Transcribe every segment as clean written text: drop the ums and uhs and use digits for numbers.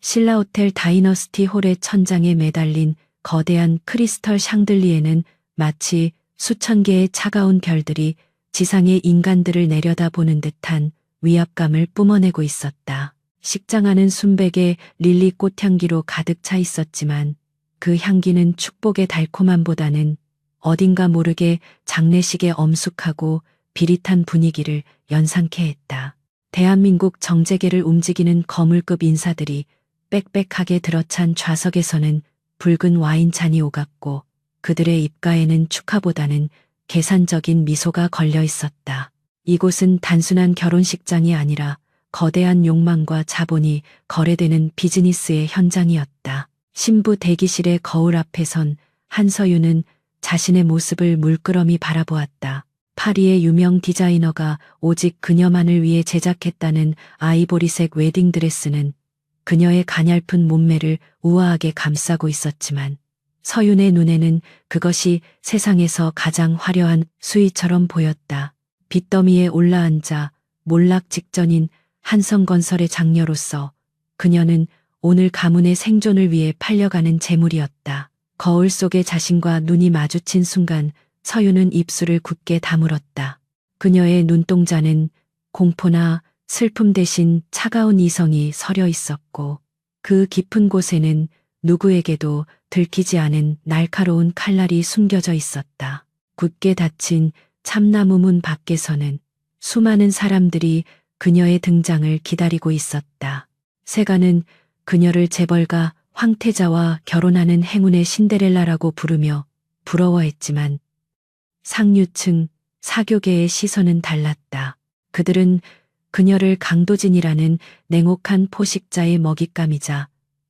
신라 호텔 다이너스티 홀의 천장에 매달린 거대한 크리스털 샹들리에는 마치 수천 개의 차가운 별들이 지상의 인간들을 내려다보는 듯한 위압감을 뿜어내고 있었다. 식장안은 순백의 릴리 꽃향기로 가득 차 있었지만 그 향기는 축복의 달콤함보다는 어딘가 모르게 장례식의 엄숙하고 비릿한 분위기를 연상케 했다. 대한민국 정재계를 움직이는 거물급 인사들이 빽빽하게 들어찬 좌석에서는 붉은 와인잔이 오갔고 그들의 입가에는 축하보다는 계산적인 미소가 걸려 있었다. 이곳은 단순한 결혼식장이 아니라 거대한 욕망과 자본이 거래되는 비즈니스의 현장이었다. 신부 대기실의 거울 앞에 선 한서윤은 자신의 모습을 물끄러미 바라보았다. 파리의 유명 디자이너가 오직 그녀만을 위해 제작했다는 아이보리색 웨딩드레스는 그녀의 가냘픈 몸매를 우아하게 감싸고 있었지만 서윤의 눈에는 그것이 세상에서 가장 화려한 수의처럼 보였다. 빚더미에 올라앉아 몰락 직전인 한성건설의 장녀로서 그녀는 오늘 가문의 생존을 위해 팔려가는 재물이었다. 거울 속의 자신과 눈이 마주친 순간 서윤은 입술을 굳게 다물었다. 그녀의 눈동자는 공포나 슬픔 대신 차가운 이성이 서려 있었고 그 깊은 곳에는 누구에게도 들키지 않은 날카로운 칼날이 숨겨져 있었다. 굳게 닫힌 참나무 문 밖에서는 수많은 사람들이 그녀의 등장을 기다리고 있었다. 세간은 그녀를 재벌가 황태자와 결혼하는 행운의 신데렐라라고 부르며 부러워했지만 상류층 사교계의 시선은 달랐다. 그들은 그녀를 강도진이라는 냉혹한 포식자의 먹잇감이자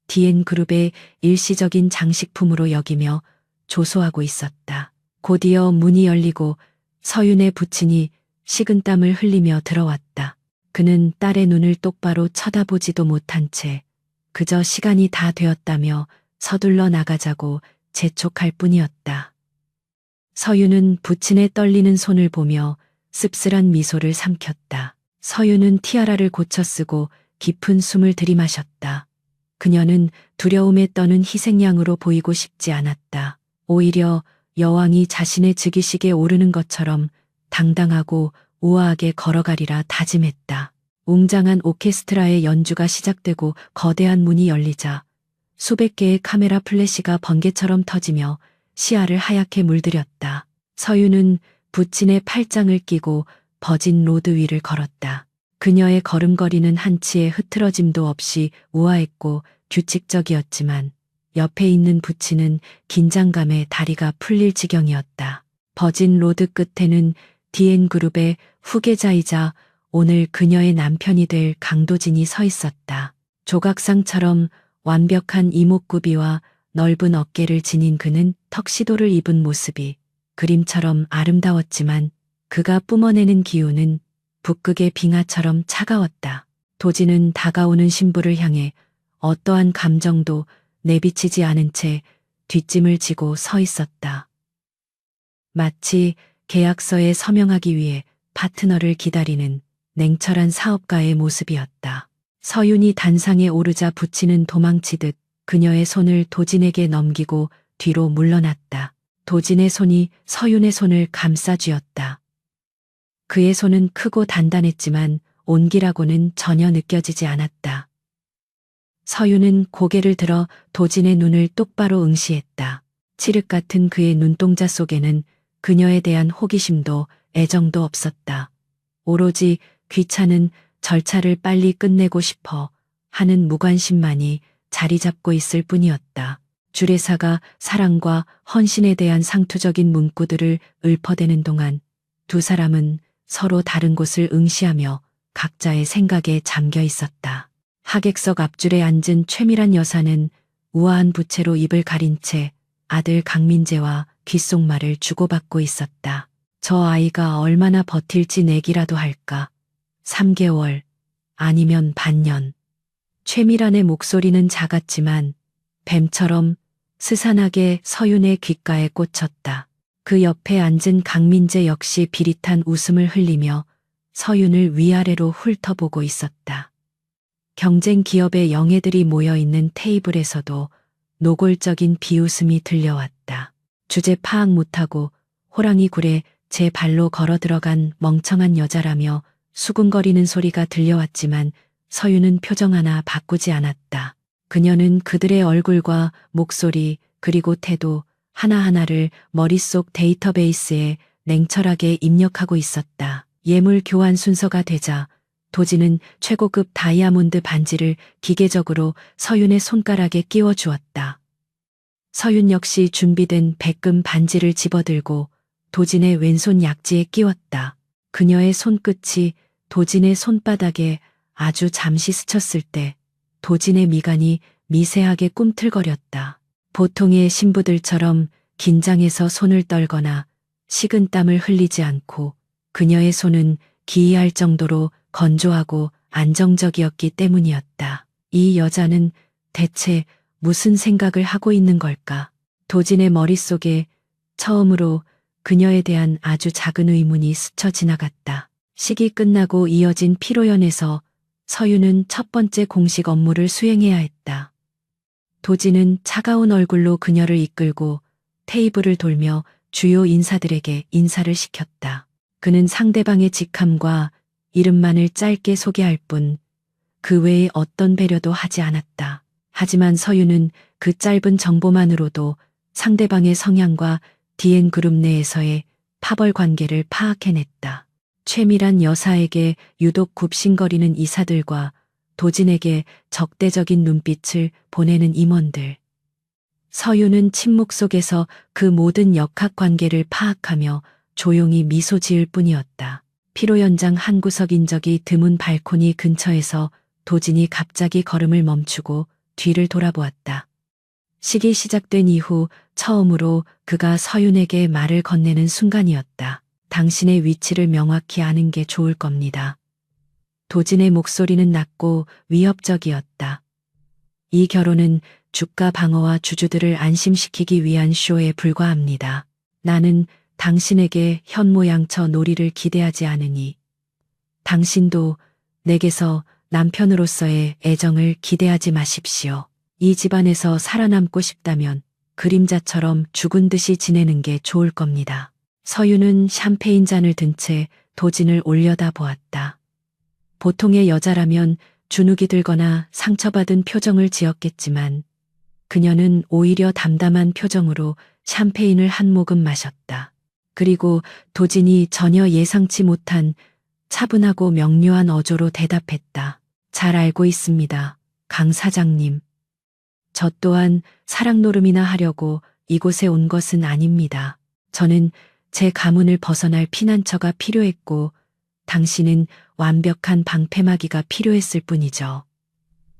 DN그룹의 일시적인 장식품으로 여기며 조소하고 있었다. 곧이어 문이 열리고 서윤의 부친이 식은땀을 흘리며 들어왔다. 그는 딸의 눈을 똑바로 쳐다보지도 못한 채 그저 시간이 다 되었다며 서둘러 나가자고 재촉할 뿐이었다. 서윤은 부친의 떨리는 손을 보며 씁쓸한 미소를 삼켰다. 서윤은 티아라를 고쳐 쓰고 깊은 숨을 들이마셨다. 그녀는 두려움에 떠는 희생양으로 보이고 싶지 않았다. 오히려 여왕이 자신의 즉위식에 오르는 것처럼 당당하고 우아하게 걸어가리라 다짐했다. 웅장한 오케스트라의 연주가 시작되고 거대한 문이 열리자 수백 개의 카메라 플래시가 번개처럼 터지며 시야를 하얗게 물들였다. 서윤은 부친의 팔짱을 끼고 버진 로드 위를 걸었다. 그녀의 걸음걸이는 한치의 흐트러짐도 없이 우아했고 규칙적이었지만 옆에 있는 부친은 긴장감에 다리가 풀릴 지경이었다. 버진 로드 끝에는 DN그룹의 후계자이자 오늘 그녀의 남편이 될 강도진이 서 있었다. 조각상처럼 완벽한 이목구비와 넓은 어깨를 지닌 그는 턱시도를 입은 모습이 그림처럼 아름다웠지만 그가 뿜어내는 기운은 북극의 빙하처럼 차가웠다. 도진은 다가오는 신부를 향해 어떠한 감정도 내비치지 않은 채 뒷짐을 지고 서 있었다. 마치 계약서에 서명하기 위해 파트너를 기다리는 냉철한 사업가의 모습이었다. 서윤이 단상에 오르자 부친은 도망치듯 그녀의 손을 도진에게 넘기고 뒤로 물러났다. 도진의 손이 서윤의 손을 감싸 쥐었다. 그의 손은 크고 단단했지만 온기라고는 전혀 느껴지지 않았다. 서윤은 고개를 들어 도진의 눈을 똑바로 응시했다. 칠흑 같은 그의 눈동자 속에는 그녀에 대한 호기심도 애정도 없었다. 오로지 귀찮은 절차를 빨리 끝내고 싶어 하는 무관심만이 자리 잡고 있을 뿐이었다. 주례사가 사랑과 헌신에 대한 상투적인 문구들을 읊어대는 동안 두 사람은 서로 다른 곳을 응시하며 각자의 생각에 잠겨 있었다. 하객석 앞줄에 앉은 최미란 여사는 우아한 부채로 입을 가린 채 아들 강민재와 귓속말을 주고받고 있었다. 저 아이가 얼마나 버틸지 내기라도 할까. 3개월 아니면 반년. 최미란의 목소리는 작았지만 뱀처럼 스산하게 서윤의 귓가에 꽂혔다. 그 옆에 앉은 강민재 역시 비릿한 웃음을 흘리며 서윤을 위아래로 훑어보고 있었다. 경쟁 기업의 영예들이 모여있는 테이블에서도 노골적인 비웃음이 들려왔다. 주제 파악 못하고 호랑이 굴에 제 발로 걸어 들어간 멍청한 여자라며 수군거리는 소리가 들려왔지만 서유는 표정 하나 바꾸지 않았다. 그녀는 그들의 얼굴과 목소리 그리고 태도 하나하나를 머릿속 데이터베이스에 냉철하게 입력하고 있었다. 예물 교환 순서가 되자 도진은 최고급 다이아몬드 반지를 기계적으로 서윤의 손가락에 끼워 주었다. 서윤 역시 준비된 백금 반지를 집어들고 도진의 왼손 약지에 끼웠다. 그녀의 손끝이 도진의 손바닥에 아주 잠시 스쳤을 때 도진의 미간이 미세하게 꿈틀거렸다. 보통의 신부들처럼 긴장해서 손을 떨거나 식은땀을 흘리지 않고 그녀의 손은 기이할 정도로 건조하고 안정적이었기 때문이었다. 이 여자는 대체 무슨 생각을 하고 있는 걸까? 도진의 머릿속에 처음으로 그녀에 대한 아주 작은 의문이 스쳐 지나갔다. 식이 끝나고 이어진 피로연에서 서유는 첫 번째 공식 업무를 수행해야 했다. 도진은 차가운 얼굴로 그녀를 이끌고 테이블을 돌며 주요 인사들에게 인사를 시켰다. 그는 상대방의 직함과 이름만을 짧게 소개할 뿐 그 외에 어떤 배려도 하지 않았다. 하지만 서유는 그 짧은 정보만으로도 상대방의 성향과 DN 그룹 내에서의 파벌 관계를 파악해냈다. 최밀한 여사에게 유독 굽신거리는 이사들과 도진에게 적대적인 눈빛을 보내는 임원들. 서유는 침묵 속에서 그 모든 역학관계를 파악하며 조용히 미소 지을 뿐이었다. 피로연장 한 구석 인적이 드문 발코니 근처에서 도진이 갑자기 걸음을 멈추고 뒤를 돌아보았다. 식이 시작된 이후 처음으로 그가 서윤에게 말을 건네는 순간이었다. 당신의 위치를 명확히 아는 게 좋을 겁니다. 도진의 목소리는 낮고 위협적이었다. 이 결혼은 주가 방어와 주주들을 안심시키기 위한 쇼에 불과합니다. 나는 당신에게 현모양처 놀이를 기대하지 않으니 당신도 내게서 남편으로서의 애정을 기대하지 마십시오. 이 집안에서 살아남고 싶다면 그림자처럼 죽은 듯이 지내는 게 좋을 겁니다. 서유는 샴페인 잔을 든 채 도진을 올려다 보았다. 보통의 여자라면 주눅이 들거나 상처받은 표정을 지었겠지만 그녀는 오히려 담담한 표정으로 샴페인을 한 모금 마셨다. 그리고 도진이 전혀 예상치 못한 차분하고 명료한 어조로 대답했다. 잘 알고 있습니다. 강 사장님. 저 또한 사랑 노름이나 하려고 이곳에 온 것은 아닙니다. 저는 제 가문을 벗어날 피난처가 필요했고 당신은 완벽한 방패막이가 필요했을 뿐이죠.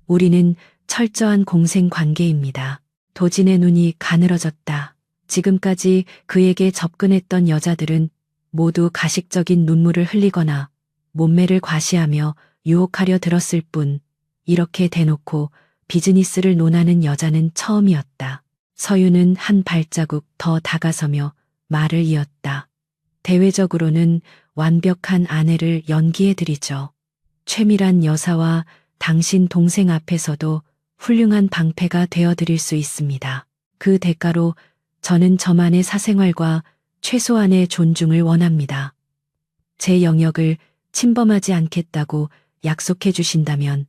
우리는 철저한 공생 관계입니다. 도진의 눈이 가늘어졌다. 지금까지 그에게 접근했던 여자들은 모두 가식적인 눈물을 흘리거나 몸매를 과시하며 유혹하려 들었을 뿐 이렇게 대놓고 비즈니스를 논하는 여자는 처음이었다. 서유는 한 발자국 더 다가서며 말을 이었다. 대외적으로는 완벽한 아내를 연기해드리죠. 최밀한 여사와 당신 동생 앞에서도 훌륭한 방패가 되어드릴 수 있습니다. 그 대가로 저는 저만의 사생활과 최소한의 존중을 원합니다. 제 영역을 침범하지 않겠다고 약속해 주신다면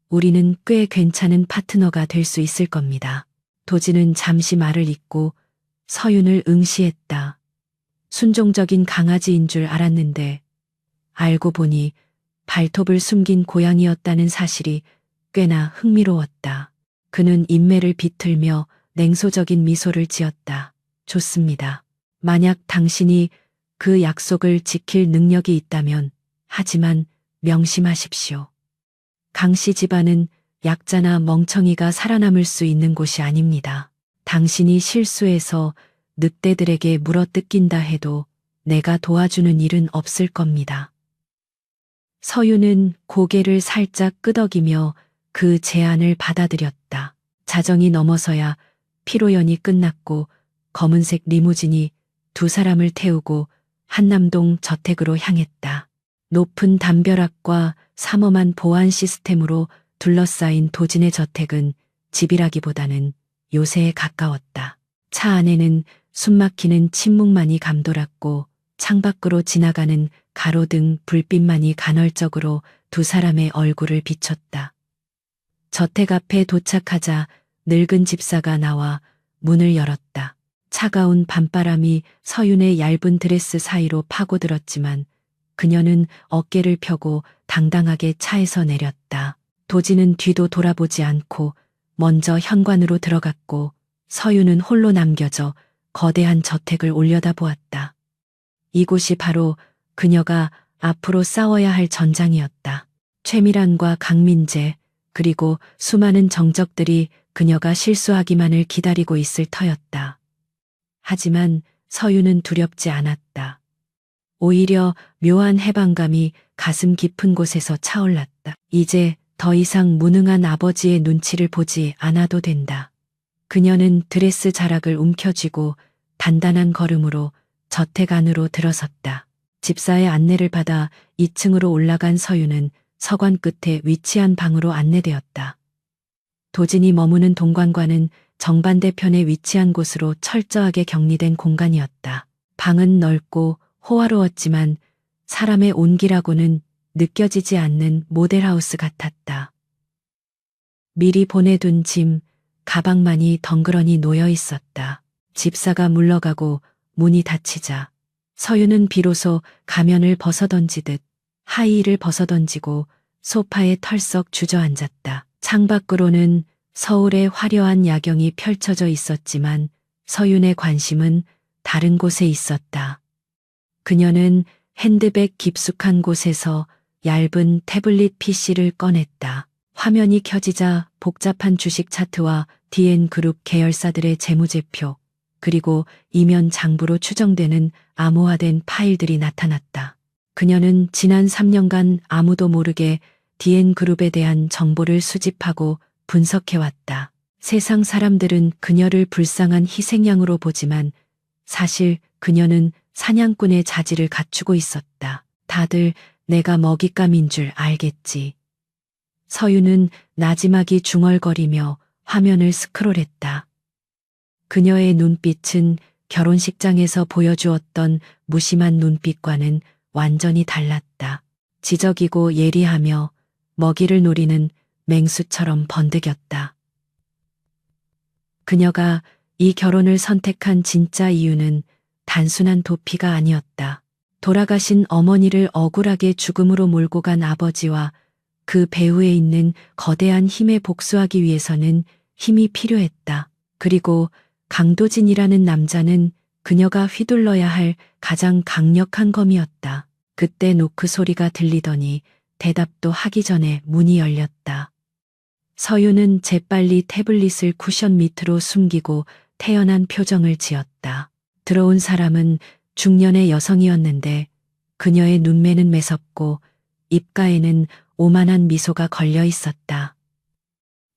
우리는 꽤 괜찮은 파트너가 될 수 있을 겁니다. 도진은 잠시 말을 잇고 서윤을 응시했다. 순종적인 강아지인 줄 알았는데 알고 보니 발톱을 숨긴 고양이였다는 사실이 꽤나 흥미로웠다. 그는 인매를 비틀며 냉소적인 미소를 지었다. 좋습니다. 만약 당신이 그 약속을 지킬 능력이 있다면 하지만 명심하십시오. 강씨 집안은 약자나 멍청이가 살아남을 수 있는 곳이 아닙니다. 당신이 실수해서 늑대들에게 물어뜯긴다 해도 내가 도와주는 일은 없을 겁니다. 서유는 고개를 살짝 끄덕이며 그 제안을 받아들였다. 자정이 넘어서야 피로연이 끝났고 검은색 리무진이 두 사람을 태우고 한남동 저택으로 향했다. 높은 담벼락과 삼엄한 보안 시스템으로 둘러싸인 도진의 저택은 집이라기보다는 요새에 가까웠다. 차 안에는 숨막히는 침묵만이 감돌았고 창밖으로 지나가는 가로등 불빛만이 간헐적으로 두 사람의 얼굴을 비췄다. 저택 앞에 도착하자 늙은 집사가 나와 문을 열었다. 차가운 밤바람이 서윤의 얇은 드레스 사이로 파고들었지만 그녀는 어깨를 펴고 당당하게 차에서 내렸다. 도진은 뒤도 돌아보지 않고 먼저 현관으로 들어갔고 서윤은 홀로 남겨져 거대한 저택을 올려다보았다. 이곳이 바로 그녀가 앞으로 싸워야 할 전장이었다. 최미란과 강민재 그리고 수많은 정적들이 그녀가 실수하기만을 기다리고 있을 터였다. 하지만 서윤은 두렵지 않았다. 오히려 묘한 해방감이 가슴 깊은 곳에서 차올랐다. 이제 더 이상 무능한 아버지의 눈치를 보지 않아도 된다. 그녀는 드레스 자락을 움켜쥐고 단단한 걸음으로 저택 안으로 들어섰다. 집사의 안내를 받아 2층으로 올라간 서윤은 서관 끝에 위치한 방으로 안내되었다. 도진이 머무는 동관과는 정반대편에 위치한 곳으로 철저하게 격리된 공간이었다. 방은 넓고 호화로웠지만 사람의 온기라고는 느껴지지 않는 모델하우스 같았다. 미리 보내둔 짐, 가방만이 덩그러니 놓여 있었다. 집사가 물러가고 문이 닫히자 서윤은 비로소 가면을 벗어던지듯 하이힐을 벗어던지고 소파에 털썩 주저앉았다. 창밖으로는 서울의 화려한 야경이 펼쳐져 있었지만 서윤의 관심은 다른 곳에 있었다. 그녀는 핸드백 깊숙한 곳에서 얇은 태블릿 PC를 꺼냈다. 화면이 켜지자 복잡한 주식 차트와 DN그룹 계열사들의 재무제표, 그리고 이면 장부로 추정되는 암호화된 파일들이 나타났다. 그녀는 지난 3년간 아무도 모르게 DN그룹에 대한 정보를 수집하고 분석해왔다. 세상 사람들은 그녀를 불쌍한 희생양으로 보지만 사실 그녀는 사냥꾼의 자질을 갖추고 있었다. 다들 내가 먹잇감인 줄 알겠지. 서윤은 나지막이 중얼거리며 화면을 스크롤했다. 그녀의 눈빛은 결혼식장에서 보여주었던 무심한 눈빛과는 완전히 달랐다. 지적이고 예리하며 먹이를 노리는 맹수처럼 번득였다. 그녀가 이 결혼을 선택한 진짜 이유는 단순한 도피가 아니었다. 돌아가신 어머니를 억울하게 죽음으로 몰고 간 아버지와 그 배후에 있는 거대한 힘에 복수하기 위해서는 힘이 필요했다. 그리고 강도진이라는 남자는 그녀가 휘둘러야 할 가장 강력한 검이었다. 그때 노크 소리가 들리더니 대답도 하기 전에 문이 열렸다. 서윤은 재빨리 태블릿을 쿠션 밑으로 숨기고 태연한 표정을 지었다. 들어온 사람은 중년의 여성이었는데 그녀의 눈매는 매섭고 입가에는 오만한 미소가 걸려 있었다.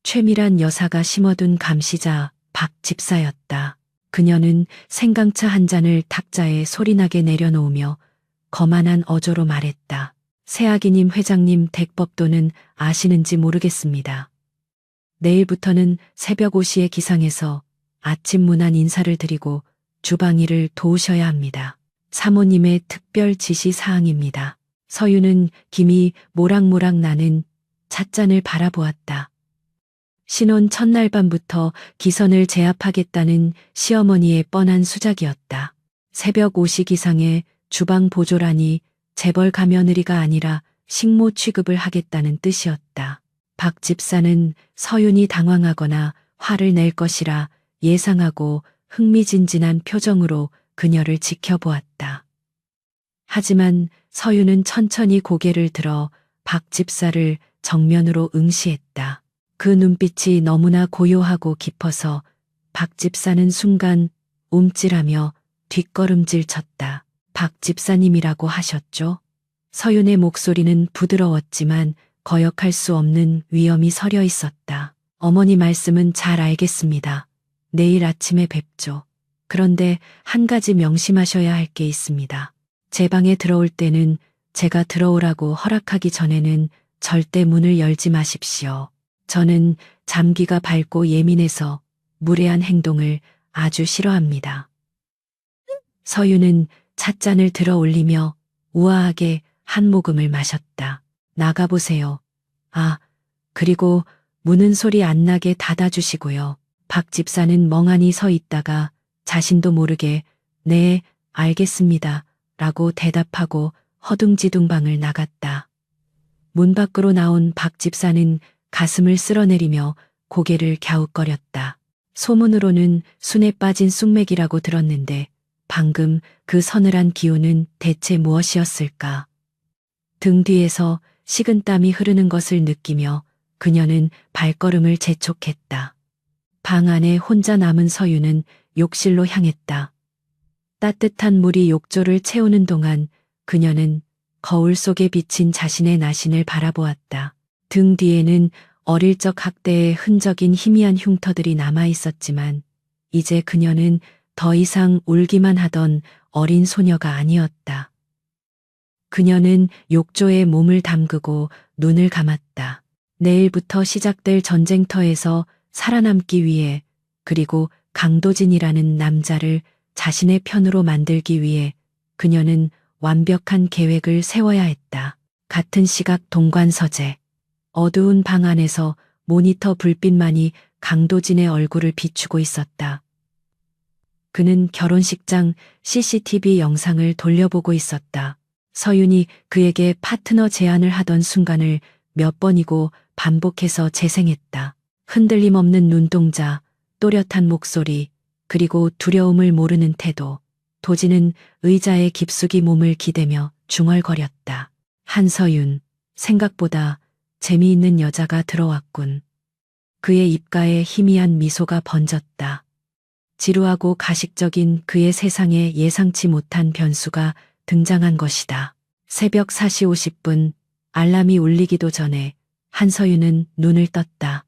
최미란 여사가 심어둔 감시자 박 집사였다. 그녀는 생강차 한 잔을 탁자에 소리나게 내려놓으며 거만한 어조로 말했다. 새아기님 회장님 댁법도는 아시는지 모르겠습니다. 내일부터는 새벽 5시에 기상해서 아침 문안 인사를 드리고 주방 일을 도우셔야 합니다. 사모님의 특별 지시 사항입니다. 서윤은 김이 모락모락 나는 찻잔을 바라보았다. 신혼 첫날 밤부터 기선을 제압하겠다는 시어머니의 뻔한 수작이었다. 새벽 5시 기상에 주방 보조라니 재벌 가며느리가 아니라 식모 취급을 하겠다는 뜻이었다. 박 집사는 서윤이 당황하거나 화를 낼 것이라 예상하고 흥미진진한 표정으로 그녀를 지켜보았다. 하지만 서윤은 천천히 고개를 들어 박 집사를 정면으로 응시했다. 그 눈빛이 너무나 고요하고 깊어서 박 집사는 순간 움찔하며 뒷걸음질 쳤다. 박 집사님이라고 하셨죠? 서윤의 목소리는 부드러웠지만 거역할 수 없는 위험이 서려 있었다. 어머니 말씀은 잘 알겠습니다. 내일 아침에 뵙죠. 그런데 한 가지 명심하셔야 할 게 있습니다. 제 방에 들어올 때는 제가 들어오라고 허락하기 전에는 절대 문을 열지 마십시오. 저는 잠귀가 밝고 예민해서 무례한 행동을 아주 싫어합니다. 서유는 찻잔을 들어 올리며 우아하게 한 모금을 마셨다. 나가보세요. 아, 그리고 무는 소리 안 나게 닫아주시고요. 박 집사는 멍하니 서 있다가 자신도 모르게 네, 알겠습니다. 라고 대답하고 허둥지둥 방을 나갔다. 문 밖으로 나온 박 집사는 가슴을 쓸어내리며 고개를 갸웃거렸다. 소문으로는 순에 빠진 쑥맥이라고 들었는데 방금 그 서늘한 기운은 대체 무엇이었을까? 등 뒤에서 식은땀이 흐르는 것을 느끼며 그녀는 발걸음을 재촉했다. 방 안에 혼자 남은 서유는 욕실로 향했다. 따뜻한 물이 욕조를 채우는 동안 그녀는 거울 속에 비친 자신의 나신을 바라보았다. 등 뒤에는 어릴 적 학대의 흔적인 희미한 흉터들이 남아 있었지만 이제 그녀는 더 이상 울기만 하던 어린 소녀가 아니었다. 그녀는 욕조에 몸을 담그고 눈을 감았다. 내일부터 시작될 전쟁터에서 살아남기 위해 그리고 강도진이라는 남자를 자신의 편으로 만들기 위해 그녀는 완벽한 계획을 세워야 했다. 같은 시각 동관서재. 어두운 방 안에서 모니터 불빛만이 강도진의 얼굴을 비추고 있었다. 그는 결혼식장 CCTV 영상을 돌려보고 있었다. 서윤이 그에게 파트너 제안을 하던 순간을 몇 번이고 반복해서 재생했다. 흔들림 없는 눈동자, 또렷한 목소리, 그리고 두려움을 모르는 태도. 도진은 의자에 깊숙이 몸을 기대며 중얼거렸다. 한서윤, 생각보다 재미있는 여자가 들어왔군. 그의 입가에 희미한 미소가 번졌다. 지루하고 가식적인 그의 세상에 예상치 못한 변수가 등장한 것이다. 새벽 4시 50분, 알람이 울리기도 전에 한서윤은 눈을 떴다.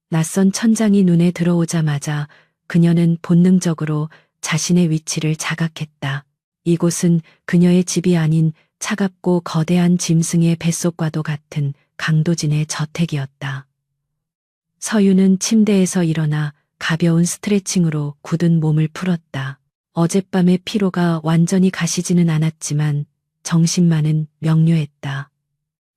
낯선 천장이 눈에 들어오자마자 그녀는 본능적으로 자신의 위치를 자각했다. 이곳은 그녀의 집이 아닌 차갑고 거대한 짐승의 뱃속과도 같은 강도진의 저택이었다. 서유는 침대에서 일어나 가벼운 스트레칭으로 굳은 몸을 풀었다. 어젯밤의 피로가 완전히 가시지는 않았지만 정신만은 명료했다.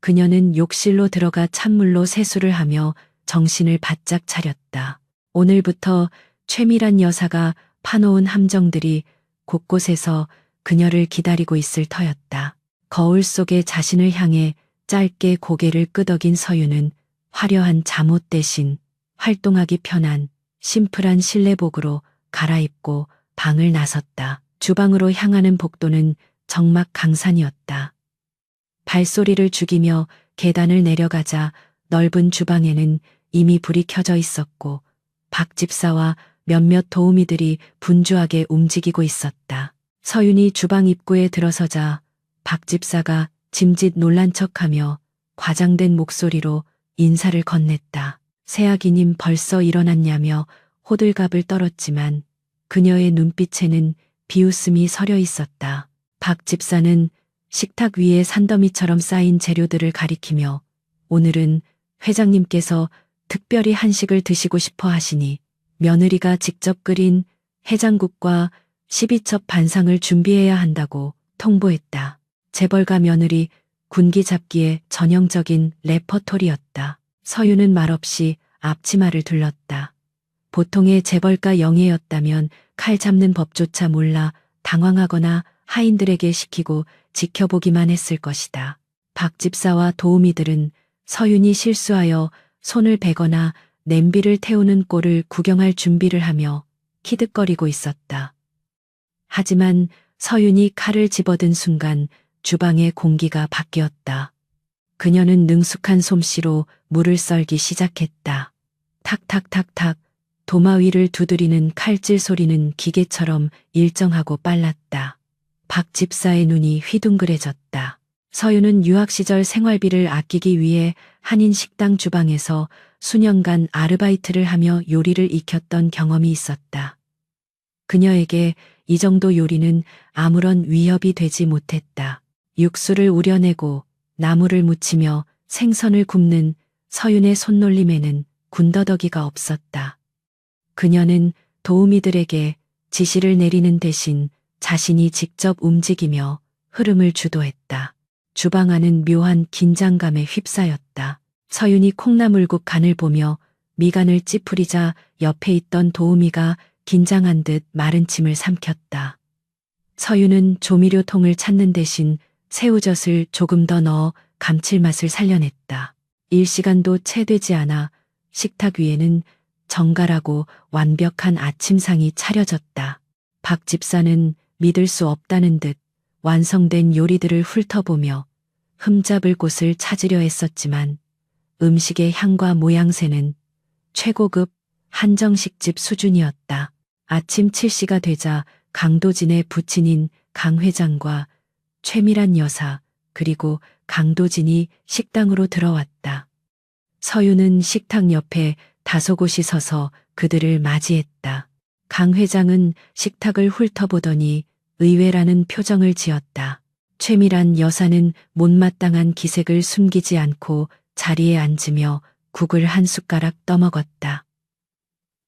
그녀는 욕실로 들어가 찬물로 세수를 하며 정신을 바짝 차렸다. 오늘부터 최미란 여사가 파놓은 함정들이 곳곳에서 그녀를 기다리고 있을 터였다. 거울 속에 자신을 향해 짧게 고개를 끄덕인 서유는 화려한 잠옷 대신 활동하기 편한 심플한 실내복으로 갈아입고 방을 나섰다. 주방으로 향하는 복도는 정막 강산이었다. 발소리를 죽이며 계단을 내려가자 넓은 주방에는 이미 불이 켜져 있었고 박 집사와 몇몇 도우미들이 분주하게 움직이고 있었다. 서윤이 주방 입구에 들어서자 박 집사가 짐짓 놀란 척하며 과장된 목소리로 인사를 건넸다. 새아기님 벌써 일어났냐며 호들갑을 떨었지만 그녀의 눈빛에는 비웃음이 서려 있었다. 박 집사는 식탁 위에 산더미처럼 쌓인 재료들을 가리키며 오늘은 회장님께서 특별히 한식을 드시고 싶어 하시니 며느리가 직접 끓인 해장국과 12첩 반상을 준비해야 한다고 통보했다. 재벌가 며느리 군기 잡기에 전형적인 레퍼토리였다. 서유는 말없이 앞치마를 둘렀다. 보통의 재벌가 영예였다면 칼 잡는 법조차 몰라 당황하거나 하인들에게 시키고 지켜보기만 했을 것이다. 박 집사와 도우미들은 서윤이 실수하여 손을 베거나 냄비를 태우는 꼴을 구경할 준비를 하며 키득거리고 있었다. 하지만 서윤이 칼을 집어든 순간 주방의 공기가 바뀌었다. 그녀는 능숙한 솜씨로 물을 썰기 시작했다. 탁탁탁탁 도마 위를 두드리는 칼질 소리는 기계처럼 일정하고 빨랐다. 박 집사의 눈이 휘둥그레졌다. 서윤은 유학 시절 생활비를 아끼기 위해 한인 식당 주방에서 수년간 아르바이트를 하며 요리를 익혔던 경험이 있었다. 그녀에게 이 정도 요리는 아무런 위협이 되지 못했다. 육수를 우려내고 나물을 무치며 생선을 굽는 서윤의 손놀림에는 군더더기가 없었다. 그녀는 도우미들에게 지시를 내리는 대신 자신이 직접 움직이며 흐름을 주도했다. 주방 안은 묘한 긴장감에 휩싸였다. 서윤이 콩나물국 간을 보며 미간을 찌푸리자 옆에 있던 도우미가 긴장한 듯 마른 침을 삼켰다. 서윤은 조미료통을 찾는 대신 새우젓을 조금 더 넣어 감칠맛을 살려냈다. 일시간도 채 되지 않아 식탁 위에는 정갈하고 완벽한 아침상이 차려졌다. 박 집사는 믿을 수 없다는 듯 완성된 요리들을 훑어보며 흠잡을 곳을 찾으려 했었지만 음식의 향과 모양새는 최고급 한정식집 수준이었다. 아침 7시가 되자 강도진의 부친인 강 회장과 최미란 여사 그리고 강도진이 식당으로 들어왔다. 서윤은 식탁 옆에 다소곳이 서서 그들을 맞이했다. 강 회장은 식탁을 훑어보더니 의외라는 표정을 지었다. 최미란 여사는 못마땅한 기색을 숨기지 않고 자리에 앉으며 국을 한 숟가락 떠먹었다.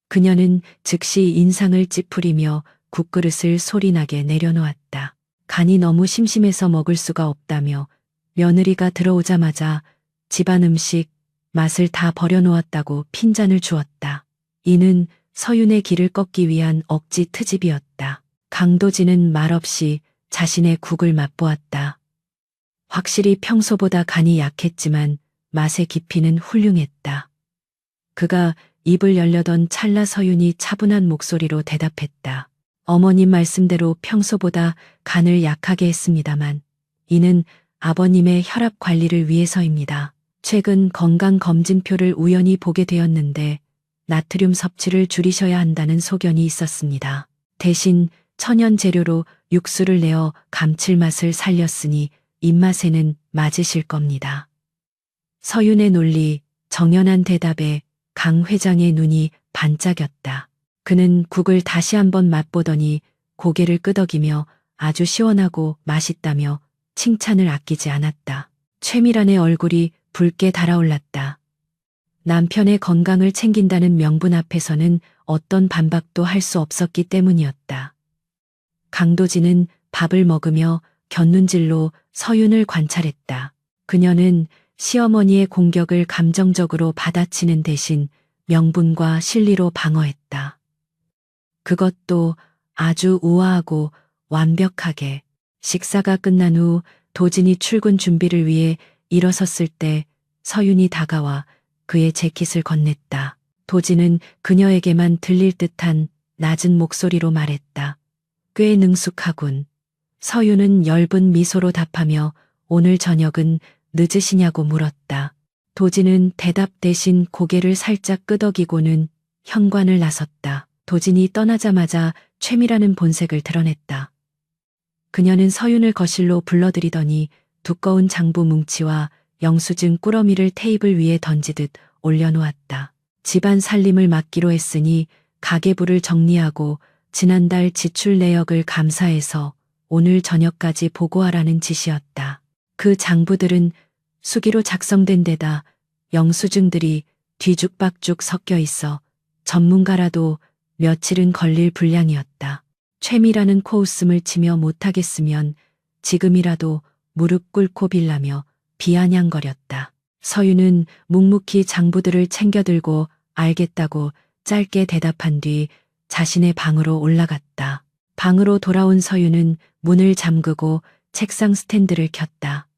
그녀는 즉시 인상을 찌푸리며 국그릇을 소리나게 내려놓았다. 간이 너무 심심해서 먹을 수가 없다며 며느리가 들어오자마자 집안 음식 맛을 다 버려놓았다고 핀잔을 주었다. 이는 서윤의 길을 꺾기 위한 억지 트집이었다. 강도진은 말없이 자신의 국을 맛보았다. 확실히 평소보다 간이 약했지만 맛의 깊이는 훌륭했다. 그가 입을 열려던 찰나 서윤이 차분한 목소리로 대답했다. 어머님 말씀대로 평소보다 간을 약하게 했습니다만 이는 아버님의 혈압 관리를 위해서입니다. 최근 건강검진표를 우연히 보게 되었는데 나트륨 섭취를 줄이셔야 한다는 소견이 있었습니다. 대신 천연 재료로 육수를 내어 감칠맛을 살렸으니 입맛에는 맞으실 겁니다. 서윤의 논리, 정연한 대답에 강 회장의 눈이 반짝였다. 그는 국을 다시 한번 맛보더니 고개를 끄덕이며 아주 시원하고 맛있다며 칭찬을 아끼지 않았다. 최미란의 얼굴이 붉게 달아올랐다. 남편의 건강을 챙긴다는 명분 앞에서는 어떤 반박도 할 수 없었기 때문이었다. 강도진은 밥을 먹으며 곁눈질로 서윤을 관찰했다. 그녀는 시어머니의 공격을 감정적으로 받아치는 대신 명분과 실리로 방어했다. 그것도 아주 우아하고 완벽하게. 식사가 끝난 후 도진이 출근 준비를 위해 일어섰을 때 서윤이 다가와 그의 재킷을 건넸다. 도진은 그녀에게만 들릴 듯한 낮은 목소리로 말했다. 꽤 능숙하군. 서윤은 엷은 미소로 답하며 오늘 저녁은 늦으시냐고 물었다. 도진은 대답 대신 고개를 살짝 끄덕이고는 현관을 나섰다. 도진이 떠나자마자 최미라는 본색을 드러냈다. 그녀는 서윤을 거실로 불러들이더니 두꺼운 장부 뭉치와 영수증 꾸러미를 테이블 위에 던지듯 올려놓았다. 집안 살림을 맡기로 했으니 가계부를 정리하고 지난달 지출 내역을 감사해서 오늘 저녁까지 보고하라는 지시였다. 그 장부들은 수기로 작성된 데다 영수증들이 뒤죽박죽 섞여 있어 전문가라도 며칠은 걸릴 분량이었다. 최미라는 코웃음을 치며 못하겠으면 지금이라도 무릎 꿇고 빌라며 비아냥거렸다. 서윤은 묵묵히 장부들을 챙겨들고 알겠다고 짧게 대답한 뒤 자신의 방으로 올라갔다. 방으로 돌아온 서윤은 문을 잠그고 책상 스탠드를 켰다.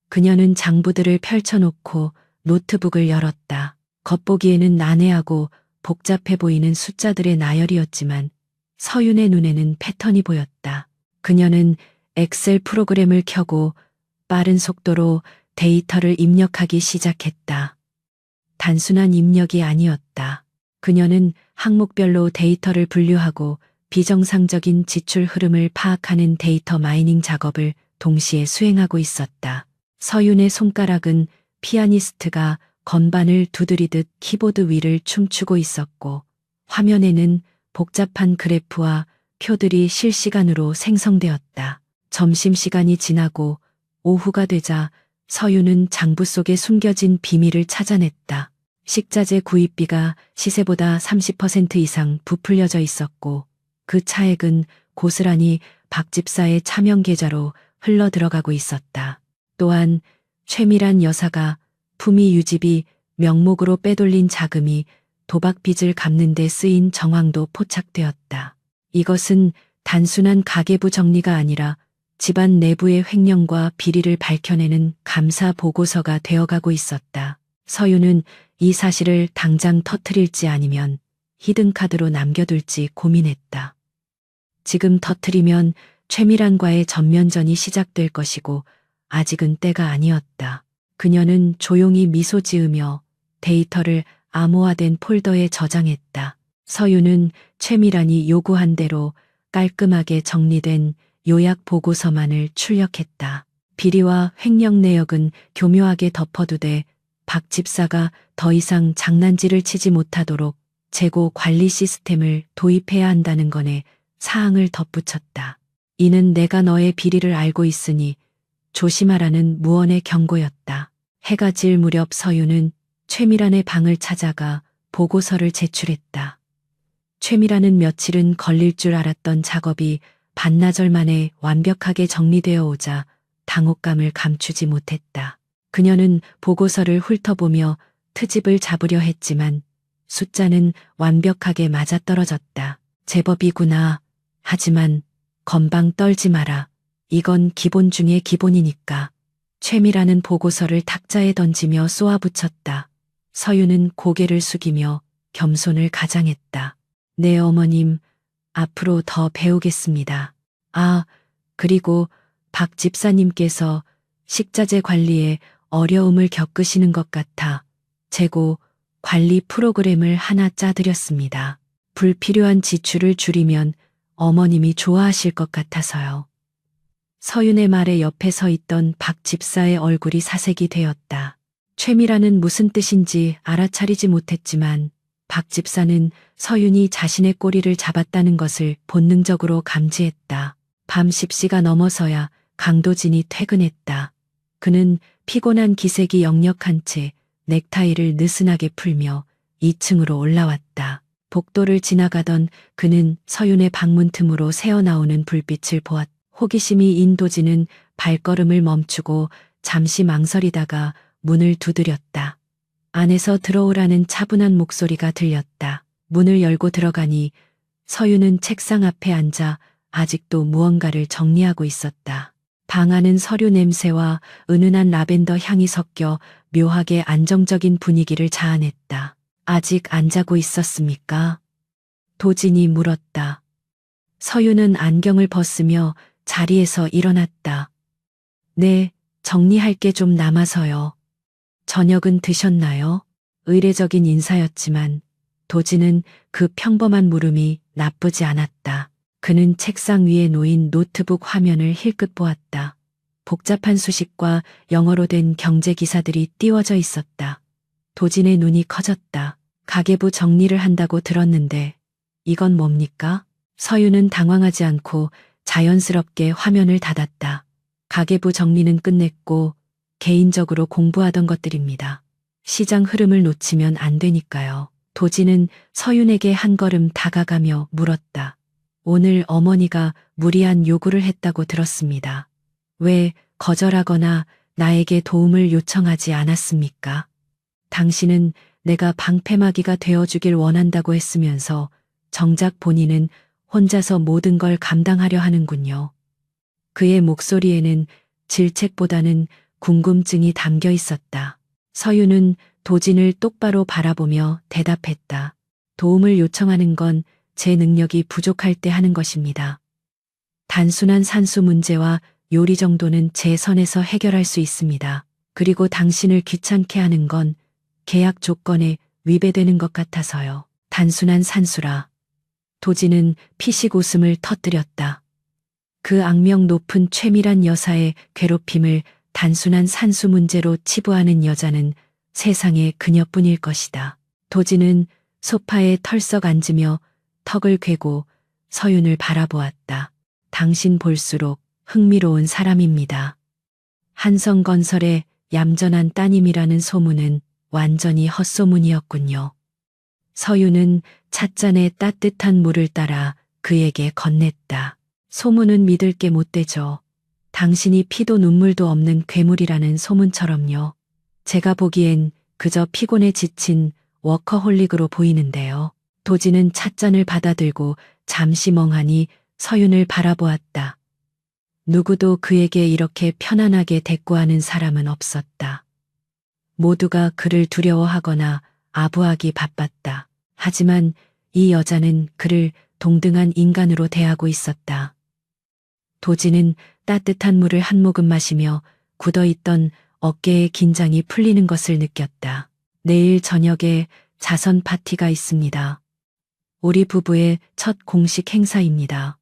그녀는 장부들을 펼쳐놓고 노트북을 열었다. 겉보기에는 난해하고 복잡해 보이는 숫자들의 나열이었지만 서윤의 눈에는 패턴이 보였다. 그녀는 엑셀 프로그램을 켜고 빠른 속도로 데이터를 입력하기 시작했다. 단순한 입력이 아니었다. 그녀는 항목별로 데이터를 분류하고 비정상적인 지출 흐름을 파악하는 데이터 마이닝 작업을 동시에 수행하고 있었다. 서윤의 손가락은 피아니스트가 건반을 두드리듯 키보드 위를 춤추고 있었고 화면에는 복잡한 그래프와 표들이 실시간으로 생성되었다. 점심시간이 지나고 오후가 되자 서유는 장부 속에 숨겨진 비밀을 찾아냈다. 식자재 구입비가 시세보다 30% 이상 부풀려져 있었고 그 차액은 고스란히 박 집사의 차명 계좌로 흘러 들어가고 있었다. 또한 최미란 여사가 품위 유지비 명목으로 빼돌린 자금이 도박 빚을 갚는 데 쓰인 정황도 포착되었다. 이것은 단순한 가계부 정리가 아니라 집안 내부의 횡령과 비리를 밝혀내는 감사 보고서가 되어가고 있었다. 서유는 이 사실을 당장 터뜨릴지 아니면 히든카드로 남겨둘지 고민했다. 지금 터뜨리면 최미란과의 전면전이 시작될 것이고 아직은 때가 아니었다. 그녀는 조용히 미소 지으며 데이터를 암호화된 폴더에 저장했다. 서유는 최미란이 요구한 대로 깔끔하게 정리된 요약 보고서만을 출력했다. 비리와 횡령 내역은 교묘하게 덮어두되 박 집사가 더 이상 장난질을 치지 못하도록 재고 관리 시스템을 도입해야 한다는 건에 사항을 덧붙였다. 이는 내가 너의 비리를 알고 있으니 조심하라는 무언의 경고였다. 해가 질 무렵 서유는 최미란의 방을 찾아가 보고서를 제출했다. 최미란은 며칠은 걸릴 줄 알았던 작업이 반나절 만에 완벽하게 정리되어 오자 당혹감을 감추지 못했다. 그녀는 보고서를 훑어보며 트집을 잡으려 했지만 숫자는 완벽하게 맞아떨어졌다. 제법이구나. 하지만 건방 떨지 마라. 이건 기본 중의 기본이니까. 최미란은 보고서를 탁자에 던지며 쏘아붙였다. 서유는 고개를 숙이며 겸손을 가장했다. 네, 어머님. 앞으로 더 배우겠습니다. 아, 그리고 박 집사님께서 식자재 관리에 어려움을 겪으시는 것 같아 재고 관리 프로그램을 하나 짜드렸습니다. 불필요한 지출을 줄이면 어머님이 좋아하실 것 같아서요. 서윤의 말에 옆에 서 있던 박 집사의 얼굴이 사색이 되었다. 최미라는 무슨 뜻인지 알아차리지 못했지만 박 집사는 서윤이 자신의 꼬리를 잡았다는 것을 본능적으로 감지했다. 밤 10시가 넘어서야 강도진이 퇴근했다. 그는 피곤한 기색이 역력한 채 넥타이를 느슨하게 풀며 2층으로 올라왔다. 복도를 지나가던 그는 서윤의 방문 틈으로 새어나오는 불빛을 보았다. 호기심이 인 도진은 발걸음을 멈추고 잠시 망설이다가 문을 두드렸다. 안에서 들어오라는 차분한 목소리가 들렸다. 문을 열고 들어가니 서윤은 책상 앞에 앉아 아직도 무언가를 정리하고 있었다. 방 안은 서류 냄새와 은은한 라벤더 향이 섞여 묘하게 안정적인 분위기를 자아냈다. 아직 안 자고 있었습니까? 도진이 물었다. 서윤은 안경을 벗으며 자리에서 일어났다. 네, 정리할 게 좀 남아서요. 저녁은 드셨나요? 의례적인 인사였지만 도진은 그 평범한 물음이 나쁘지 않았다. 그는 책상 위에 놓인 노트북 화면을 힐끗 보았다. 복잡한 수식과 영어로 된 경제 기사들이 띄워져 있었다. 도진의 눈이 커졌다. 가계부 정리를 한다고 들었는데 이건 뭡니까? 서윤은 당황하지 않고 자연스럽게 화면을 닫았다. 가계부 정리는 끝냈고 개인적으로 공부하던 것들입니다. 시장 흐름을 놓치면 안 되니까요. 도진은 서윤에게 한 걸음 다가가며 물었다. 오늘 어머니가 무리한 요구를 했다고 들었습니다. 왜 거절하거나 나에게 도움을 요청하지 않았습니까? 당신은 내가 방패막이가 되어주길 원한다고 했으면서 정작 본인은 혼자서 모든 걸 감당하려 하는군요. 그의 목소리에는 질책보다는 궁금증이 담겨 있었다. 서윤은 도진을 똑바로 바라보며 대답했다. 도움을 요청하는 건 제 능력이 부족할 때 하는 것입니다. 단순한 산수 문제와 요리 정도는 제 선에서 해결할 수 있습니다. 그리고 당신을 귀찮게 하는 건 계약 조건에 위배되는 것 같아서요. 단순한 산수라. 도진은 피식 웃음을 터뜨렸다. 그 악명 높은 최미란 여사의 괴롭힘을 단순한 산수 문제로 치부하는 여자는 세상에 그녀뿐일 것이다. 도진은 소파에 털썩 앉으며 턱을 괴고 서윤을 바라보았다. 당신 볼수록 흥미로운 사람입니다. 한성건설의 얌전한 따님이라는 소문은 완전히 헛소문이었군요. 서유는 찻잔에 따뜻한 물을 따라 그에게 건넸다. 소문은 믿을 게 못 되죠. 당신이 피도 눈물도 없는 괴물이라는 소문처럼요. 제가 보기엔 그저 피곤에 지친 워커홀릭으로 보이는데요. 도진은 찻잔을 받아들고 잠시 멍하니 서윤을 바라보았다. 누구도 그에게 이렇게 편안하게 대꾸하는 사람은 없었다. 모두가 그를 두려워하거나 아부하기 바빴다. 하지만 이 여자는 그를 동등한 인간으로 대하고 있었다. 도진은 따뜻한 물을 한 모금 마시며 굳어있던 어깨의 긴장이 풀리는 것을 느꼈다. 내일 저녁에 자선 파티가 있습니다. 우리 부부의 첫 공식 행사입니다.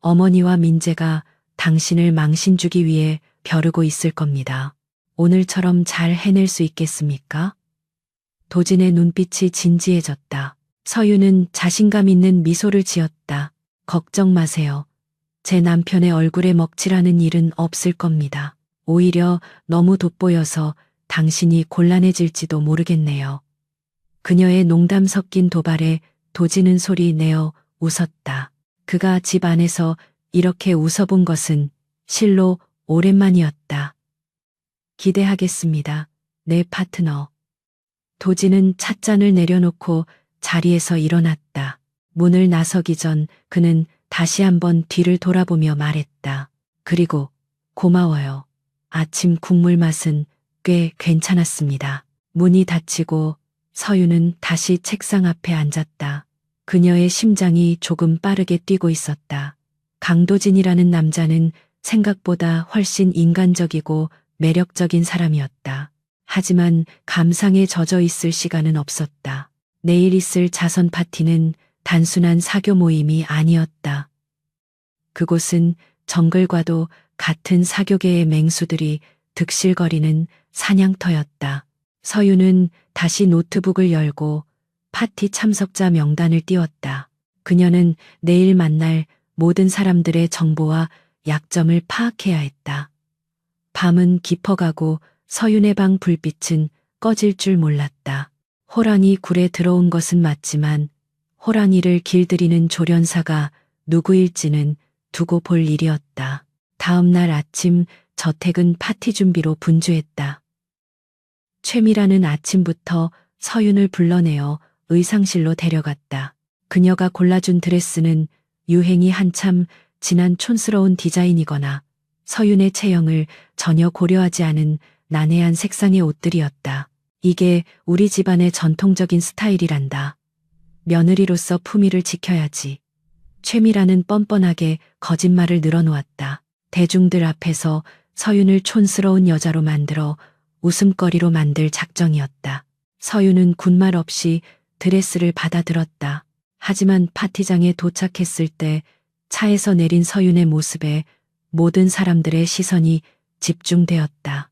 어머니와 민재가 당신을 망신 주기 위해 벼르고 있을 겁니다. 오늘처럼 잘 해낼 수 있겠습니까? 도진의 눈빛이 진지해졌다. 서유는 자신감 있는 미소를 지었다. 걱정 마세요. 제 남편의 얼굴에 먹칠하는 일은 없을 겁니다. 오히려 너무 돋보여서 당신이 곤란해질지도 모르겠네요. 그녀의 농담 섞인 도발에 도진은 소리 내어 웃었다. 그가 집 안에서 이렇게 웃어본 것은 실로 오랜만이었다. 기대하겠습니다. 내 파트너. 도진은 찻잔을 내려놓고 자리에서 일어났다. 문을 나서기 전 그는 다시 한번 뒤를 돌아보며 말했다. 그리고 고마워요. 아침 국물 맛은 꽤 괜찮았습니다. 문이 닫히고 서유는 다시 책상 앞에 앉았다. 그녀의 심장이 조금 빠르게 뛰고 있었다. 강도진이라는 남자는 생각보다 훨씬 인간적이고 매력적인 사람이었다. 하지만 감상에 젖어 있을 시간은 없었다. 내일 있을 자선 파티는 단순한 사교 모임이 아니었다. 그곳은 정글과도 같은 사교계의 맹수들이 득실거리는 사냥터였다. 서유는 다시 노트북을 열고 파티 참석자 명단을 띄웠다. 그녀는 내일 만날 모든 사람들의 정보와 약점을 파악해야 했다. 밤은 깊어가고 서윤의 방 불빛은 꺼질 줄 몰랐다. 호랑이 굴에 들어온 것은 맞지만 호랑이를 길들이는 조련사가 누구일지는 두고 볼 일이었다. 다음 날 아침 저택은 파티 준비로 분주했다. 최미라는 아침부터 서윤을 불러내어 의상실로 데려갔다. 그녀가 골라준 드레스는 유행이 한참 지난 촌스러운 디자인이거나 서윤의 체형을 전혀 고려하지 않은 난해한 색상의 옷들이었다. 이게 우리 집안의 전통적인 스타일이란다. 며느리로서 품위를 지켜야지. 최미라는 뻔뻔하게 거짓말을 늘어놓았다. 대중들 앞에서 서윤을 촌스러운 여자로 만들어 웃음거리로 만들 작정이었다. 서윤은 군말 없이 드레스를 받아들었다. 하지만 파티장에 도착했을 때 차에서 내린 서윤의 모습에 모든 사람들의 시선이 집중되었다.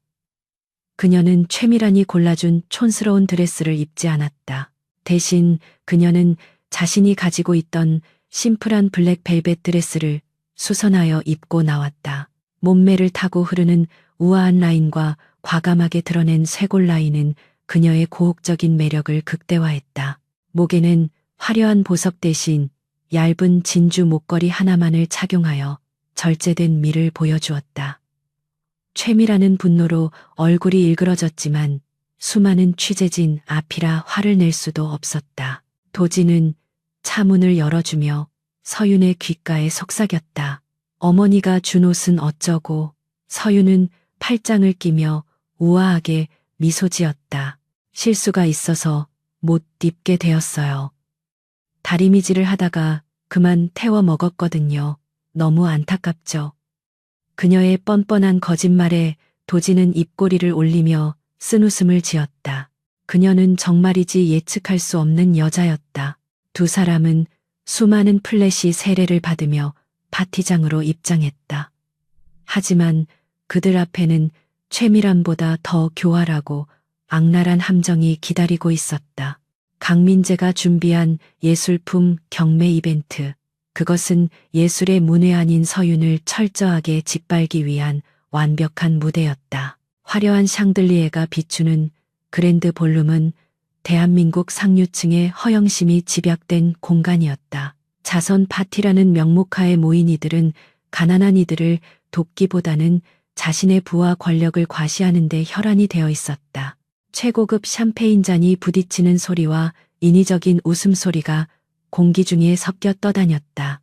그녀는 최미란이 골라준 촌스러운 드레스를 입지 않았다. 대신 그녀는 자신이 가지고 있던 심플한 블랙 벨벳 드레스를 수선하여 입고 나왔다. 몸매를 타고 흐르는 우아한 라인과 과감하게 드러낸 쇄골 라인은 그녀의 고혹적인 매력을 극대화했다. 목에는 화려한 보석 대신 얇은 진주 목걸이 하나만을 착용하여 절제된 미를 보여주었다. 최미라는 분노로 얼굴이 일그러졌지만 수많은 취재진 앞이라 화를 낼 수도 없었다. 도진은 차문을 열어주며 서윤의 귓가에 속삭였다. 어머니가 준 옷은 어쩌고. 서윤은 팔짱을 끼며 우아하게 미소 지었다. 실수가 있어서 못 입게 되었어요. 다리미질을 하다가 그만 태워 먹었거든요. 너무 안타깝죠. 그녀의 뻔뻔한 거짓말에 도진은 입꼬리를 올리며 쓴웃음을 지었다. 그녀는 정말이지 예측할 수 없는 여자였다. 두 사람은 수많은 플래시 세례를 받으며 파티장으로 입장했다. 하지만 그들 앞에는 최미란보다 더 교활하고 악랄한 함정이 기다리고 있었다. 강민재가 준비한 예술품 경매 이벤트. 그것은 예술의 문외한인 서윤을 철저하게 짓밟기 위한 완벽한 무대였다. 화려한 샹들리에가 비추는 그랜드 볼룸은 대한민국 상류층의 허영심이 집약된 공간이었다. 자선 파티라는 명목하에 모인 이들은 가난한 이들을 돕기보다는 자신의 부와 권력을 과시하는 데 혈안이 되어 있었다. 최고급 샴페인 잔이 부딪히는 소리와 인위적인 웃음소리가 공기 중에 섞여 떠다녔다.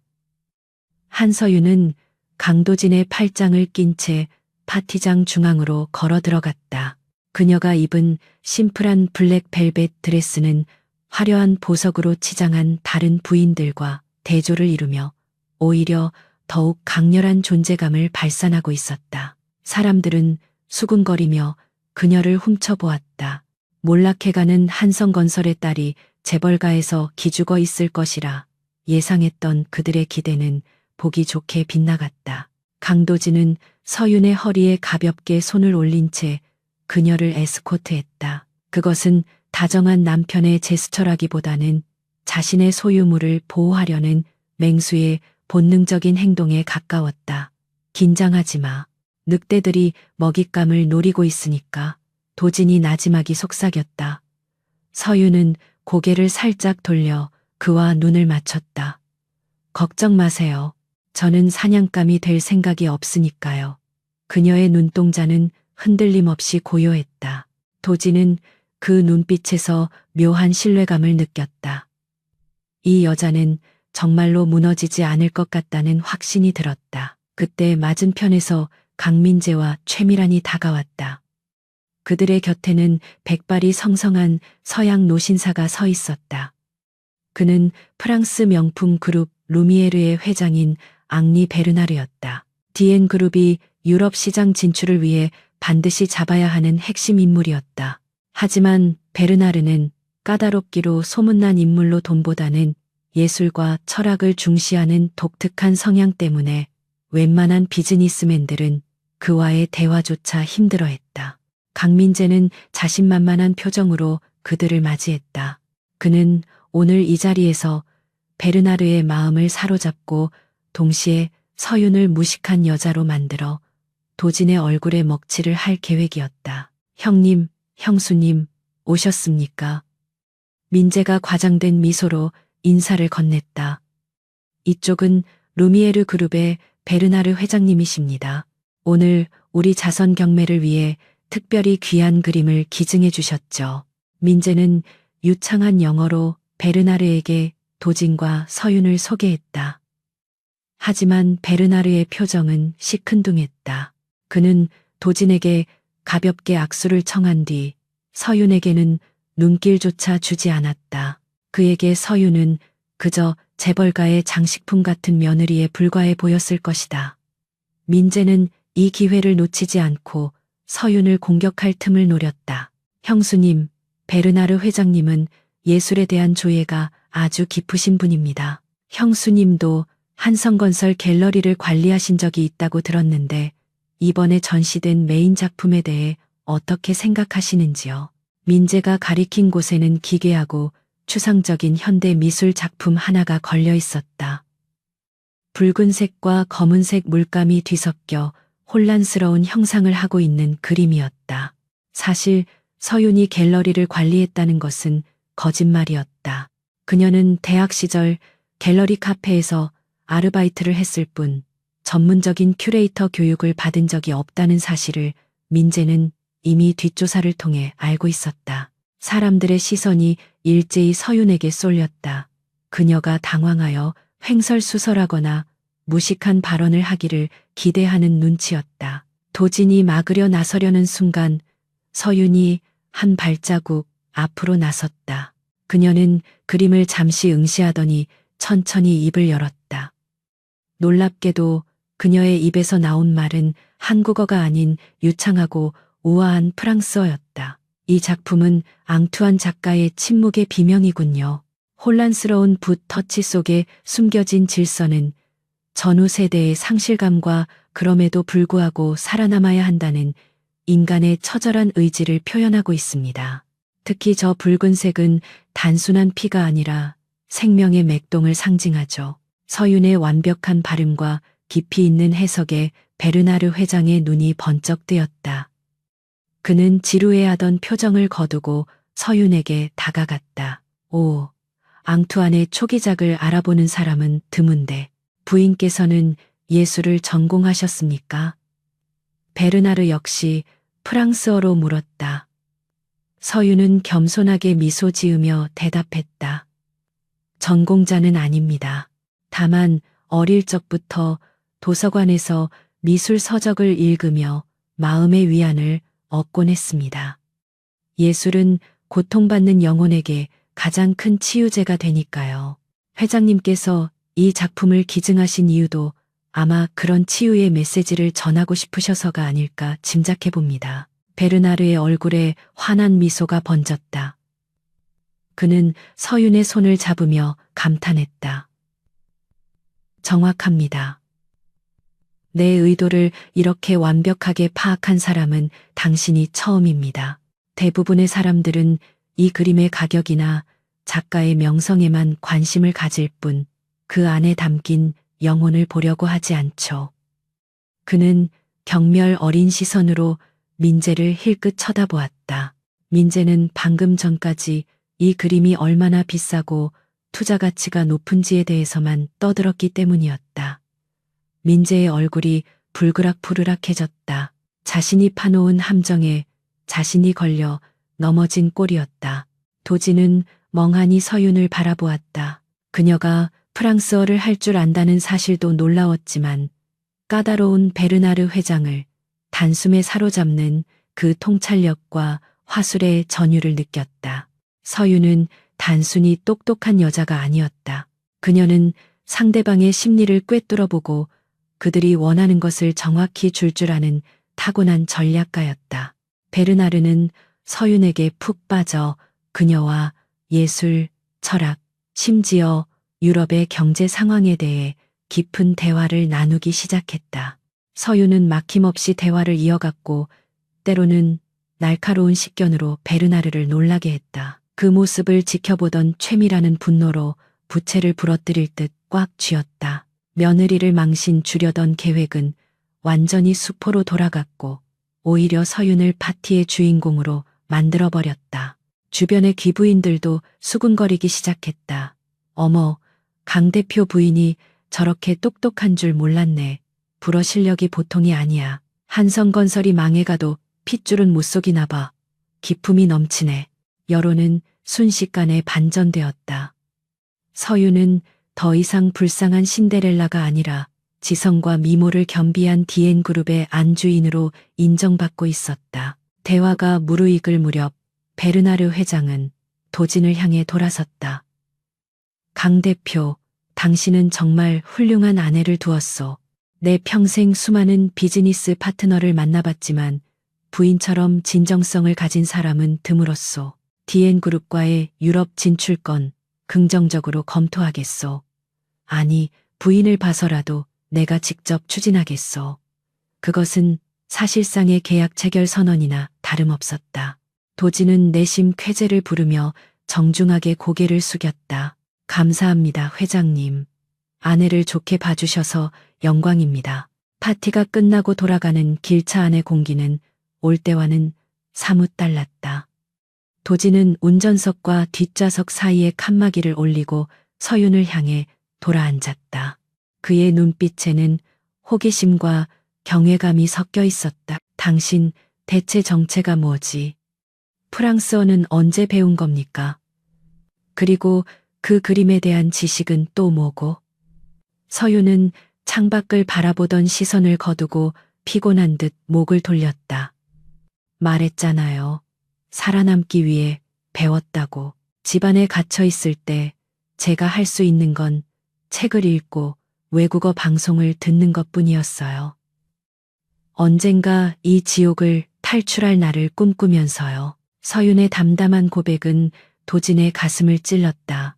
한서윤은 강도진의 팔짱을 낀 채 파티장 중앙으로 걸어 들어갔다. 그녀가 입은 심플한 블랙 벨벳 드레스는 화려한 보석으로 치장한 다른 부인들과 대조를 이루며 오히려 더욱 강렬한 존재감을 발산하고 있었다. 사람들은 수군거리며 그녀를 훔쳐보았다. 몰락해가는 한성건설의 딸이 재벌가에서 기죽어 있을 것이라 예상했던 그들의 기대는 보기 좋게 빗나갔다. 강도진은 서윤의 허리에 가볍게 손을 올린 채 그녀를 에스코트했다. 그것은 다정한 남편의 제스처라기보다는 자신의 소유물을 보호하려는 맹수의 본능적인 행동에 가까웠다. 긴장하지 마. 늑대들이 먹잇감을 노리고 있으니까. 도진이 나지막이 속삭였다. 서윤은 고개를 살짝 돌려 그와 눈을 맞췄다. 걱정 마세요. 저는 사냥감이 될 생각이 없으니까요. 그녀의 눈동자는 흔들림 없이 고요했다. 도진은 그 눈빛에서 묘한 신뢰감을 느꼈다. 이 여자는 정말로 무너지지 않을 것 같다는 확신이 들었다. 그때 맞은편에서 강민재와 최미란이 다가왔다. 그들의 곁에는 백발이 성성한 서양 노신사가 서 있었다. 그는 프랑스 명품 그룹 루미에르의 회장인 앙리 베르나르였다. 디엔 그룹이 유럽 시장 진출을 위해 반드시 잡아야 하는 핵심 인물이었다. 하지만 베르나르는 까다롭기로 소문난 인물로 돈보다는 예술과 철학을 중시하는 독특한 성향 때문에 웬만한 비즈니스맨들은 그와의 대화조차 힘들어했다. 강민재는 자신만만한 표정으로 그들을 맞이했다. 그는 오늘 이 자리에서 베르나르의 마음을 사로잡고 동시에 서윤을 무식한 여자로 만들어 도진의 얼굴에 먹칠을 할 계획이었다. 형님, 형수님, 오셨습니까? 민재가 과장된 미소로 인사를 건넸다. 이쪽은 루미에르 그룹의 베르나르 회장님이십니다. 오늘 우리 자선 경매를 위해 특별히 귀한 그림을 기증해 주셨죠. 민재는 유창한 영어로 베르나르에게 도진과 서윤을 소개했다. 하지만 베르나르의 표정은 시큰둥했다. 그는 도진에게 가볍게 악수를 청한 뒤 서윤에게는 눈길조차 주지 않았다. 그에게 서윤은 그저 재벌가의 장식품 같은 며느리에 불과해 보였을 것이다. 민재는 이 기회를 놓치지 않고 서윤을 공격할 틈을 노렸다. 형수님, 베르나르 회장님은 예술에 대한 조예가 아주 깊으신 분입니다. 형수님도 한성건설 갤러리를 관리하신 적이 있다고 들었는데 이번에 전시된 메인 작품에 대해 어떻게 생각하시는지요? 민재가 가리킨 곳에는 기괴하고 추상적인 현대 미술 작품 하나가 걸려 있었다. 붉은색과 검은색 물감이 뒤섞여 혼란스러운 형상을 하고 있는 그림이었다. 사실 서윤이 갤러리를 관리했다는 것은 거짓말이었다. 그녀는 대학 시절 갤러리 카페에서 아르바이트를 했을 뿐 전문적인 큐레이터 교육을 받은 적이 없다는 사실을 민재는 이미 뒷조사를 통해 알고 있었다. 사람들의 시선이 일제히 서윤에게 쏠렸다. 그녀가 당황하여 횡설수설하거나 무식한 발언을 하기를 기대하는 눈치였다. 도진이 막으려 나서려는 순간 서윤이 한 발자국 앞으로 나섰다. 그녀는 그림을 잠시 응시하더니 천천히 입을 열었다. 놀랍게도 그녀의 입에서 나온 말은 한국어가 아닌 유창하고 우아한 프랑스어였다. 이 작품은 앙투안 작가의 침묵의 비명이군요. 혼란스러운 붓 터치 속에 숨겨진 질서는 전후 세대의 상실감과 그럼에도 불구하고 살아남아야 한다는 인간의 처절한 의지를 표현하고 있습니다. 특히 저 붉은색은 단순한 피가 아니라 생명의 맥동을 상징하죠. 서윤의 완벽한 발음과 깊이 있는 해석에 베르나르 회장의 눈이 번쩍 뜨였다. 그는 지루해하던 표정을 거두고 서윤에게 다가갔다. 오, 앙투안의 초기작을 알아보는 사람은 드문데 부인께서는 예술을 전공하셨습니까? 베르나르 역시 프랑스어로 물었다. 서윤은 겸손하게 미소 지으며 대답했다. 전공자는 아닙니다. 다만 어릴 적부터 도서관에서 미술 서적을 읽으며 마음의 위안을 얻곤 했습니다. 예술은 고통받는 영혼에게 가장 큰 치유제가 되니까요. 회장님께서 이 작품을 기증하신 이유도 아마 그런 치유의 메시지를 전하고 싶으셔서가 아닐까 짐작해 봅니다. 베르나르의 얼굴에 환한 미소가 번졌다. 그는 서윤의 손을 잡으며 감탄했다. 정확합니다. 내 의도를 이렇게 완벽하게 파악한 사람은 당신이 처음입니다. 대부분의 사람들은 이 그림의 가격이나 작가의 명성에만 관심을 가질 뿐 그 안에 담긴 영혼을 보려고 하지 않죠. 그는 경멸 어린 시선으로 민재를 힐끗 쳐다보았다. 민재는 방금 전까지 이 그림이 얼마나 비싸고 투자 가치가 높은지에 대해서만 떠들었기 때문이었다. 민재의 얼굴이 불그락푸르락해졌다. 자신이 파놓은 함정에 자신이 걸려 넘어진 꼴이었다. 도지는 멍하니 서윤을 바라보았다. 그녀가 프랑스어를 할 줄 안다는 사실도 놀라웠지만 까다로운 베르나르 회장을 단숨에 사로잡는 그 통찰력과 화술의 전율을 느꼈다. 서윤은 단순히 똑똑한 여자가 아니었다. 그녀는 상대방의 심리를 꿰뚫어보고 그들이 원하는 것을 정확히 줄 아는 타고난 전략가였다. 베르나르는 서윤에게 푹 빠져 그녀와 예술, 철학, 심지어 유럽의 경제 상황에 대해 깊은 대화를 나누기 시작했다. 서윤은 막힘없이 대화를 이어갔고 때로는 날카로운 식견으로 베르나르를 놀라게 했다. 그 모습을 지켜보던 최미라는 분노로 부채를 부러뜨릴 듯 꽉 쥐었다. 며느리를 망신 주려던 계획은 완전히 수포로 돌아갔고 오히려 서윤을 파티의 주인공으로 만들어버렸다. 주변의 귀부인들도 수군거리기 시작했다. 어머, 강 대표 부인이 저렇게 똑똑한 줄 몰랐네. 불어 실력이 보통이 아니야. 한성건설이 망해가도 핏줄은 못 속이나 봐. 기품이 넘치네. 여론은 순식간에 반전되었다. 서윤은 더 이상 불쌍한 신데렐라가 아니라 지성과 미모를 겸비한 디엔그룹의 안주인으로 인정받고 있었다. 대화가 무르익을 무렵 베르나르 회장은 도진을 향해 돌아섰다. 강 대표, 당신은 정말 훌륭한 아내를 두었소. 내 평생 수많은 비즈니스 파트너를 만나봤지만 부인처럼 진정성을 가진 사람은 드물었소. 디엔그룹과의 유럽 진출권 긍정적으로 검토하겠소. 아니, 부인을 봐서라도 내가 직접 추진하겠소. 그것은 사실상의 계약 체결 선언이나 다름없었다. 도지는 내심 쾌재를 부르며 정중하게 고개를 숙였다. 감사합니다, 회장님. 아내를 좋게 봐주셔서 영광입니다. 파티가 끝나고 돌아가는 길차 안의 공기는 올 때와는 사뭇 달랐다. 도지는 운전석과 뒷좌석 사이에 칸막이를 올리고 서윤을 향해 돌아앉았다. 그의 눈빛에는 호기심과 경외감이 섞여 있었다. 당신 대체 정체가 뭐지? 프랑스어는 언제 배운 겁니까? 그리고 그 그림에 대한 지식은 또 뭐고? 서윤은 창밖을 바라보던 시선을 거두고 피곤한 듯 목을 돌렸다. 말했잖아요. 살아남기 위해 배웠다고. 집안에 갇혀 있을 때 제가 할 수 있는 건 책을 읽고 외국어 방송을 듣는 것뿐이었어요. 언젠가 이 지옥을 탈출할 날을 꿈꾸면서요. 서윤의 담담한 고백은 도진의 가슴을 찔렀다.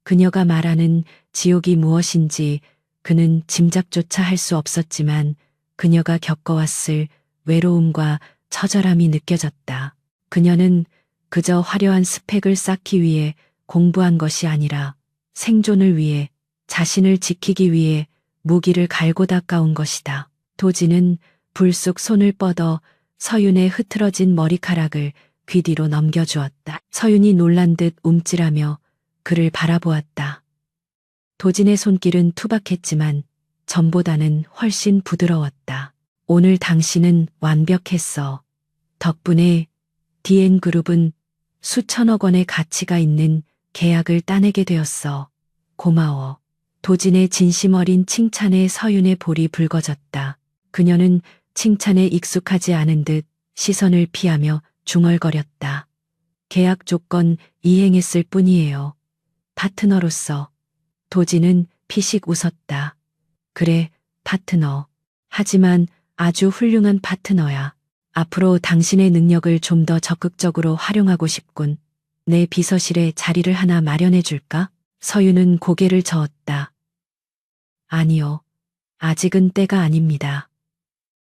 그녀가 말하는 지옥이 무엇인지 그는 짐작조차 할 수 없었지만 그녀가 겪어왔을 외로움과 처절함이 느껴졌다. 그녀는 그저 화려한 스펙을 쌓기 위해 공부한 것이 아니라 생존을 위해 자신을 지키기 위해 무기를 갈고 닦아온 것이다. 도지는 불쑥 손을 뻗어 서윤의 흐트러진 머리카락을 귀 뒤로 넘겨주었다. 서윤이 놀란 듯 움찔하며 그를 바라보았다. 도진의 손길은 투박했지만 전보다는 훨씬 부드러웠다. 오늘 당신은 완벽했어. 덕분에 DN그룹은 수천억 원의 가치가 있는 계약을 따내게 되었어. 고마워. 도진의 진심 어린 칭찬에 서윤의 볼이 붉어졌다. 그녀는 칭찬에 익숙하지 않은 듯 시선을 피하며 중얼거렸다. 계약 조건 이행했을 뿐이에요. 파트너로서. 도진은 피식 웃었다. 그래, 파트너. 하지만 아주 훌륭한 파트너야. 앞으로 당신의 능력을 좀 더 적극적으로 활용하고 싶군. 내 비서실에 자리를 하나 마련해 줄까? 서윤은 고개를 저었다. 아니요. 아직은 때가 아닙니다.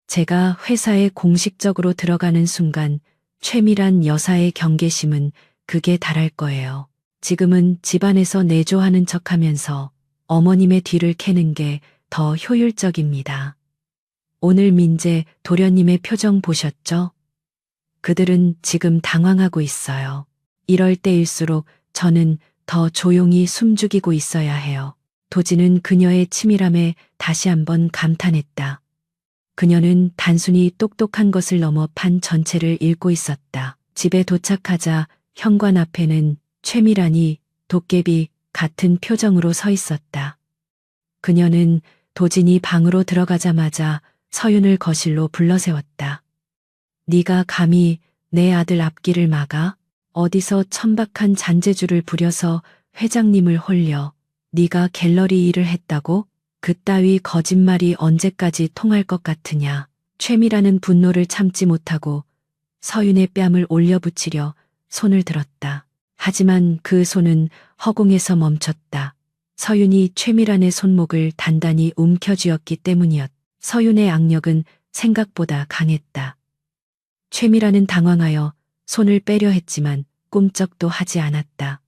제가 회사에 공식적으로 들어가는 순간 최미란 여사의 경계심은 극에 달할 거예요. 지금은 집안에서 내조하는 척하면서 어머님의 뒤를 캐는 게 더 효율적입니다. 오늘 민재 도련님의 표정 보셨죠? 그들은 지금 당황하고 있어요. 이럴 때일수록 저는 더 조용히 숨죽이고 있어야 해요. 도진은 그녀의 치밀함에 다시 한번 감탄했다. 그녀는 단순히 똑똑한 것을 넘어 판 전체를 읽고 있었다. 집에 도착하자 현관 앞에는 최미란이 도깨비 같은 표정으로 서 있었다. 그녀는 도진이 방으로 들어가자마자 서윤을 거실로 불러세웠다. 네가 감히 내 아들 앞길을 막아? 어디서 천박한 잔재주를 부려서 회장님을 홀려 네가 갤러리 일을 했다고? 그따위 거짓말이 언제까지 통할 것 같으냐. 최미라는 분노를 참지 못하고 서윤의 뺨을 올려붙이려 손을 들었다. 하지만 그 손은 허공에서 멈췄다. 서윤이 최미란의 손목을 단단히 움켜쥐었기 때문이었다. 서윤의 악력은 생각보다 강했다. 최미란은 당황하여 손을 빼려 했지만 꿈쩍도 하지 않았다.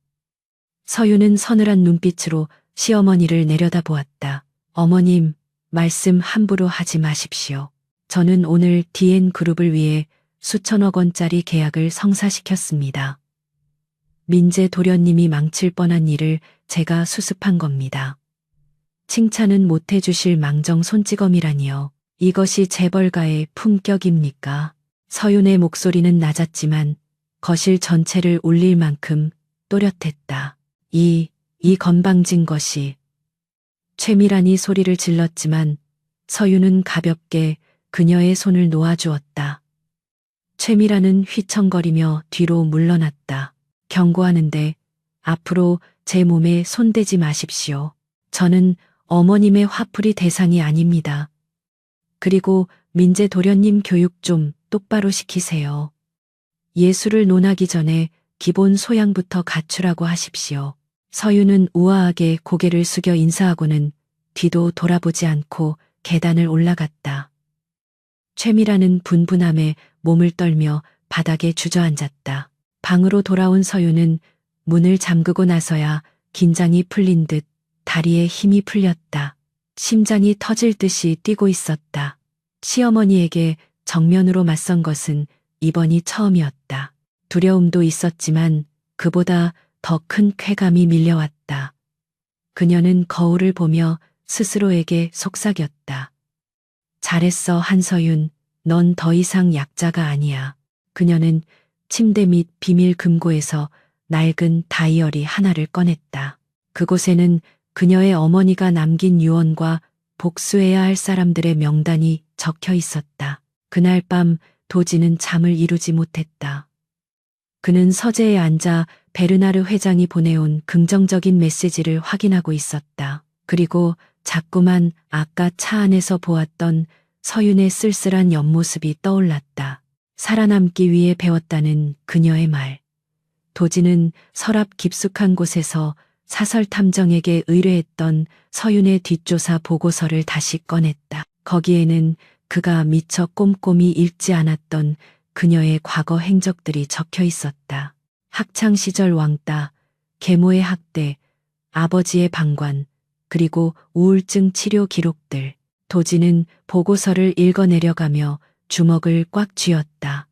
서윤은 서늘한 눈빛으로 시어머니를 내려다보았다. 어머님, 말씀 함부로 하지 마십시오. 저는 오늘 DN그룹을 위해 수천억 원짜리 계약을 성사시켰습니다. 민재 도련님이 망칠 뻔한 일을 제가 수습한 겁니다. 칭찬은 못해 주실 망정 손찌검이라니요. 이것이 재벌가의 품격입니까? 서윤의 목소리는 낮았지만 거실 전체를 울릴 만큼 또렷했다. 이 건방진 것이. 최미란이 소리를 질렀지만 서윤은 가볍게 그녀의 손을 놓아주었다. 최미란은 휘청거리며 뒤로 물러났다. 경고하는데 앞으로 제 몸에 손대지 마십시오. 저는 어머님의 화풀이 대상이 아닙니다. 그리고 민재 도련님 교육 좀 똑바로 시키세요. 예술을 논하기 전에 기본 소양부터 갖추라고 하십시오. 서윤은 우아하게 고개를 숙여 인사하고는 뒤도 돌아보지 않고 계단을 올라갔다. 최미라는 분분함에 몸을 떨며 바닥에 주저앉았다. 방으로 돌아온 서윤은 문을 잠그고 나서야 긴장이 풀린 듯 다리에 힘이 풀렸다. 심장이 터질 듯이 뛰고 있었다. 시어머니에게 정면으로 맞선 것은 이번이 처음이었다. 두려움도 있었지만 그보다 더 큰 쾌감이 밀려왔다. 그녀는 거울을 보며 스스로에게 속삭였다. 잘했어, 한서윤. 넌 더 이상 약자가 아니야. 그녀는 침대 밑 비밀 금고에서 낡은 다이어리 하나를 꺼냈다. 그곳에는 그녀의 어머니가 남긴 유언과 복수해야 할 사람들의 명단이 적혀 있었다. 그날 밤 도지는 잠을 이루지 못했다. 그는 서재에 앉아 베르나르 회장이 보내온 긍정적인 메시지를 확인하고 있었다. 그리고 자꾸만 아까 차 안에서 보았던 서윤의 쓸쓸한 옆모습이 떠올랐다. 살아남기 위해 배웠다는 그녀의 말. 도지는 서랍 깊숙한 곳에서 사설 탐정에게 의뢰했던 서윤의 뒷조사 보고서를 다시 꺼냈다. 거기에는 그가 미처 꼼꼼히 읽지 않았던 그녀의 과거 행적들이 적혀 있었다. 학창시절 왕따, 계모의 학대, 아버지의 방관, 그리고 우울증 치료 기록들. 도지는 보고서를 읽어내려가며 주먹을 꽉 쥐었다.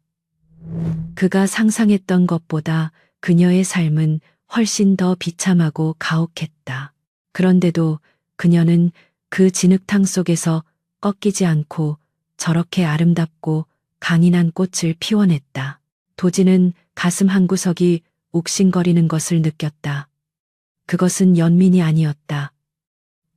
그가 상상했던 것보다 그녀의 삶은 훨씬 더 비참하고 가혹했다. 그런데도 그녀는 그 진흙탕 속에서 꺾이지 않고 저렇게 아름답고 강인한 꽃을 피워냈다. 도진은 가슴 한구석이 욱신거리는 것을 느꼈다. 그것은 연민이 아니었다.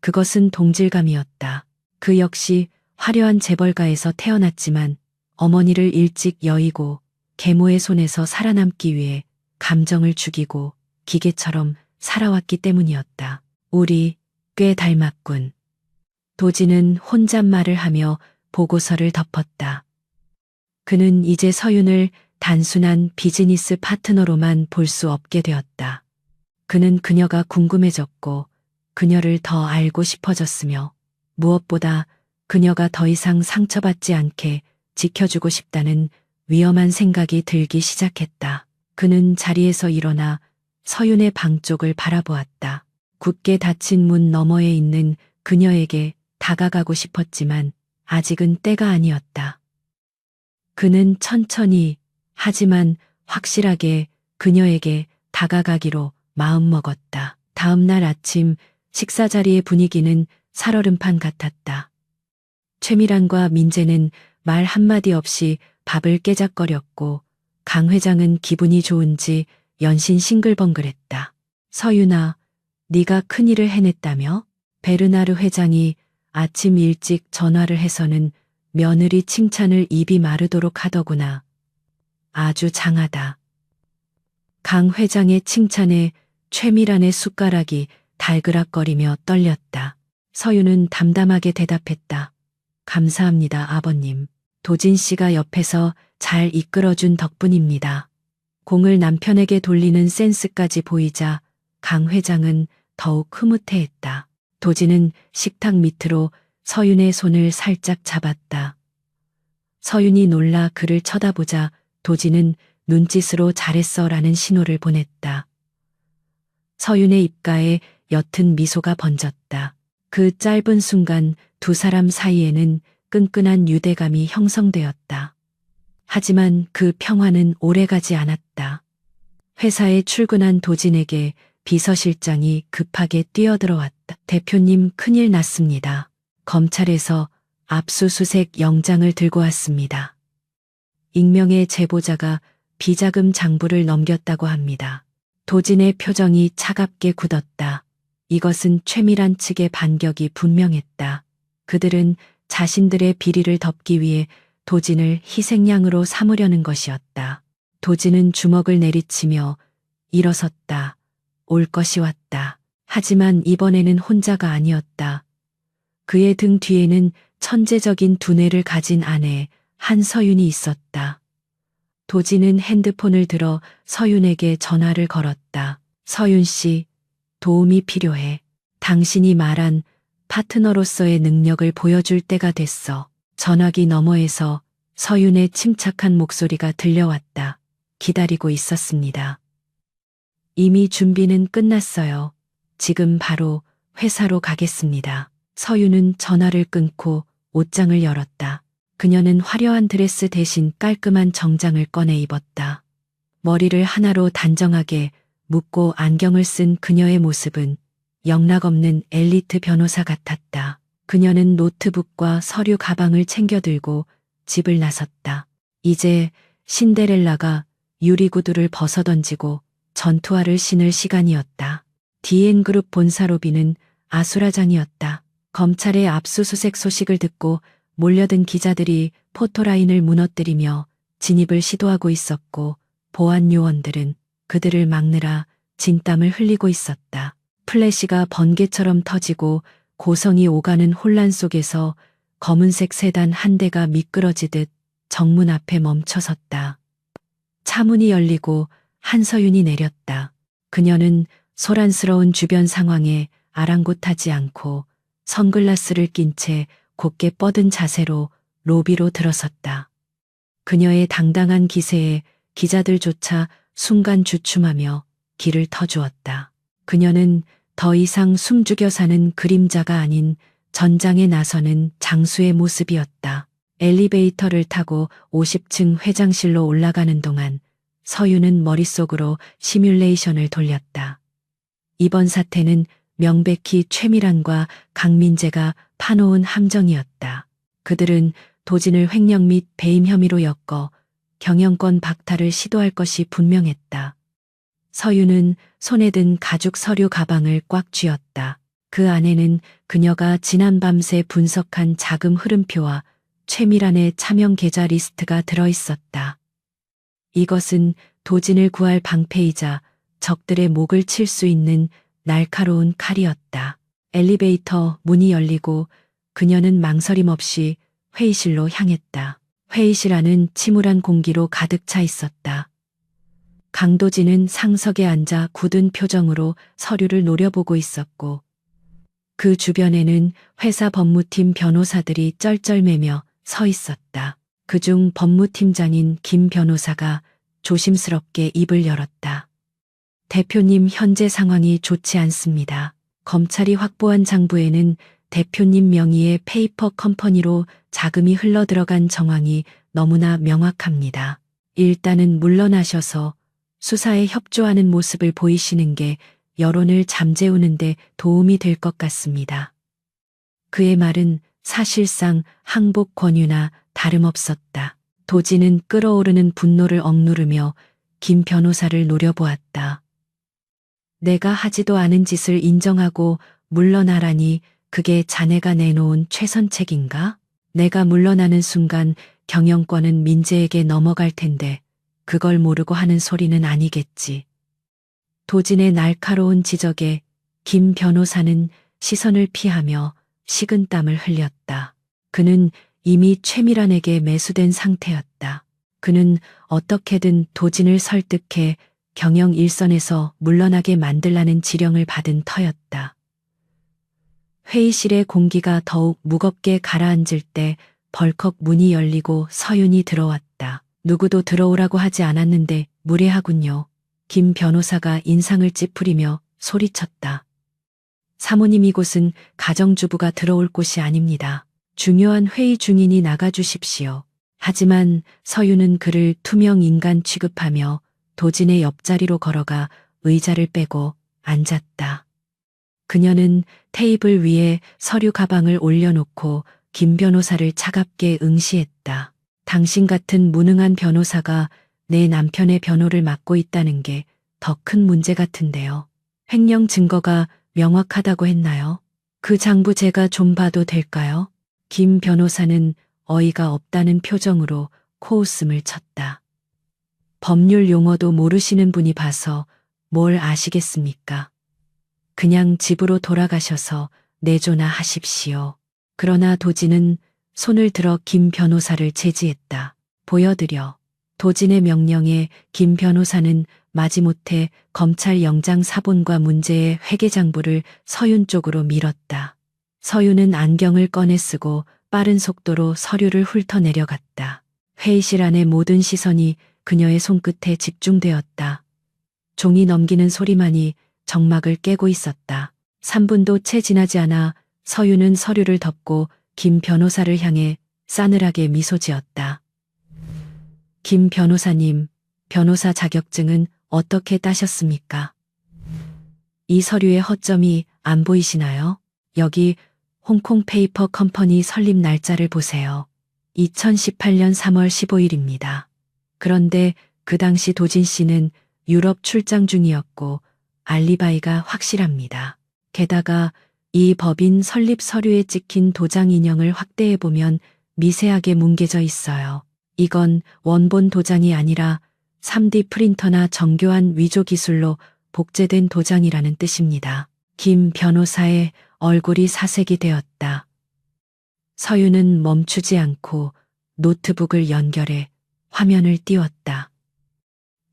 그것은 동질감이었다. 그 역시 화려한 재벌가에서 태어났지만 어머니를 일찍 여의고 계모의 손에서 살아남기 위해 감정을 죽이고 기계처럼 살아왔기 때문이었다. 우리 꽤 닮았군. 도진은 혼잣말을 하며 보고서를 덮었다. 그는 이제 서윤을 단순한 비즈니스 파트너로만 볼 수 없게 되었다. 그는 그녀가 궁금해졌고 그녀를 더 알고 싶어졌으며 무엇보다 그녀가 더 이상 상처받지 않게 지켜주고 싶다는 위험한 생각이 들기 시작했다. 그는 자리에서 일어나 서윤의 방 쪽을 바라보았다. 굳게 닫힌 문 너머에 있는 그녀에게 다가가고 싶었지만 아직은 때가 아니었다. 그는 천천히 하지만 확실하게 그녀에게 다가가기로 마음먹었다. 다음 날 아침 식사 자리의 분위기는 살얼음판 같았다. 최미란과 민재는 말 한마디 없이 밥을 깨작거렸고 강 회장은 기분이 좋은지 연신 싱글벙글했다. 서윤아, 네가 큰일을 해냈다며? 베르나르 회장이 아침 일찍 전화를 해서는 며느리 칭찬을 입이 마르도록 하더구나. 아주 장하다. 강 회장의 칭찬에 최미란의 숟가락이 달그락거리며 떨렸다. 서윤은 담담하게 대답했다. 감사합니다, 아버님. 도진 씨가 옆에서 잘 이끌어준 덕분입니다. 공을 남편에게 돌리는 센스까지 보이자 강 회장은 더욱 흐뭇해했다. 도진은 식탁 밑으로 서윤의 손을 살짝 잡았다. 서윤이 놀라 그를 쳐다보자 도진은 눈짓으로 잘했어라는 신호를 보냈다. 서윤의 입가에 옅은 미소가 번졌다. 그 짧은 순간 두 사람 사이에는 끈끈한 유대감이 형성되었다. 하지만 그 평화는 오래가지 않았다. 회사에 출근한 도진에게 비서실장이 급하게 뛰어들어왔다. 대표님, 큰일 났습니다. 검찰에서 압수수색 영장을 들고 왔습니다. 익명의 제보자가 비자금 장부를 넘겼다고 합니다. 도진의 표정이 차갑게 굳었다. 이것은 최미란 측의 반격이 분명했다. 그들은 자신들의 비리를 덮기 위해 도진을 희생양으로 삼으려는 것이었다. 도진은 주먹을 내리치며 일어섰다. 올 것이 왔다. 하지만 이번에는 혼자가 아니었다. 그의 등 뒤에는 천재적인 두뇌를 가진 아내 한서윤이 있었다. 도진은 핸드폰을 들어 서윤에게 전화를 걸었다. 서윤 씨, 도움이 필요해. 당신이 말한 파트너로서의 능력을 보여줄 때가 됐어. 전화기 너머에서 서윤의 침착한 목소리가 들려왔다. 기다리고 있었습니다. 이미 준비는 끝났어요. 지금 바로 회사로 가겠습니다. 서윤은 전화를 끊고 옷장을 열었다. 그녀는 화려한 드레스 대신 깔끔한 정장을 꺼내 입었다. 머리를 하나로 단정하게 묶고 안경을 쓴 그녀의 모습은 영락없는 엘리트 변호사 같았다. 그녀는 노트북과 서류 가방을 챙겨 들고 집을 나섰다. 이제 신데렐라가 유리구두를 벗어던지고 전투화를 신을 시간이었다. DN그룹 본사 로비는 아수라장이었다. 검찰의 압수수색 소식을 듣고 몰려든 기자들이 포토라인을 무너뜨리며 진입을 시도하고 있었고 보안 요원들은 그들을 막느라 진땀을 흘리고 있었다. 플래시가 번개처럼 터지고 고성이 오가는 혼란 속에서 검은색 세단 한 대가 미끄러지듯 정문 앞에 멈춰섰다. 차문이 열리고 한서윤이 내렸다. 그녀는 소란스러운 주변 상황에 아랑곳하지 않고 선글라스를 낀 채 곧게 뻗은 자세로 로비로 들어섰다. 그녀의 당당한 기세에 기자들조차 순간 주춤하며 길을 터주었다. 그녀는 더 이상 숨죽여 사는 그림자가 아닌 전장에 나서는 장수의 모습이었다. 엘리베이터를 타고 50층 회장실로 올라가는 동안 서유는 머릿속으로 시뮬레이션을 돌렸다. 이번 사태는 명백히 최미란과 강민재가 파놓은 함정이었다. 그들은 도진을 횡령 및 배임 혐의로 엮어 경영권 박탈을 시도할 것이 분명했다. 서유는 손에 든 가죽 서류 가방을 꽉 쥐었다. 그 안에는 그녀가 지난밤새 분석한 자금 흐름표와 최미란의 차명 계좌 리스트가 들어있었다. 이것은 도진을 구할 방패이자 적들의 목을 칠 수 있는 날카로운 칼이었다. 엘리베이터 문이 열리고 그녀는 망설임 없이 회의실로 향했다. 회의실 안은 침울한 공기로 가득 차 있었다. 강도진은 상석에 앉아 굳은 표정으로 서류를 노려보고 있었고 그 주변에는 회사 법무팀 변호사들이 쩔쩔매며 서 있었다. 그중 법무팀장인 김 변호사가 조심스럽게 입을 열었다. 대표님, 현재 상황이 좋지 않습니다. 검찰이 확보한 장부에는 대표님 명의의 페이퍼 컴퍼니로 자금이 흘러들어간 정황이 너무나 명확합니다. 일단은 물러나셔서 수사에 협조하는 모습을 보이시는 게 여론을 잠재우는 데 도움이 될 것 같습니다. 그의 말은 사실상 항복 권유나 다름없었다. 도진은 끓어오르는 분노를 억누르며 김 변호사를 노려보았다. 내가 하지도 않은 짓을 인정하고 물러나라니 그게 자네가 내놓은 최선책인가? 내가 물러나는 순간 경영권은 민재에게 넘어갈 텐데 그걸 모르고 하는 소리는 아니겠지. 도진의 날카로운 지적에 김 변호사는 시선을 피하며 식은땀을 흘렸다. 그는 이미 최미란에게 매수된 상태였다. 그는 어떻게든 도진을 설득해 경영 일선에서 물러나게 만들라는 지령을 받은 터였다. 회의실의 공기가 더욱 무겁게 가라앉을 때 벌컥 문이 열리고 서윤이 들어왔다. 누구도 들어오라고 하지 않았는데 무례하군요. 김 변호사가 인상을 찌푸리며 소리쳤다. 사모님, 이곳은 가정주부가 들어올 곳이 아닙니다. 중요한 회의 중이니 나가주십시오. 하지만 서윤은 그를 투명 인간 취급하며 도진의 옆자리로 걸어가 의자를 빼고 앉았다. 그녀는 테이블 위에 서류 가방을 올려놓고 김 변호사를 차갑게 응시했다. 당신 같은 무능한 변호사가 내 남편의 변호를 맡고 있다는 게 더 큰 문제 같은데요. 횡령 증거가 명확하다고 했나요? 그 장부 제가 좀 봐도 될까요? 김 변호사는 어이가 없다는 표정으로 코웃음을 쳤다. 법률 용어도 모르시는 분이 봐서 뭘 아시겠습니까? 그냥 집으로 돌아가셔서 내조나 하십시오. 그러나 도진은 손을 들어 김 변호사를 제지했다. 보여드려. 도진의 명령에 김 변호사는 마지못해 검찰 영장 사본과 문제의 회계장부를 서윤 쪽으로 밀었다. 서윤은 안경을 꺼내 쓰고 빠른 속도로 서류를 훑어내려갔다. 회의실 안의 모든 시선이 그녀의 손끝에 집중되었다. 종이 넘기는 소리만이 정막을 깨고 있었다. 3분도 채 지나지 않아 서윤은 서류를 덮고 김 변호사를 향해 싸늘하게 미소 지었다. 김 변호사님, 변호사 자격증은 어떻게 따셨습니까? 이 서류의 허점이 안 보이시나요? 여기 홍콩 페이퍼 컴퍼니 설립 날짜를 보세요. 2018년 3월 15일입니다. 그런데 그 당시 도진 씨는 유럽 출장 중이었고 알리바이가 확실합니다. 게다가 이 법인 설립 서류에 찍힌 도장 인형을 확대해보면 미세하게 뭉개져 있어요. 이건 원본 도장이 아니라 3D 프린터나 정교한 위조 기술로 복제된 도장이라는 뜻입니다. 김 변호사의 얼굴이 사색이 되었다. 서윤은 멈추지 않고 노트북을 연결해 화면을 띄웠다.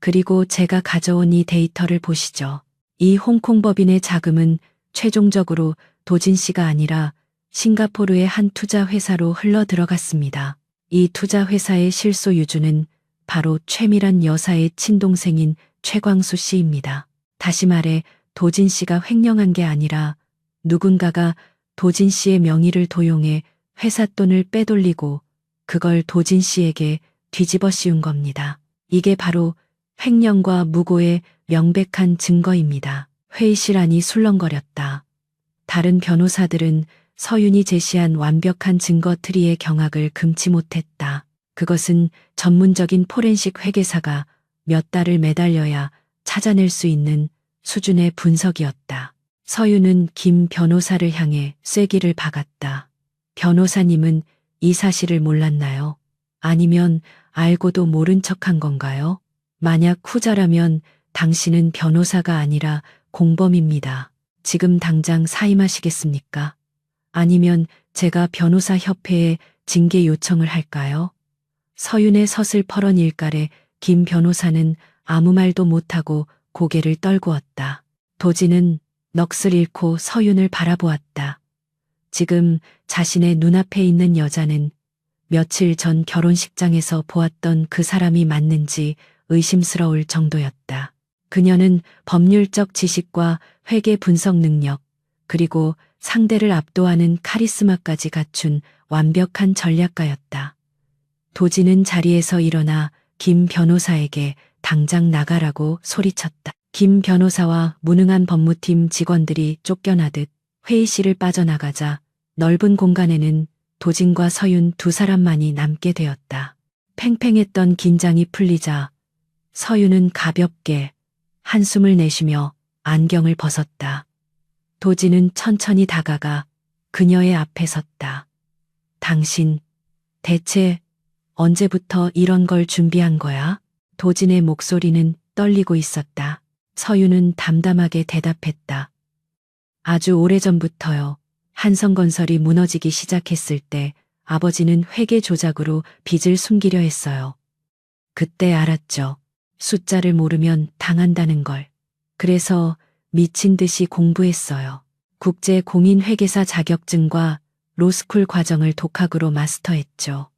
그리고 제가 가져온 이 데이터를 보시죠. 이 홍콩 법인의 자금은 최종적으로 도진 씨가 아니라 싱가포르의 한 투자 회사로 흘러 들어갔습니다. 이 투자 회사의 실소 유주는 바로 최미란 여사의 친동생인 최광수 씨입니다. 다시 말해 도진 씨가 횡령한 게 아니라 누군가가 도진 씨의 명의를 도용해 회사 돈을 빼돌리고 그걸 도진 씨에게 뒤집어 씌운 겁니다. 이게 바로 횡령과 무고의 명백한 증거입니다. 회의실 안이 술렁거렸다. 다른 변호사들은 서윤이 제시한 완벽한 증거 트리의 경악을 금치 못했다. 그것은 전문적인 포렌식 회계사가 몇 달을 매달려야 찾아낼 수 있는 수준의 분석이었다. 서윤은 김 변호사를 향해 쐐기를 박았다. 변호사님은 이 사실을 몰랐나요? 아니면 알고도 모른 척한 건가요? 만약 후자라면 당신은 변호사가 아니라 공범입니다. 지금 당장 사임하시겠습니까? 아니면 제가 변호사 협회에 징계 요청을 할까요? 서윤의 서슬퍼런 일갈에 김 변호사는 아무 말도 못하고 고개를 떨구었다. 도진은 넋을 잃고 서윤을 바라보았다. 지금 자신의 눈앞에 있는 여자는 며칠 전 결혼식장에서 보았던 그 사람이 맞는지 의심스러울 정도였다. 그녀는 법률적 지식과 회계 분석 능력, 그리고 상대를 압도하는 카리스마까지 갖춘 완벽한 전략가였다. 도진은 자리에서 일어나 김 변호사에게 당장 나가라고 소리쳤다. 김 변호사와 무능한 법무팀 직원들이 쫓겨나듯 회의실을 빠져나가자 넓은 공간에는 도진과 서윤 두 사람만이 남게 되었다. 팽팽했던 긴장이 풀리자 서윤은 가볍게 한숨을 내쉬며 안경을 벗었다. 도진은 천천히 다가가 그녀의 앞에 섰다. 당신, 대체 언제부터 이런 걸 준비한 거야? 도진의 목소리는 떨리고 있었다. 서윤은 담담하게 대답했다. 아주 오래전부터요. 한성건설이 무너지기 시작했을 때 아버지는 회계 조작으로 빚을 숨기려 했어요. 그때 알았죠. 숫자를 모르면 당한다는 걸. 그래서 미친 듯이 공부했어요. 국제 공인회계사 자격증과 로스쿨 과정을 독학으로 마스터했죠.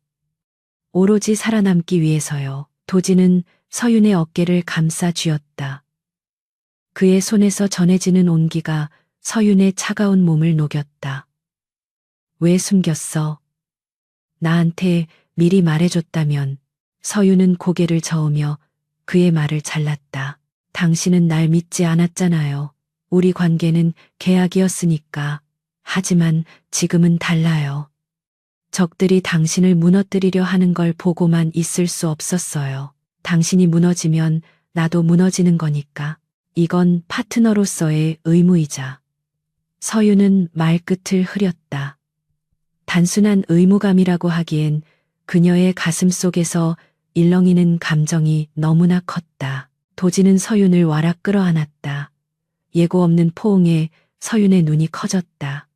오로지 살아남기 위해서요. 도진은 서윤의 어깨를 감싸 쥐었다. 그의 손에서 전해지는 온기가 서윤의 차가운 몸을 녹였다. 왜 숨겼어? 나한테 미리 말해줬다면. 서윤은 고개를 저으며 그의 말을 잘랐다. 당신은 날 믿지 않았잖아요. 우리 관계는 계약이었으니까. 하지만 지금은 달라요. 적들이 당신을 무너뜨리려 하는 걸 보고만 있을 수 없었어요. 당신이 무너지면 나도 무너지는 거니까. 이건 파트너로서의 의무이자. 서윤은 말끝을 흐렸다. 단순한 의무감이라고 하기엔 그녀의 가슴 속에서 일렁이는 감정이 너무나 컸다. 도진은 서윤을 와락 끌어안았다. 예고 없는 포옹에 서윤의 눈이 커졌다.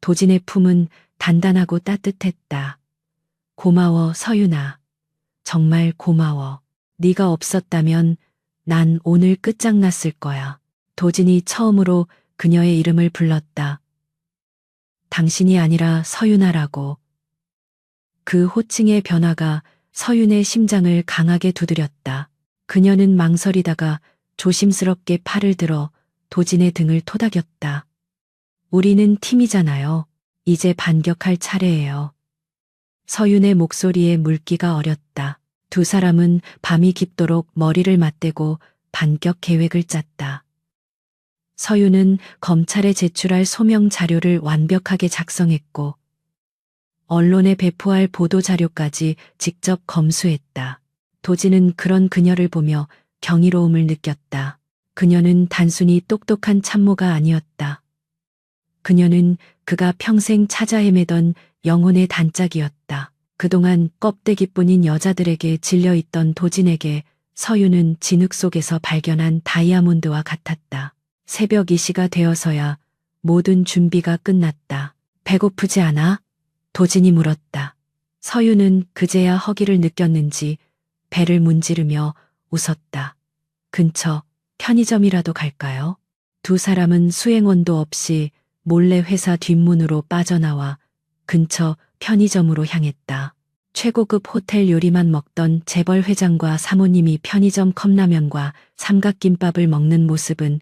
도진의 품은 단단하고 따뜻했다. 고마워, 서윤아. 정말 고마워. 네가 없었다면 난 오늘 끝장났을 거야. 도진이 처음으로 그녀의 이름을 불렀다. 당신이 아니라 서윤아라고. 그 호칭의 변화가 서윤의 심장을 강하게 두드렸다. 그녀는 망설이다가 조심스럽게 팔을 들어 도진의 등을 토닥였다. 우리는 팀이잖아요. 이제 반격할 차례예요. 서윤의 목소리에 물기가 어렸다. 두 사람은 밤이 깊도록 머리를 맞대고 반격 계획을 짰다. 서윤은 검찰에 제출할 소명 자료를 완벽하게 작성했고 언론에 배포할 보도 자료까지 직접 검수했다. 도진은 그런 그녀를 보며 경이로움을 느꼈다. 그녀는 단순히 똑똑한 참모가 아니었다. 그녀는 그가 평생 찾아 헤매던 영혼의 단짝이었다. 그동안 껍데기뿐인 여자들에게 질려있던 도진에게 서윤은 진흙 속에서 발견한 다이아몬드와 같았다. 새벽 2시가 되어서야 모든 준비가 끝났다. 배고프지 않아? 도진이 물었다. 서윤은 그제야 허기를 느꼈는지 배를 문지르며 웃었다. 근처 편의점이라도 갈까요? 두 사람은 수행원도 없이 몰래 회사 뒷문으로 빠져나와 근처 편의점으로 향했다. 최고급 호텔 요리만 먹던 재벌 회장과 사모님이 편의점 컵라면과 삼각김밥을 먹는 모습은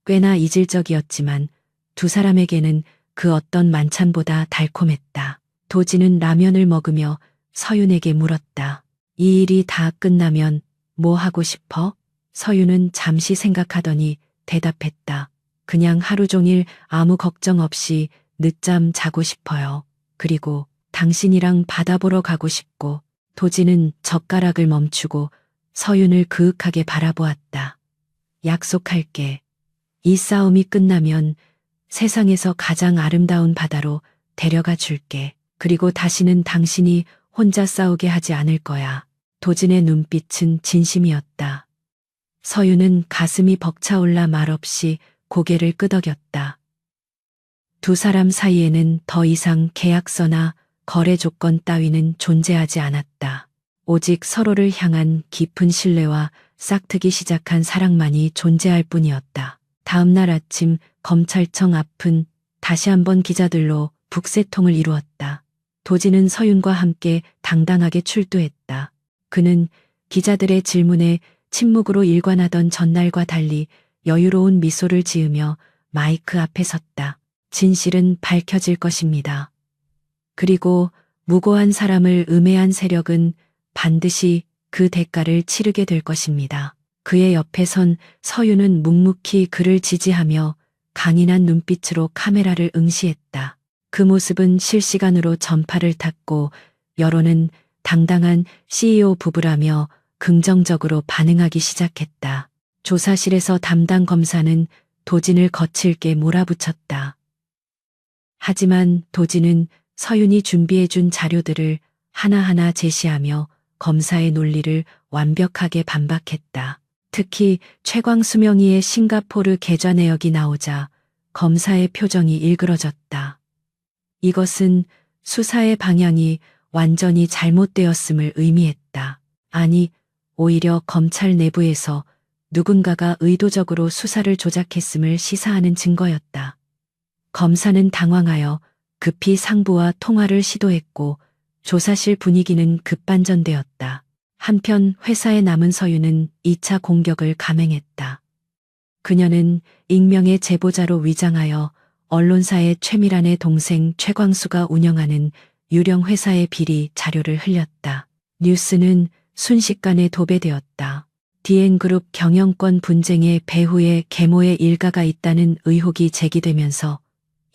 꽤나 이질적이었지만 두 사람에게는 그 어떤 만찬보다 달콤했다. 도진은 라면을 먹으며 서윤에게 물었다. 이 일이 다 끝나면 뭐 하고 싶어? 서윤은 잠시 생각하더니 대답했다. 그냥 하루 종일 아무 걱정 없이 늦잠 자고 싶어요. 그리고 당신이랑 바다 보러 가고 싶고. 도진은 젓가락을 멈추고 서윤을 그윽하게 바라보았다. 약속할게. 이 싸움이 끝나면 세상에서 가장 아름다운 바다로 데려가 줄게. 그리고 다시는 당신이 혼자 싸우게 하지 않을 거야. 도진의 눈빛은 진심이었다. 서윤은 가슴이 벅차올라 말없이 고개를 끄덕였다. 두 사람 사이에는 더 이상 계약서나 거래 조건 따위는 존재하지 않았다. 오직 서로를 향한 깊은 신뢰와 싹트기 시작한 사랑만이 존재할 뿐이었다. 다음 날 아침 검찰청 앞은 다시 한번 기자들로 북새통을 이루었다. 도진은 서윤과 함께 당당하게 출두했다. 그는 기자들의 질문에 침묵으로 일관하던 전날과 달리 여유로운 미소를 지으며 마이크 앞에 섰다. 진실은 밝혀질 것입니다. 그리고 무고한 사람을 음해한 세력은 반드시 그 대가를 치르게 될 것입니다. 그의 옆에 선 서윤은 묵묵히 그를 지지하며 강인한 눈빛으로 카메라를 응시했다. 그 모습은 실시간으로 전파를 탔고 여론은 당당한 CEO 부부라며 긍정적으로 반응하기 시작했다. 조사실에서 담당 검사는 도진을 거칠게 몰아붙였다. 하지만 도진은 서윤이 준비해준 자료들을 하나하나 제시하며 검사의 논리를 완벽하게 반박했다. 특히 최광수명희의 싱가포르 계좌 내역이 나오자 검사의 표정이 일그러졌다. 이것은 수사의 방향이 완전히 잘못되었음을 의미했다. 아니, 오히려 검찰 내부에서 누군가가 의도적으로 수사를 조작했음을 시사하는 증거였다. 검사는 당황하여 급히 상부와 통화를 시도했고 조사실 분위기는 급반전되었다. 한편 회사에 남은 서윤은 2차 공격을 감행했다. 그녀는 익명의 제보자로 위장하여 언론사의 최미란의 동생 최광수가 운영하는 유령 회사의 비리 자료를 흘렸다. 뉴스는 순식간에 도배되었다. 디엔그룹 경영권 분쟁에 배후에 계모의 일가가 있다는 의혹이 제기되면서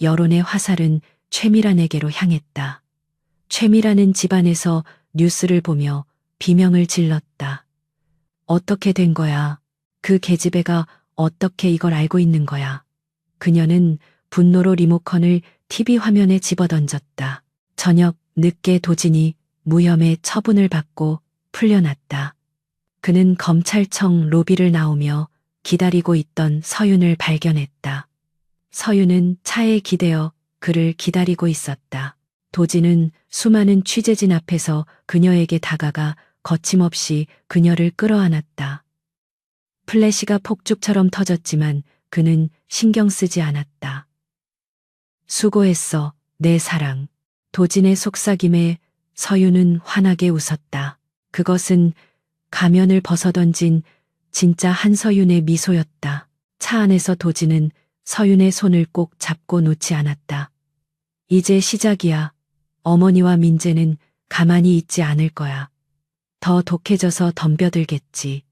여론의 화살은 최미란에게로 향했다. 최미란은 집안에서 뉴스를 보며 비명을 질렀다. 어떻게 된 거야? 그 계집애가 어떻게 이걸 알고 있는 거야? 그녀는 분노로 리모컨을 TV 화면에 집어던졌다. 저녁 늦게 도진이 무혐의 처분을 받고 풀려났다. 그는 검찰청 로비를 나오며 기다리고 있던 서윤을 발견했다. 서윤은 차에 기대어 그를 기다리고 있었다. 도진은 수많은 취재진 앞에서 그녀에게 다가가 거침없이 그녀를 끌어안았다. 플래시가 폭죽처럼 터졌지만 그는 신경 쓰지 않았다. 수고했어, 내 사랑. 도진의 속삭임에 서윤은 환하게 웃었다. 그것은 가면을 벗어던진 진짜 한서윤의 미소였다. 차 안에서 도진은 서윤의 손을 꼭 잡고 놓지 않았다. 이제 시작이야. 어머니와 민재는 가만히 있지 않을 거야. 더 독해져서 덤벼들겠지.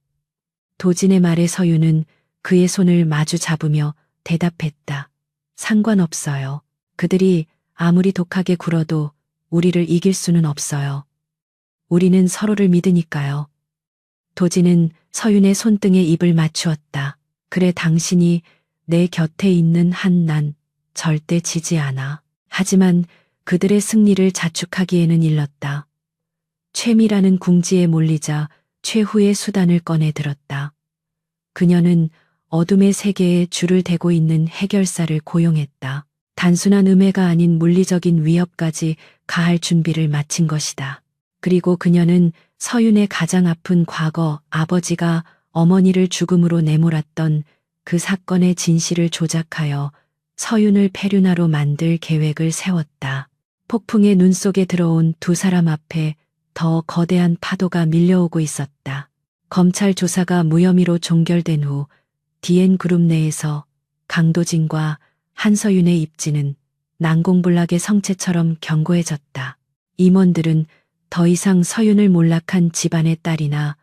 도진의 말에 서윤은 그의 손을 마주 잡으며 대답했다. 상관없어요. 그들이 아무리 독하게 굴어도 우리를 이길 수는 없어요. 우리는 서로를 믿으니까요. 도진은 서윤의 손등에 입을 맞추었다. 그래, 당신이 내 곁에 있는 한 난 절대 지지 않아. 하지만 그들의 승리를 자축하기에는 일렀다. 최미라는 궁지에 몰리자 최후의 수단을 꺼내 들었다. 그녀는 어둠의 세계에 줄을 대고 있는 해결사를 고용했다. 단순한 음해가 아닌 물리적인 위협까지 가할 준비를 마친 것이다. 그리고 그녀는 서윤의 가장 아픈 과거, 아버지가 어머니를 죽음으로 내몰았던 그 사건의 진실을 조작하여 서윤을 페류나로 만들 계획을 세웠다. 폭풍의 눈 속에 들어온 두 사람 앞에 더 거대한 파도가 밀려오고 있었다. 검찰 조사가 무혐의로 종결된 후 디엔그룹 내에서 강도진과 한서윤의 입지는 난공불락의 성체처럼 견고해졌다. 임원들은 더 이상 서윤을 몰락한 집안의 딸이나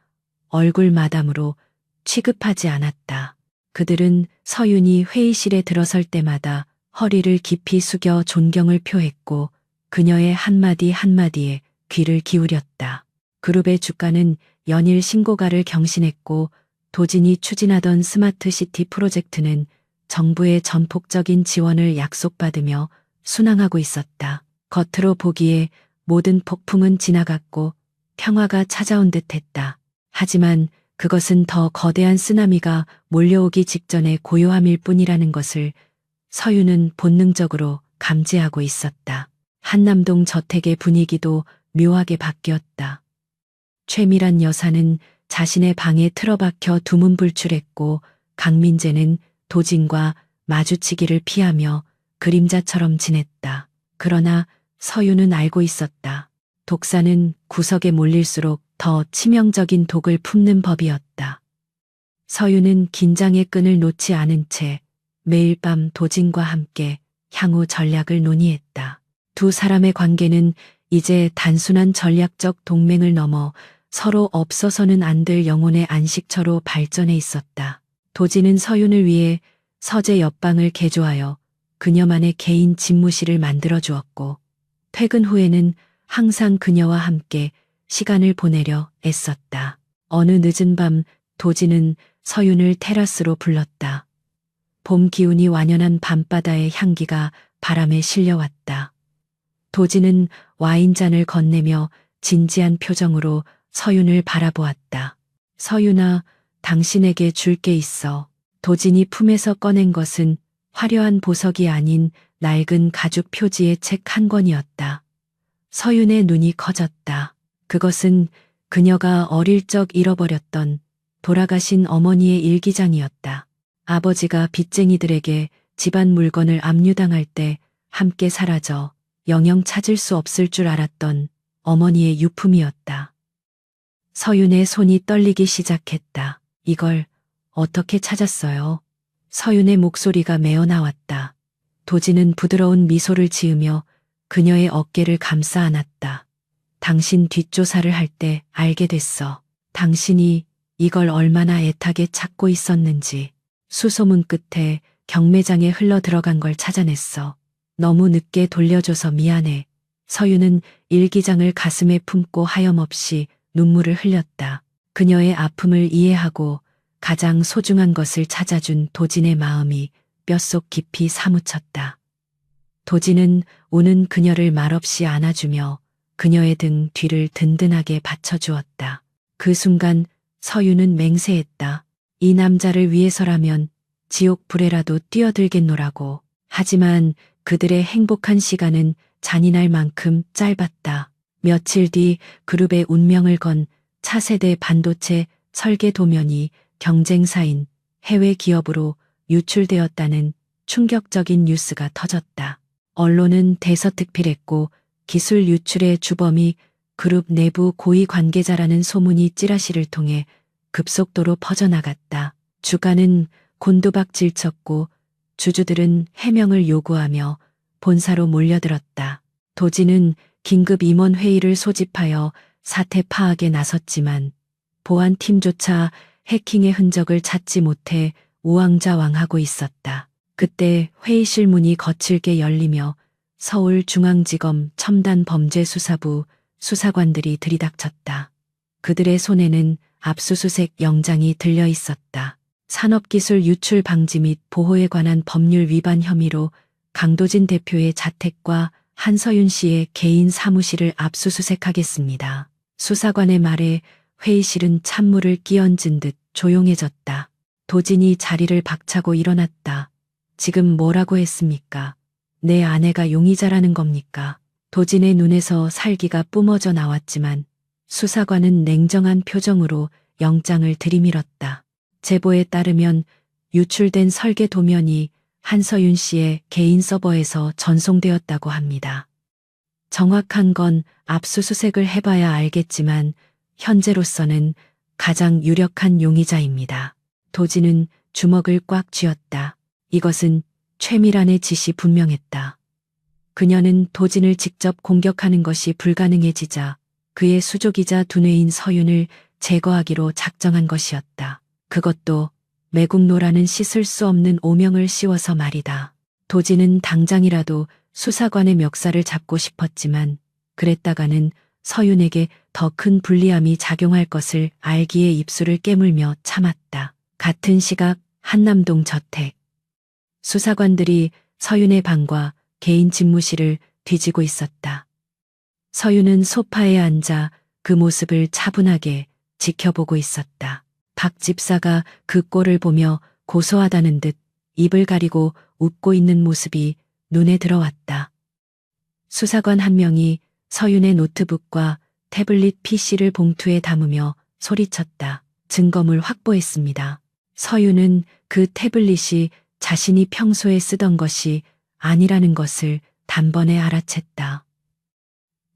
얼굴 마담으로 취급하지 않았다. 그들은 서윤이 회의실에 들어설 때마다 허리를 깊이 숙여 존경을 표했고 그녀의 한마디 한마디에 귀를 기울였다. 그룹의 주가는 연일 신고가를 경신했고 도진이 추진하던 스마트시티 프로젝트는 정부의 전폭적인 지원을 약속받으며 순항하고 있었다. 겉으로 보기에 모든 폭풍은 지나갔고 평화가 찾아온 듯했다. 하지만 그것은 더 거대한 쓰나미가 몰려오기 직전의 고요함일 뿐이라는 것을 서윤은 본능적으로 감지하고 있었다. 한남동 저택의 분위기도 묘하게 바뀌었다. 최미란 여사는 자신의 방에 틀어박혀 두문불출했고 강민재는 도진과 마주치기를 피하며 그림자처럼 지냈다. 그러나 서윤은 알고 있었다. 독사는 구석에 몰릴수록 더 치명적인 독을 품는 법이었다. 서윤은 긴장의 끈을 놓지 않은 채 매일 밤 도진과 함께 향후 전략을 논의했다. 두 사람의 관계는 이제 단순한 전략적 동맹을 넘어 서로 없어서는 안 될 영혼의 안식처로 발전해 있었다. 도진은 서윤을 위해 서재 옆방을 개조하여 그녀만의 개인 집무실을 만들어 주었고 퇴근 후에는 항상 그녀와 함께 시간을 보내려 애썼다. 어느 늦은 밤 도진은 서윤을 테라스로 불렀다. 봄 기운이 완연한 밤바다의 향기가 바람에 실려왔다. 도진은 와인잔을 건네며 진지한 표정으로 서윤을 바라보았다. 서윤아, 당신에게 줄 게 있어. 도진이 품에서 꺼낸 것은 화려한 보석이 아닌 낡은 가죽 표지의 책 한 권이었다. 서윤의 눈이 커졌다. 그것은 그녀가 어릴 적 잃어버렸던 돌아가신 어머니의 일기장이었다. 아버지가 빚쟁이들에게 집안 물건을 압류당할 때 함께 사라져 영영 찾을 수 없을 줄 알았던 어머니의 유품이었다. 서윤의 손이 떨리기 시작했다. 이걸 어떻게 찾았어요? 서윤의 목소리가 메어 나왔다. 도진은 부드러운 미소를 지으며 그녀의 어깨를 감싸 안았다. 당신 뒷조사를 할 때 알게 됐어. 당신이 이걸 얼마나 애타게 찾고 있었는지. 수소문 끝에 경매장에 흘러 들어간 걸 찾아냈어. 너무 늦게 돌려줘서 미안해. 서윤은 일기장을 가슴에 품고 하염없이 눈물을 흘렸다. 그녀의 아픔을 이해하고 가장 소중한 것을 찾아준 도진의 마음이 뼛속 깊이 사무쳤다. 도진은 우는 그녀를 말없이 안아주며 그녀의 등 뒤를 든든하게 받쳐주었다. 그 순간 서윤은 맹세했다. 이 남자를 위해서라면 지옥 불에라도 뛰어들겠노라고. 하지만 그들의 행복한 시간은 잔인할 만큼 짧았다. 며칠 뒤 그룹의 운명을 건 차세대 반도체 설계 도면이 경쟁사인 해외 기업으로 유출되었다는 충격적인 뉴스가 터졌다. 언론은 대서특필했고 기술 유출의 주범이 그룹 내부 고위 관계자라는 소문이 찌라시를 통해 급속도로 퍼져나갔다. 주가는 곤두박질쳤고 주주들은 해명을 요구하며 본사로 몰려들었다. 도진은 긴급 임원 회의를 소집하여 사태 파악에 나섰지만 보안팀조차 해킹의 흔적을 찾지 못해 우왕좌왕하고 있었다. 그때 회의실 문이 거칠게 열리며 서울중앙지검 첨단범죄수사부 수사관들이 들이닥쳤다. 그들의 손에는 압수수색 영장이 들려 있었다. 산업기술 유출 방지 및 보호에 관한 법률 위반 혐의로 강도진 대표의 자택과 한서윤 씨의 개인 사무실을 압수수색하겠습니다. 수사관의 말에 회의실은 찬물을 끼얹은 듯 조용해졌다. 도진이 자리를 박차고 일어났다. 지금 뭐라고 했습니까? 내 아내가 용의자라는 겁니까? 도진의 눈에서 살기가 뿜어져 나왔지만 수사관은 냉정한 표정으로 영장을 들이밀었다. 제보에 따르면 유출된 설계 도면이 한서윤 씨의 개인 서버에서 전송되었다고 합니다. 정확한 건 압수수색을 해봐야 알겠지만 현재로서는 가장 유력한 용의자입니다. 도진은 주먹을 꽉 쥐었다. 이것은 최미란의 짓이 분명했다. 그녀는 도진을 직접 공격하는 것이 불가능해지자 그의 수족이자 두뇌인 서윤을 제거하기로 작정한 것이었다. 그것도 매국노라는 씻을 수 없는 오명을 씌워서 말이다. 도지는 당장이라도 수사관의 멱살을 잡고 싶었지만 그랬다가는 서윤에게 더 큰 불리함이 작용할 것을 알기에 입술을 깨물며 참았다. 같은 시각 한남동 저택. 수사관들이 서윤의 방과 개인 집무실을 뒤지고 있었다. 서윤은 소파에 앉아 그 모습을 차분하게 지켜보고 있었다. 박 집사가 그 꼴을 보며 고소하다는 듯 입을 가리고 웃고 있는 모습이 눈에 들어왔다. 수사관 한 명이 서윤의 노트북과 태블릿 PC를 봉투에 담으며 소리쳤다. 증거물 확보했습니다. 서윤은 그 태블릿이 자신이 평소에 쓰던 것이 아니라는 것을 단번에 알아챘다.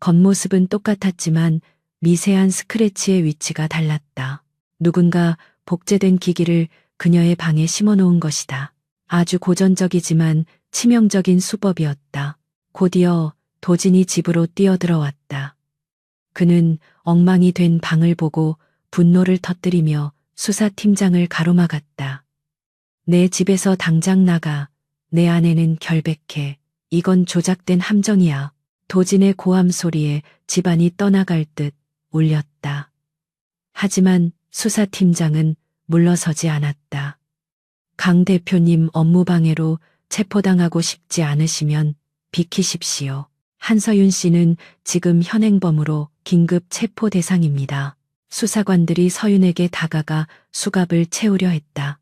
겉모습은 똑같았지만 미세한 스크래치의 위치가 달랐다. 누군가 복제된 기기를 그녀의 방에 심어놓은 것이다. 아주 고전적이지만 치명적인 수법이었다. 곧이어 도진이 집으로 뛰어들어왔다. 그는 엉망이 된 방을 보고 분노를 터뜨리며 수사팀장을 가로막았다. 내 집에서 당장 나가. 내 아내는 결백해. 이건 조작된 함정이야. 도진의 고함 소리에 집안이 떠나갈 듯 울렸다. 하지만 수사팀장은 물러서지 않았다. 강 대표님 업무방해로 체포당하고 싶지 않으시면 비키십시오. 한서윤 씨는 지금 현행범으로 긴급 체포 대상입니다. 수사관들이 서윤에게 다가가 수갑을 채우려 했다.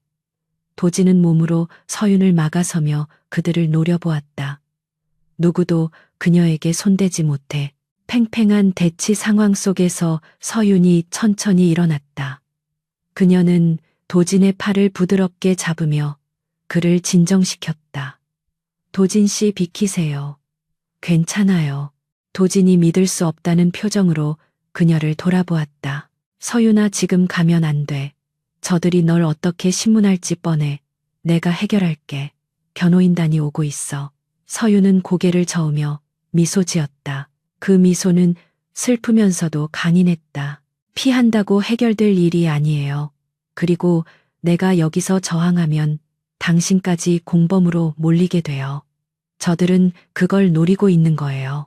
도지는 몸으로 서윤을 막아서며 그들을 노려보았다. 누구도 그녀에게 손대지 못해. 팽팽한 대치 상황 속에서 서윤이 천천히 일어났다. 그녀는 도진의 팔을 부드럽게 잡으며 그를 진정시켰다. 도진 씨 비키세요. 괜찮아요. 도진이 믿을 수 없다는 표정으로 그녀를 돌아보았다. 서윤아, 지금 가면 안 돼. 저들이 널 어떻게 신문할지 뻔해. 내가 해결할게. 변호인단이 오고 있어. 서윤은 고개를 저으며 미소 지었다. 그 미소는 슬프면서도 강인했다. 피한다고 해결될 일이 아니에요. 그리고 내가 여기서 저항하면 당신까지 공범으로 몰리게 돼요. 저들은 그걸 노리고 있는 거예요.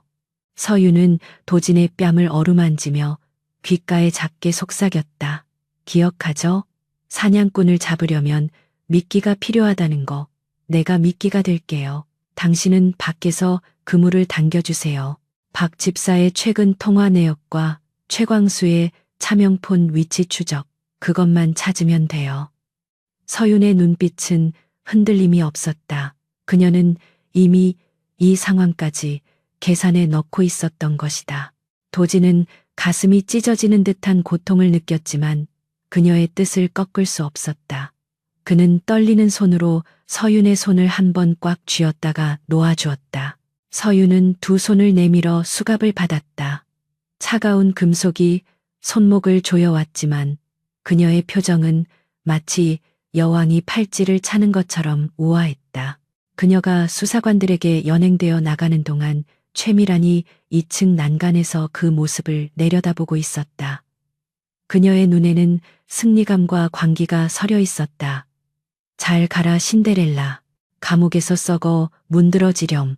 서윤은 도진의 뺨을 어루만지며 귓가에 작게 속삭였다. 기억하죠? 사냥꾼을 잡으려면 미끼가 필요하다는 거. 내가 미끼가 될게요. 당신은 밖에서 그물을 당겨주세요. 박 집사의 최근 통화 내역과 최광수의 차명폰 위치 추적. 그것만 찾으면 돼요. 서윤의 눈빛은 흔들림이 없었다. 그녀는 이미 이 상황까지 계산에 넣고 있었던 것이다. 도진은 가슴이 찢어지는 듯한 고통을 느꼈지만 그녀의 뜻을 꺾을 수 없었다. 그는 떨리는 손으로 서윤의 손을 한 번 꽉 쥐었다가 놓아주었다. 서윤은 두 손을 내밀어 수갑을 받았다. 차가운 금속이 손목을 조여왔지만 그녀의 표정은 마치 여왕이 팔찌를 차는 것처럼 우아했다. 그녀가 수사관들에게 연행되어 나가는 동안 최미란이 2층 난간에서 그 모습을 내려다보고 있었다. 그녀의 눈에는 승리감과 광기가 서려 있었다. 잘 가라 신데렐라. 감옥에서 썩어 문드러지렴.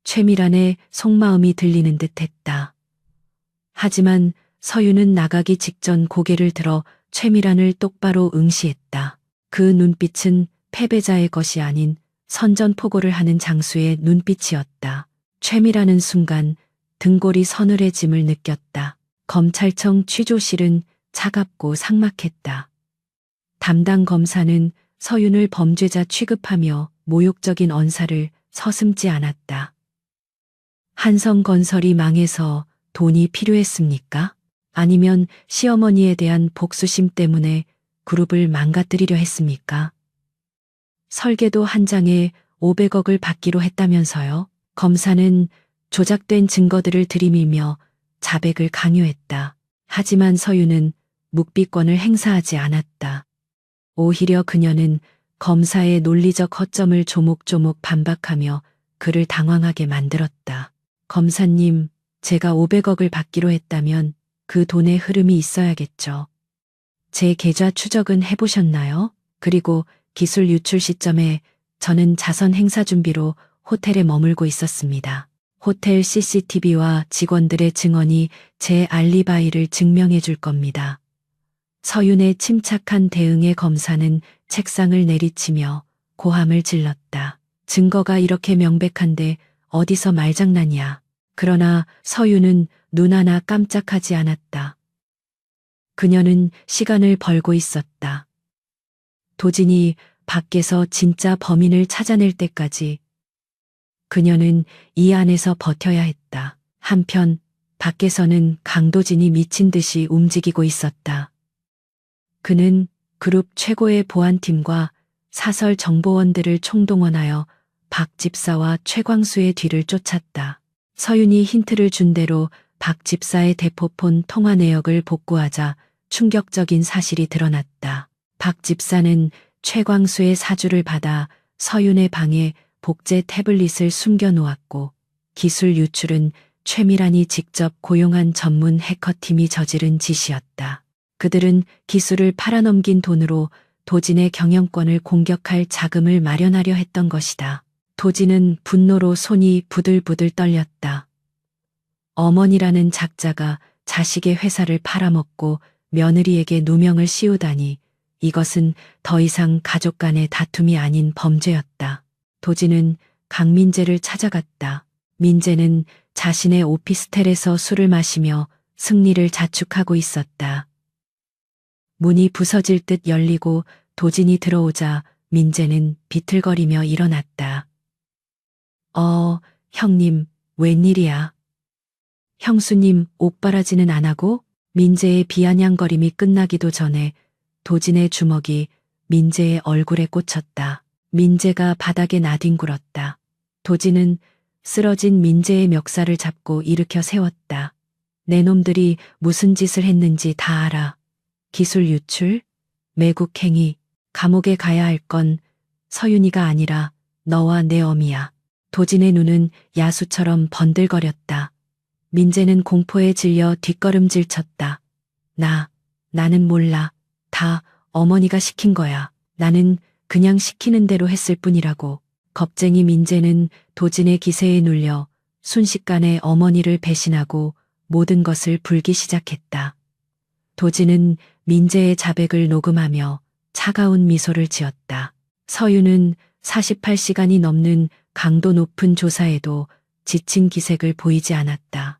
최미란의 속마음이 들리는 듯했다. 하지만 서윤은 나가기 직전 고개를 들어 최미란을 똑바로 응시했다. 그 눈빛은 패배자의 것이 아닌 선전포고를 하는 장수의 눈빛이었다. 최미란은 순간 등골이 서늘해짐을 느꼈다. 검찰청 취조실은 차갑고 삭막했다. 담당 검사는 서윤을 범죄자 취급하며 모욕적인 언사를 서슴지 않았다. 한성건설이 망해서 돈이 필요했습니까? 아니면 시어머니에 대한 복수심 때문에 그룹을 망가뜨리려 했습니까? 설계도 한 장에 500억을 받기로 했다면서요? 검사는 조작된 증거들을 들이밀며 자백을 강요했다. 하지만 서윤은 묵비권을 행사하지 않았다. 오히려 그녀는 검사의 논리적 허점을 조목조목 반박하며 그를 당황하게 만들었다. 검사님, 제가 500억을 받기로 했다면 그 돈의 흐름이 있어야겠죠. 제 계좌 추적은 해보셨나요? 그리고 기술 유출 시점에 저는 자선 행사 준비로 호텔에 머물고 있었습니다. 호텔 CCTV와 직원들의 증언이 제 알리바이를 증명해 줄 겁니다. 서윤의 침착한 대응에 검사는 책상을 내리치며 고함을 질렀다. 증거가 이렇게 명백한데 어디서 말장난이야. 그러나 서윤은 눈 하나 깜짝하지 않았다. 그녀는 시간을 벌고 있었다. 도진이 밖에서 진짜 범인을 찾아낼 때까지 그녀는 이 안에서 버텨야 했다. 한편 밖에서는 강도진이 미친 듯이 움직이고 있었다. 그는 그룹 최고의 보안팀과 사설 정보원들을 총동원하여 박 집사와 최광수의 뒤를 쫓았다. 서윤이 힌트를 준 대로 박 집사의 대포폰 통화 내역을 복구하자 충격적인 사실이 드러났다. 박 집사는 최광수의 사주를 받아 서윤의 방에 복제 태블릿을 숨겨 놓았고 기술 유출은 최미란이 직접 고용한 전문 해커팀이 저지른 짓이었다. 그들은 기술을 팔아넘긴 돈으로 도진의 경영권을 공격할 자금을 마련하려 했던 것이다. 도진은 분노로 손이 부들부들 떨렸다. 어머니라는 작자가 자식의 회사를 팔아먹고 며느리에게 누명을 씌우다니 이것은 더 이상 가족 간의 다툼이 아닌 범죄였다. 도진은 강민재를 찾아갔다. 민재는 자신의 오피스텔에서 술을 마시며 승리를 자축하고 있었다. 문이 부서질 듯 열리고 도진이 들어오자 민재는 비틀거리며 일어났다. 형님, 웬일이야? 형수님, 옥바라지는 안 하고? 민재의 비아냥거림이 끝나기도 전에 도진의 주먹이 민재의 얼굴에 꽂혔다. 민재가 바닥에 나뒹굴었다. 도진은 쓰러진 민재의 멱살을 잡고 일으켜 세웠다. 내 놈들이 무슨 짓을 했는지 다 알아. 기술 유출, 매국행위, 감옥에 가야 할 건 서윤이가 아니라 너와 내 어미야. 도진의 눈은 야수처럼 번들거렸다. 민재는 공포에 질려 뒷걸음질 쳤다. 나는 몰라. 다 어머니가 시킨 거야. 나는 그냥 시키는 대로 했을 뿐이라고. 겁쟁이 민재는 도진의 기세에 눌려 순식간에 어머니를 배신하고 모든 것을 불기 시작했다. 도진은 민재의 자백을 녹음하며 차가운 미소를 지었다. 서윤은 48시간이 넘는 강도 높은 조사에도 지친 기색을 보이지 않았다.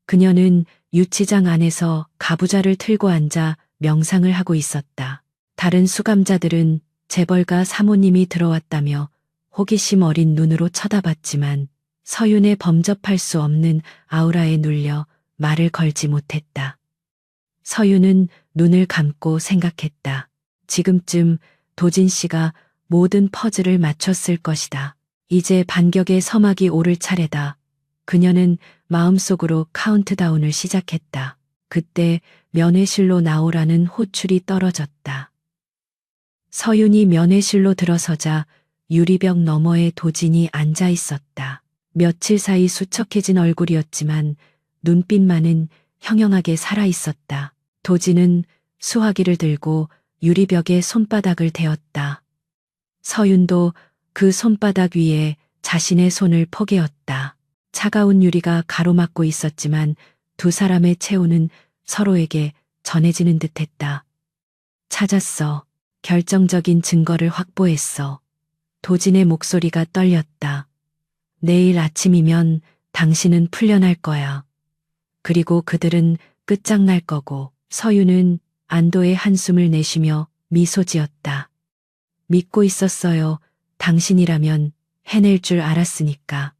그녀는 유치장 안에서 가부좌를 틀고 앉아 명상을 하고 있었다. 다른 수감자들은 재벌가 사모님이 들어왔다며 호기심 어린 눈으로 쳐다봤지만 서윤의 범접할 수 없는 아우라에 눌려 말을 걸지 못했다. 서윤은 눈을 감고 생각했다. 지금쯤 도진 씨가 모든 퍼즐을 맞췄을 것이다. 이제 반격의 서막이 오를 차례다. 그녀는 마음속으로 카운트다운을 시작했다. 그때 면회실로 나오라는 호출이 떨어졌다. 서윤이 면회실로 들어서자 유리벽 너머에 도진이 앉아 있었다. 며칠 사이 수척해진 얼굴이었지만 눈빛만은 형형하게 살아 있었다. 도진은 수화기를 들고 유리벽에 손바닥을 대었다. 서윤도 그 손바닥 위에 자신의 손을 포개었다. 차가운 유리가 가로막고 있었지만 두 사람의 체온은 서로에게 전해지는 듯했다. 찾았어. 결정적인 증거를 확보했어. 도진의 목소리가 떨렸다. 내일 아침이면 당신은 풀려날 거야. 그리고 그들은 끝장날 거고. 서윤은 안도의 한숨을 내쉬며 미소 지었다. 믿고 있었어요. 당신이라면 해낼 줄 알았으니까.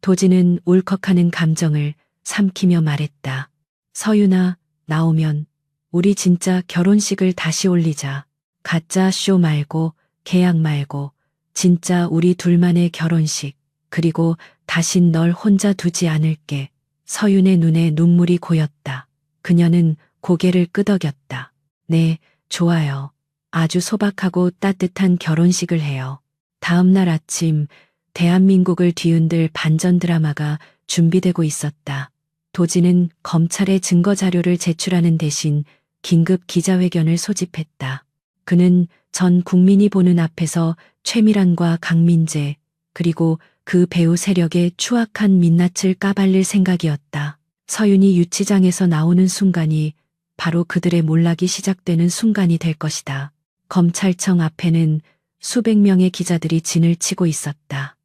도진은 울컥하는 감정을 삼키며 말했다. 서윤아, 나오면 우리 진짜 결혼식을 다시 올리자. 가짜 쇼 말고 계약 말고 진짜 우리 둘만의 결혼식. 그리고 다신 널 혼자 두지 않을게. 서윤의 눈에 눈물이 고였다. 그녀는 고개를 끄덕였다. 네, 좋아요. 아주 소박하고 따뜻한 결혼식을 해요. 다음 날 아침 대한민국을 뒤흔들 반전 드라마가 준비되고 있었다. 도진은 검찰에 증거 자료를 제출하는 대신 긴급 기자회견을 소집했다. 그는 전 국민이 보는 앞에서 최미란과 강민재 그리고 그 배후 세력의 추악한 민낯을 까발릴 생각이었다. 서윤이 유치장에서 나오는 순간이 바로 그들의 몰락이 시작되는 순간이 될 것이다. 검찰청 앞에는 수백 명의 기자들이 진을 치고 있었다.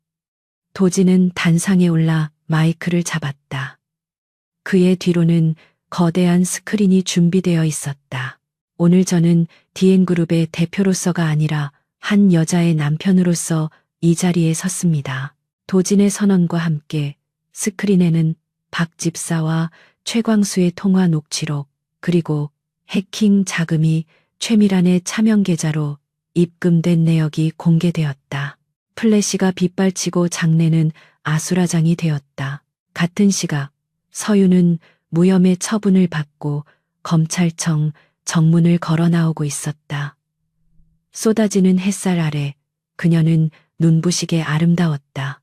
도진은 단상에 올라 마이크를 잡았다. 그의 뒤로는 거대한 스크린이 준비되어 있었다. 오늘 저는 DN그룹의 대표로서가 아니라 한 여자의 남편으로서 이 자리에 섰습니다. 도진의 선언과 함께 스크린에는 박 집사와 최광수의 통화 녹취록 그리고 해킹 자금이 최미란의 차명 계좌로 입금된 내역이 공개되었다. 플래시가 빗발치고 장내는 아수라장이 되었다. 같은 시각 서윤은 무혐의 처분을 받고 검찰청 정문을 걸어 나오고 있었다. 쏟아지는 햇살 아래 그녀는 눈부시게 아름다웠다.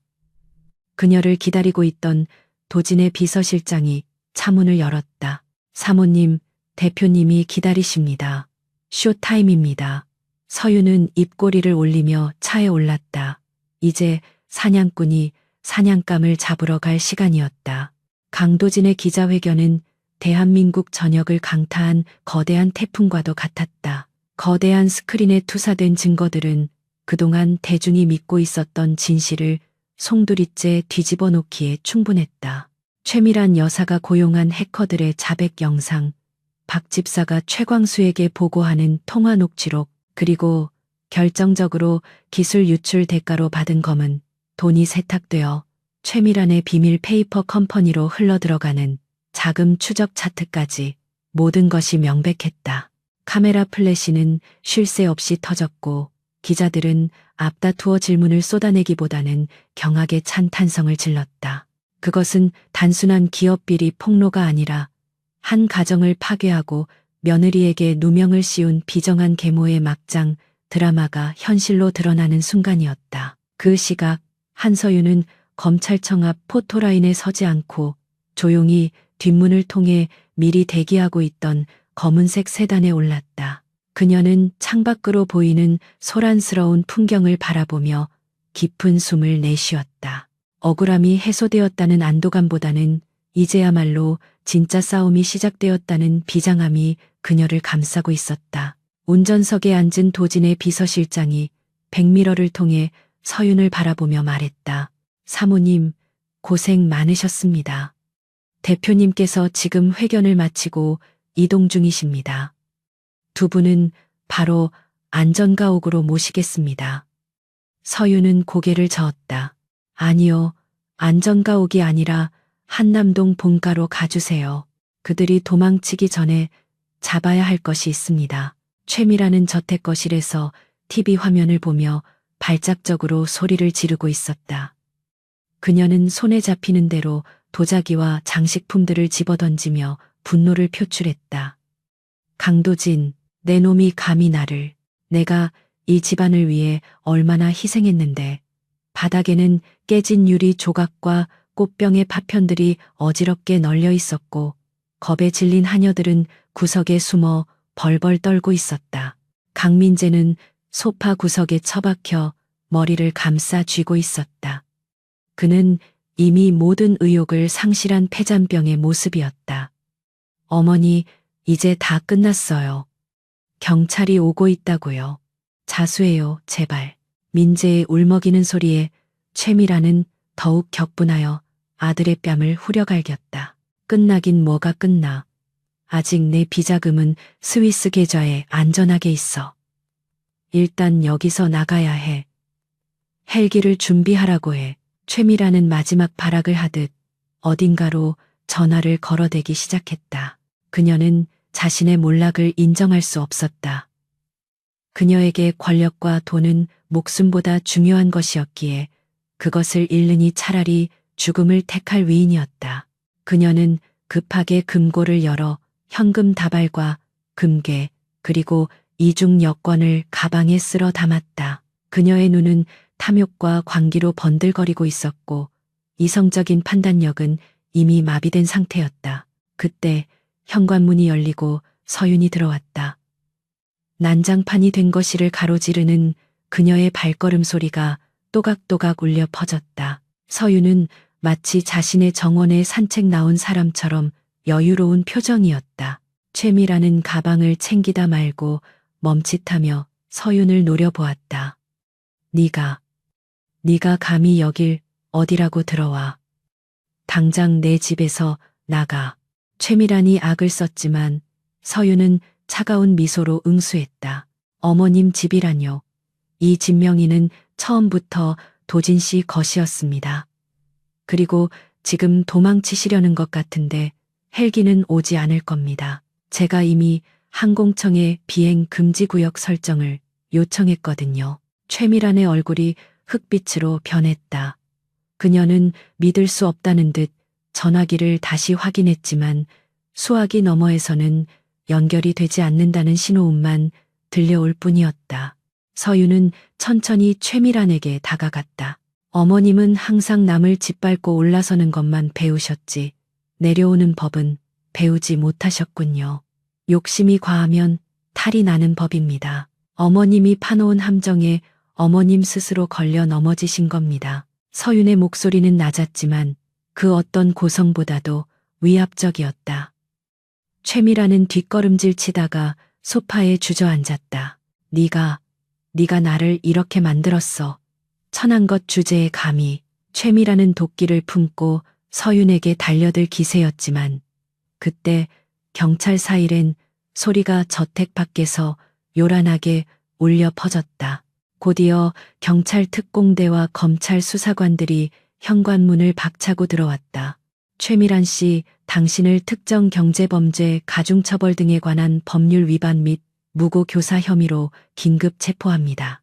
그녀를 기다리고 있던 도진의 비서실장이 차문을 열었다. 사모님, 대표님이 기다리십니다. 쇼타임입니다. 서윤은 입꼬리를 올리며 차에 올랐다. 이제 사냥꾼이 사냥감을 잡으러 갈 시간이었다. 강도진의 기자회견은 대한민국 전역을 강타한 거대한 태풍과도 같았다. 거대한 스크린에 투사된 증거들은 그동안 대중이 믿고 있었던 진실을 송두리째 뒤집어 놓기에 충분했다. 최미란 여사가 고용한 해커들의 자백 영상, 박 집사가 최광수에게 보고하는 통화 녹취록, 그리고 결정적으로 기술 유출 대가로 받은 검은 돈이 세탁되어 최미란의 비밀 페이퍼 컴퍼니로 흘러들어가는 자금 추적 차트까지 모든 것이 명백했다. 카메라 플래시는 쉴 새 없이 터졌고 기자들은 앞다투어 질문을 쏟아내기보다는 경악에 찬 탄성을 질렀다. 그것은 단순한 기업 비리 폭로가 아니라 한 가정을 파괴하고 며느리에게 누명을 씌운 비정한 계모의 막장 드라마가 현실로 드러나는 순간이었다. 그 시각 한서윤은 검찰청 앞 포토라인에 서지 않고 조용히 뒷문을 통해 미리 대기하고 있던 검은색 세단에 올랐다. 그녀는 창밖으로 보이는 소란스러운 풍경을 바라보며 깊은 숨을 내쉬었다. 억울함이 해소되었다는 안도감보다는 이제야말로 진짜 싸움이 시작되었다는 비장함이 그녀를 감싸고 있었다. 운전석에 앉은 도진의 비서실장이 백미러를 통해 서윤을 바라보며 말했다. 사모님, 고생 많으셨습니다. 대표님께서 지금 회견을 마치고 이동 중이십니다. 두 분은 바로 안전가옥으로 모시겠습니다. 서윤은 고개를 저었다. 아니요, 안전가옥이 아니라 한남동 본가로 가주세요. 그들이 도망치기 전에 잡아야 할 것이 있습니다. 최미라는 저택 거실에서 TV 화면을 보며 발작적으로 소리를 지르고 있었다. 그녀는 손에 잡히는 대로 도자기와 장식품들을 집어던지며 분노를 표출했다. 강도진, 내 놈이 감히 나를, 내가 이 집안을 위해 얼마나 희생했는데. 바닥에는 깨진 유리 조각과 꽃병의 파편들이 어지럽게 널려 있었고 겁에 질린 하녀들은 구석에 숨어 벌벌 떨고 있었다. 강민재는 소파 구석에 처박혀 머리를 감싸 쥐고 있었다. 그는 이미 모든 의욕을 상실한 폐잔병의 모습이었다. 어머니, 이제 다 끝났어요. 경찰이 오고 있다고요. 자수해요, 제발. 민재의 울먹이는 소리에 최미라는 더욱 격분하여 아들의 뺨을 후려갈겼다. 끝나긴 뭐가 끝나. 아직 내 비자금은 스위스 계좌에 안전하게 있어. 일단 여기서 나가야 해. 헬기를 준비하라고 해. 최미라는 마지막 발악을 하듯 어딘가로 전화를 걸어대기 시작했다. 그녀는 자신의 몰락을 인정할 수 없었다. 그녀에게 권력과 돈은 목숨보다 중요한 것이었기에 그것을 잃느니 차라리 죽음을 택할 위인이었다. 그녀는 급하게 금고를 열어 현금 다발과 금괴 그리고 이중 여권을 가방에 쓸어 담았다. 그녀의 눈은 탐욕과 광기로 번들거리고 있었고 이성적인 판단력은 이미 마비된 상태였다. 그때 현관문이 열리고 서윤이 들어왔다. 난장판이 된 거실을 가로지르는 그녀의 발걸음 소리가 또각또각 울려 퍼졌다. 서윤은 마치 자신의 정원에 산책 나온 사람처럼 여유로운 표정이었다. 최미라는 가방을 챙기다 말고 멈칫하며 서윤을 노려보았다. 네가 감히 여길 어디라고 들어와. 당장 내 집에서 나가. 최미란이 악을 썼지만 서윤은 차가운 미소로 응수했다. 어머님 집이라뇨. 이 집 명의는 처음부터 도진 씨 것이었습니다. 그리고 지금 도망치시려는 것 같은데 헬기는 오지 않을 겁니다. 제가 이미 항공청에 비행 금지 구역 설정을 요청했거든요. 최미란의 얼굴이 흑빛으로 변했다. 그녀는 믿을 수 없다는 듯 전화기를 다시 확인했지만 수화기 너머에서는 연결이 되지 않는다는 신호음만 들려올 뿐이었다. 서윤은 천천히 최미란에게 다가갔다. 어머님은 항상 남을 짓밟고 올라서는 것만 배우셨지 내려오는 법은 배우지 못하셨군요. 욕심이 과하면 탈이 나는 법입니다. 어머님이 파놓은 함정에 어머님 스스로 걸려 넘어지신 겁니다. 서윤의 목소리는 낮았지만 그 어떤 고성보다도 위압적이었다. 최미라는 뒷걸음질 치다가 소파에 주저앉았다. 네가 나를 이렇게 만들었어. 천한 것 주제에 감히. 최미라는 도끼를 품고 서윤에게 달려들 기세였지만 그때 경찰 사이렌 소리가 저택 밖에서 요란하게 울려 퍼졌다. 곧이어 경찰 특공대와 검찰 수사관들이 현관문을 박차고 들어왔다. 최미란 씨, 당신을 특정 경제범죄, 가중처벌 등에 관한 법률 위반 및 무고 교사 혐의로 긴급 체포합니다.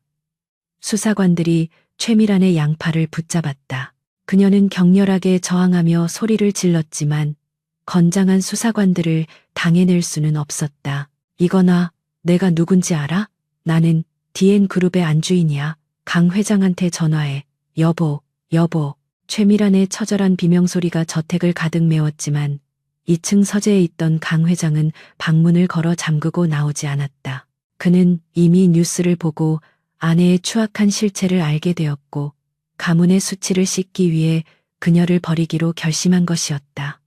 수사관들이 최미란의 양팔을 붙잡았다. 그녀는 격렬하게 저항하며 소리를 질렀지만 건장한 수사관들을 당해낼 수는 없었다. 이거나 내가 누군지 알아? 나는 DN그룹의 안주인이야. 강 회장한테 전화해. 여보. 최미란의 처절한 비명소리가 저택을 가득 메웠지만 2층 서재에 있던 강 회장은 방문을 걸어 잠그고 나오지 않았다. 그는 이미 뉴스를 보고 아내의 추악한 실체를 알게 되었고 가문의 수치를 씻기 위해 그녀를 버리기로 결심한 것이었다.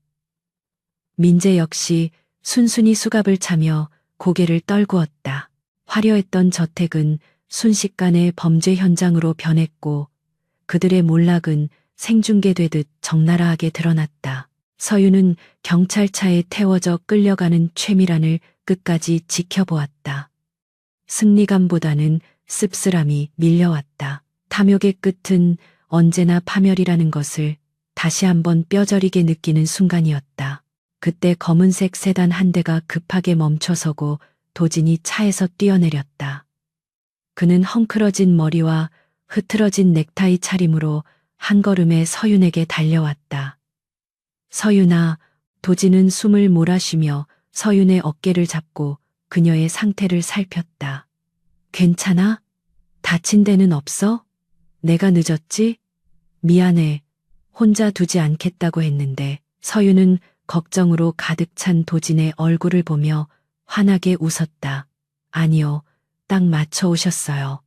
민재 역시 순순히 수갑을 차며 고개를 떨구었다. 화려했던 저택은 순식간에 범죄 현장으로 변했고 그들의 몰락은 생중계되듯 적나라하게 드러났다. 서윤은 경찰차에 태워져 끌려가는 최미란을 끝까지 지켜보았다. 승리감보다는 씁쓸함이 밀려왔다. 탐욕의 끝은 언제나 파멸이라는 것을 다시 한번 뼈저리게 느끼는 순간이었다. 그때 검은색 세단 한 대가 급하게 멈춰서고 도진이 차에서 뛰어내렸다. 그는 헝클어진 머리와 흐트러진 넥타이 차림으로 한 걸음에 서윤에게 달려왔다. 서윤아, 도진은 숨을 몰아쉬며 서윤의 어깨를 잡고 그녀의 상태를 살폈다. 괜찮아? 다친 데는 없어? 내가 늦었지? 미안해. 혼자 두지 않겠다고 했는데. 서윤은 걱정으로 가득 찬 도진의 얼굴을 보며 환하게 웃었다. 아니요, 딱 맞춰 오셨어요.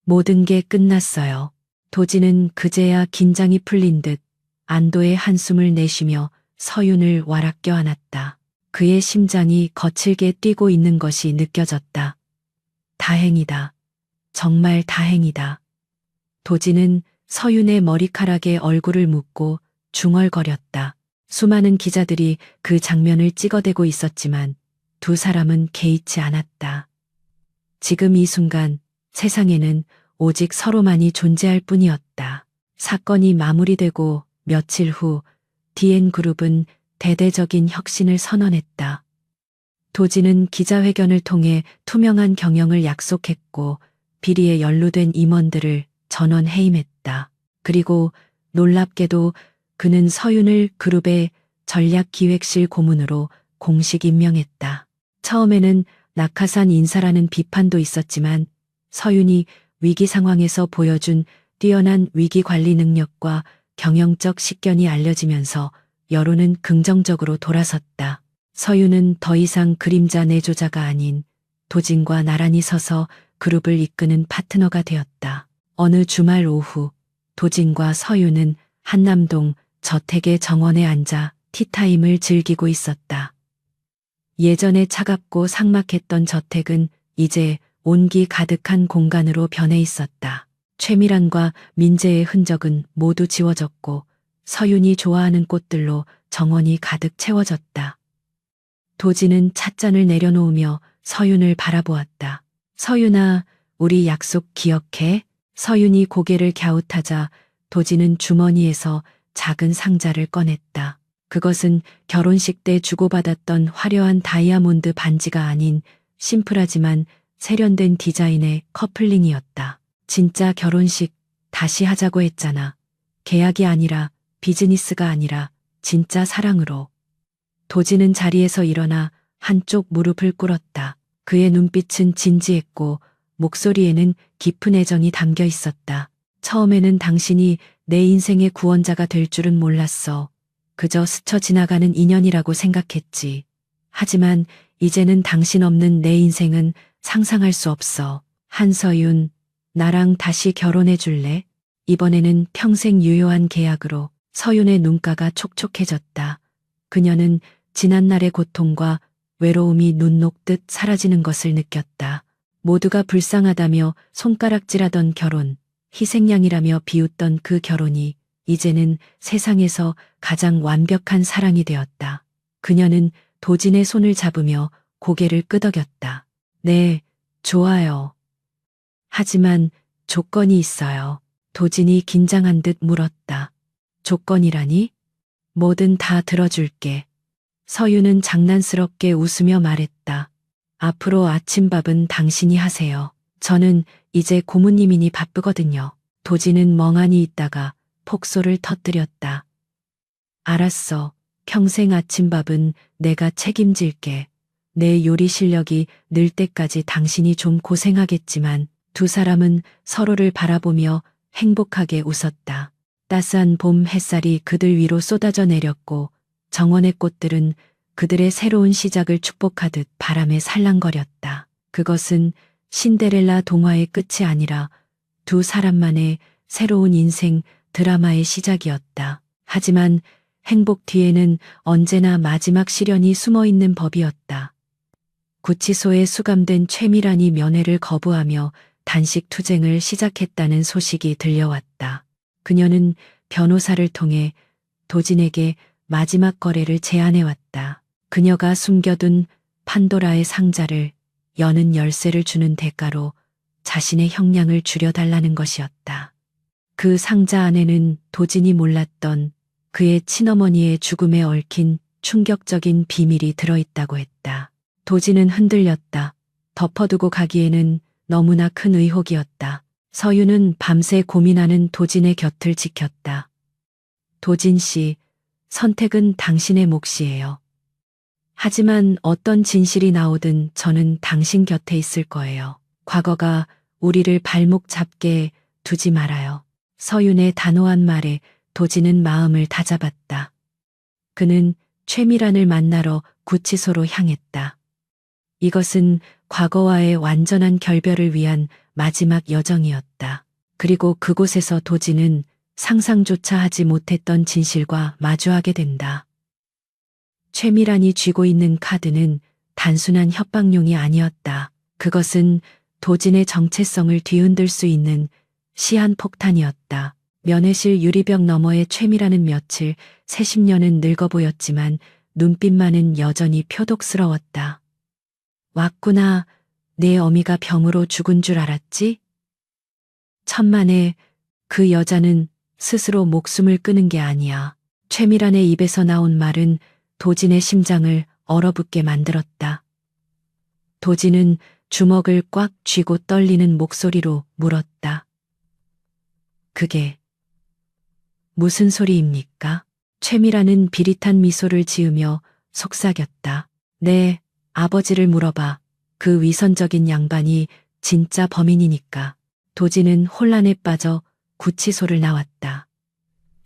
모든 게 끝났어요. 도진은 그제야 긴장이 풀린 듯 안도의 한숨을 내쉬며 서윤을 와락 껴안았다. 그의 심장이 거칠게 뛰고 있는 것이 느껴졌다. 다행이다. 정말 다행이다. 도진은 서윤의 머리카락에 얼굴을 묻고 중얼거렸다. 수많은 기자들이 그 장면을 찍어대고 있었지만 두 사람은 개의치 않았다. 지금 이 순간 세상에는 오직 서로만이 존재할 뿐이었다. 사건이 마무리되고 며칠 후 DN그룹은 대대적인 혁신을 선언했다. 도진은 기자회견을 통해 투명한 경영을 약속했고 비리에 연루된 임원들을 전원 해임했다. 그리고 놀랍게도 그는 서윤을 그룹의 전략기획실 고문으로 공식 임명했다. 처음에는 낙하산 인사라는 비판도 있었지만 서윤이 위기 상황에서 보여준 뛰어난 위기 관리 능력과 경영적 식견이 알려지면서 여론은 긍정적으로 돌아섰다. 서유는 더 이상 그림자 내조자가 아닌 도진과 나란히 서서 그룹을 이끄는 파트너가 되었다. 어느 주말 오후 도진과 서유는 한남동 저택의 정원에 앉아 티타임을 즐기고 있었다. 예전에 차갑고 삭막했던 저택은 이제 온기 가득한 공간으로 변해 있었다. 최미란과 민재의 흔적은 모두 지워졌고 서윤이 좋아하는 꽃들로 정원이 가득 채워졌다. 도진은 찻잔을 내려놓으며 서윤을 바라보았다. 서윤아, 우리 약속 기억해? 서윤이 고개를 갸웃하자 도진은 주머니에서 작은 상자를 꺼냈다. 그것은 결혼식 때 주고받았던 화려한 다이아몬드 반지가 아닌 심플하지만 세련된 디자인의 커플링이었다. 진짜 결혼식 다시 하자고 했잖아. 계약이 아니라 비즈니스가 아니라 진짜 사랑으로. 도진은 자리에서 일어나 한쪽 무릎을 꿇었다. 그의 눈빛은 진지했고 목소리에는 깊은 애정이 담겨 있었다. 처음에는 당신이 내 인생의 구원자가 될 줄은 몰랐어. 그저 스쳐 지나가는 인연이라고 생각했지. 하지만 이제는 당신 없는 내 인생은 상상할 수 없어. 한서윤, 나랑 다시 결혼해 줄래? 이번에는 평생 유효한 계약으로. 서윤의 눈가가 촉촉해졌다. 그녀는 지난날의 고통과 외로움이 눈 녹듯 사라지는 것을 느꼈다. 모두가 불쌍하다며 손가락질하던 결혼, 희생양이라며 비웃던 그 결혼이 이제는 세상에서 가장 완벽한 사랑이 되었다. 그녀는 도진의 손을 잡으며 고개를 끄덕였다. 네, 좋아요. 하지만 조건이 있어요. 도진이 긴장한 듯 물었다. 조건이라니? 뭐든 다 들어줄게. 서유는 장난스럽게 웃으며 말했다. 앞으로 아침밥은 당신이 하세요. 저는 이제 고모님이니 바쁘거든요. 도진은 멍하니 있다가 폭소를 터뜨렸다. 알았어. 평생 아침밥은 내가 책임질게. 내 요리 실력이 늘 때까지 당신이 좀 고생하겠지만 두 사람은 서로를 바라보며 행복하게 웃었다. 따스한 봄 햇살이 그들 위로 쏟아져 내렸고 정원의 꽃들은 그들의 새로운 시작을 축복하듯 바람에 살랑거렸다. 그것은 신데렐라 동화의 끝이 아니라 두 사람만의 새로운 인생 드라마의 시작이었다. 하지만 행복 뒤에는 언제나 마지막 시련이 숨어 있는 법이었다. 구치소에 수감된 최미란이 면회를 거부하며 단식 투쟁을 시작했다는 소식이 들려왔다. 그녀는 변호사를 통해 도진에게 마지막 거래를 제안해왔다. 그녀가 숨겨둔 판도라의 상자를 여는 열쇠를 주는 대가로 자신의 형량을 줄여달라는 것이었다. 그 상자 안에는 도진이 몰랐던 그의 친어머니의 죽음에 얽힌 충격적인 비밀이 들어있다고 했다. 도진은 흔들렸다. 덮어두고 가기에는 너무나 큰 의혹이었다. 서유는 밤새 고민하는 도진의 곁을 지켰다. 도진 씨, 선택은 당신의 몫이에요. 하지만 어떤 진실이 나오든 저는 당신 곁에 있을 거예요. 과거가 우리를 발목 잡게 두지 말아요. 서윤의 단호한 말에 도진은 마음을 다잡았다. 그는 최미란을 만나러 구치소로 향했다. 이것은 과거와의 완전한 결별을 위한 마지막 여정이었다. 그리고 그곳에서 도진은 상상조차 하지 못했던 진실과 마주하게 된다. 최미란이 쥐고 있는 카드는 단순한 협박용이 아니었다. 그것은 도진의 정체성을 뒤흔들 수 있는 시한폭탄이었다. 면회실 유리벽 너머의 최미란은 며칠, 새십 년은 늙어 보였지만 눈빛만은 여전히 표독스러웠다. 왔구나. 내 어미가 병으로 죽은 줄 알았지? 천만에 그 여자는 스스로 목숨을 끊은 게 아니야. 최미란의 입에서 나온 말은 도진의 심장을 얼어붙게 만들었다. 도진은 주먹을 꽉 쥐고 떨리는 목소리로 물었다. 그게 무슨 소리입니까? 최미란은 비릿한 미소를 지으며 속삭였다. 네, 아버지를 물어봐. 그 위선적인 양반이 진짜 범인이니까. 도진은 혼란에 빠져 구치소를 나왔다.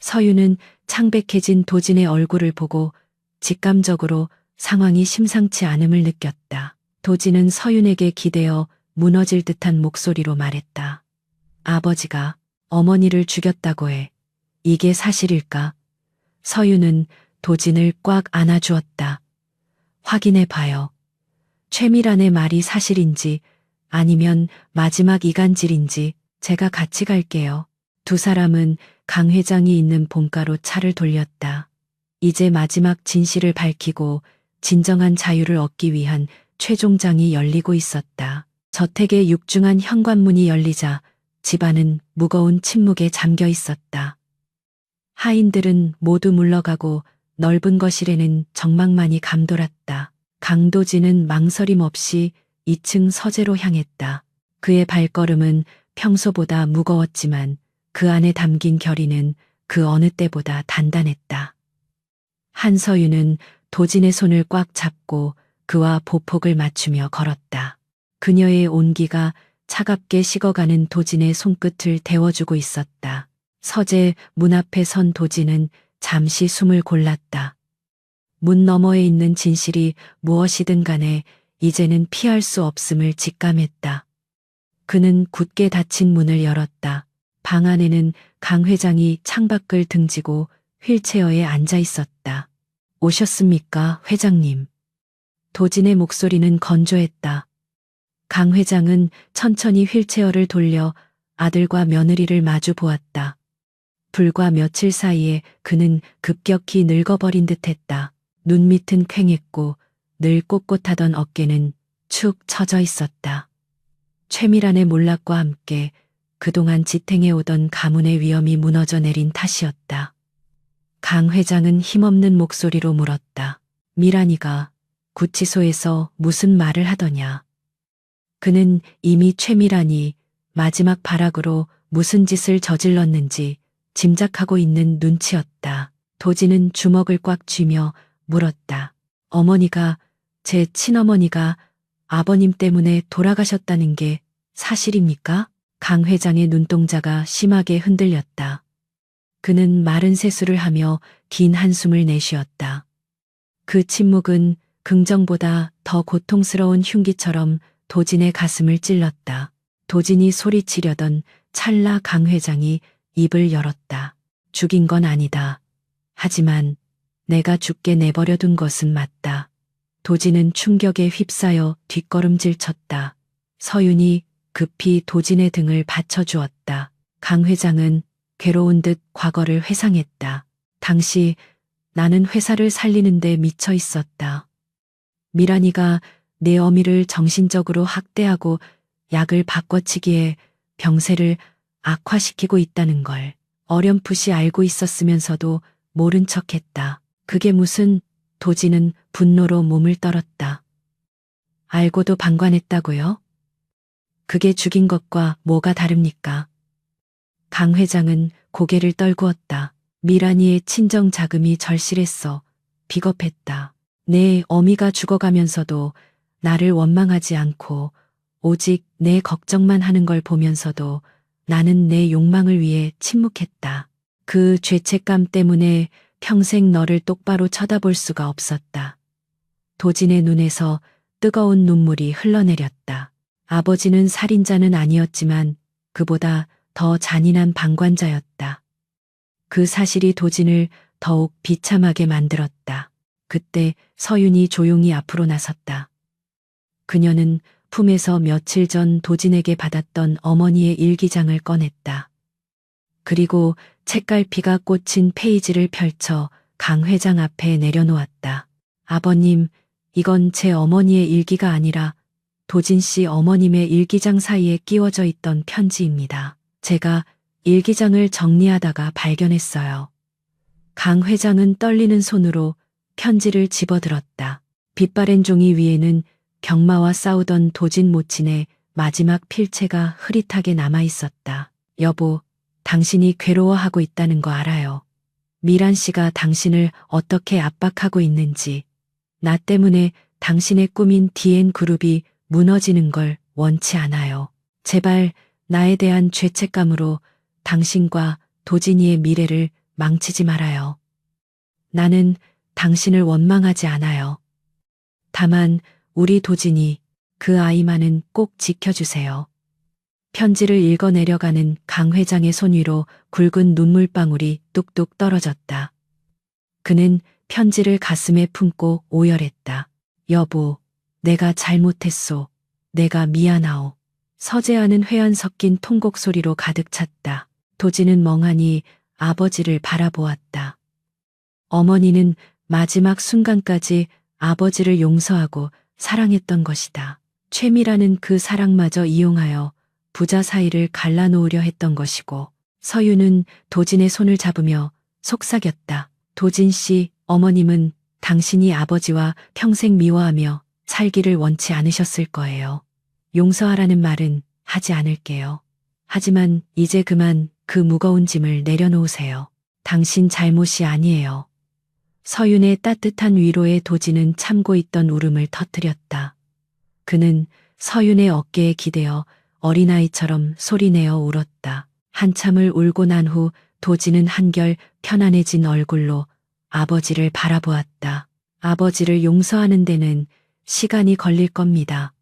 서윤은 창백해진 도진의 얼굴을 보고 직감적으로 상황이 심상치 않음을 느꼈다. 도진은 서윤에게 기대어 무너질 듯한 목소리로 말했다. 아버지가 어머니를 죽였다고 해. 이게 사실일까? 서윤은 도진을 꽉 안아주었다. 확인해 봐요. 최미란의 말이 사실인지 아니면 마지막 이간질인지 제가 같이 갈게요. 두 사람은 강 회장이 있는 본가로 차를 돌렸다. 이제 마지막 진실을 밝히고 진정한 자유를 얻기 위한 최종장이 열리고 있었다. 저택의 육중한 현관문이 열리자 집안은 무거운 침묵에 잠겨 있었다. 하인들은 모두 물러가고 넓은 거실에는 정막만이 감돌았다. 강도진은 망설임 없이 2층 서재로 향했다. 그의 발걸음은 평소보다 무거웠지만 그 안에 담긴 결의는 그 어느 때보다 단단했다. 한서윤은 도진의 손을 꽉 잡고 그와 보폭을 맞추며 걸었다. 그녀의 온기가 차갑게 식어가는 도진의 손끝을 데워주고 있었다. 서재 문 앞에 선 도진은 잠시 숨을 골랐다. 문 너머에 있는 진실이 무엇이든 간에 이제는 피할 수 없음을 직감했다. 그는 굳게 닫힌 문을 열었다. 방 안에는 강 회장이 창밖을 등지고 휠체어에 앉아 있었다. 오셨습니까, 회장님? 도진의 목소리는 건조했다. 강 회장은 천천히 휠체어를 돌려 아들과 며느리를 마주 보았다. 불과 며칠 사이에 그는 급격히 늙어버린 듯했다. 눈밑은 퀭했고 늘 꼿꼿하던 어깨는 축 처져 있었다. 최미란의 몰락과 함께 그동안 지탱해오던 가문의 위엄이 무너져 내린 탓이었다. 강 회장은 힘없는 목소리로 물었다. 미란이가 구치소에서 무슨 말을 하더냐. 그는 이미 최미란이 마지막 발악으로 무슨 짓을 저질렀는지 짐작하고 있는 눈치였다. 도진은 주먹을 꽉 쥐며 물었다. 어머니가, 제 친어머니가 아버님 때문에 돌아가셨다는 게 사실입니까? 강 회장의 눈동자가 심하게 흔들렸다. 그는 마른 세수를 하며 긴 한숨을 내쉬었다. 그 침묵은 긍정보다 더 고통스러운 흉기처럼 도진의 가슴을 찔렀다. 도진이 소리치려던 찰나 강 회장이 입을 열었다. 죽인 건 아니다. 하지만 내가 죽게 내버려둔 것은 맞다. 도진은 충격에 휩싸여 뒷걸음질 쳤다. 서윤이 급히 도진의 등을 받쳐주었다. 강 회장은 괴로운 듯 과거를 회상했다. 당시 나는 회사를 살리는데 미쳐 있었다. 미란이가 내 어미를 정신적으로 학대하고 약을 바꿔치기에 병세를 악화시키고 있다는 걸 어렴풋이 알고 있었으면서도 모른 척했다. 그게 무슨, 도진은 분노로 몸을 떨었다. 알고도 방관했다고요? 그게 죽인 것과 뭐가 다릅니까? 강 회장은 고개를 떨구었다. 미란이의 친정 자금이 절실했어. 비겁했다. 내 어미가 죽어가면서도 나를 원망하지 않고 오직 내 걱정만 하는 걸 보면서도 나는 내 욕망을 위해 침묵했다. 그 죄책감 때문에 평생 너를 똑바로 쳐다볼 수가 없었다. 도진의 눈에서 뜨거운 눈물이 흘러내렸다. 아버지는 살인자는 아니었지만 그보다 더 잔인한 방관자였다. 그 사실이 도진을 더욱 비참하게 만들었다. 그때 서윤이 조용히 앞으로 나섰다. 그녀는 품에서 며칠 전 도진에게 받았던 어머니의 일기장을 꺼냈다. 그리고 책갈피가 꽂힌 페이지를 펼쳐 강 회장 앞에 내려놓았다. 아버님, 이건 제 어머니의 일기가 아니라 도진 씨 어머님의 일기장 사이에 끼워져 있던 편지입니다. 제가 일기장을 정리하다가 발견했어요. 강 회장은 떨리는 손으로 편지를 집어들었다. 빛바랜 종이 위에는 경마와 싸우던 도진 모친의 마지막 필체가 흐릿하게 남아 있었다. 여보, 당신이 괴로워하고 있다는 거 알아요. 미란 씨가 당신을 어떻게 압박하고 있는지, 나 때문에 당신의 꿈인 DN 그룹이 무너지는 걸 원치 않아요. 제발 나에 대한 죄책감으로 당신과 도진이의 미래를 망치지 말아요. 나는 당신을 원망하지 않아요. 다만 우리 도진이 그 아이만은 꼭 지켜주세요. 편지를 읽어 내려가는 강 회장의 손 위로 굵은 눈물방울이 뚝뚝 떨어졌다. 그는 편지를 가슴에 품고 오열했다. 여보, 내가 잘못했소. 내가 미안하오. 서재하는 회한 섞인 통곡 소리로 가득 찼다. 도진은 멍하니 아버지를 바라보았다. 어머니는 마지막 순간까지 아버지를 용서하고 사랑했던 것이다. 최미라는 그 사랑마저 이용하여 부자 사이를 갈라놓으려 했던 것이고, 서유는 도진의 손을 잡으며 속삭였다. 도진 씨, 어머님은 당신이 아버지와 평생 미워하며 살기를 원치 않으셨을 거예요. 용서하라는 말은 하지 않을게요. 하지만 이제 그만 그 무거운 짐을 내려놓으세요. 당신 잘못이 아니에요. 서윤의 따뜻한 위로에 도진은 참고 있던 울음을 터뜨렸다. 그는 서윤의 어깨에 기대어 어린아이처럼 소리내어 울었다. 한참을 울고 난 후 도진은 한결 편안해진 얼굴로 아버지를 바라보았다. 아버지를 용서하는 데는 시간이 걸릴 겁니다.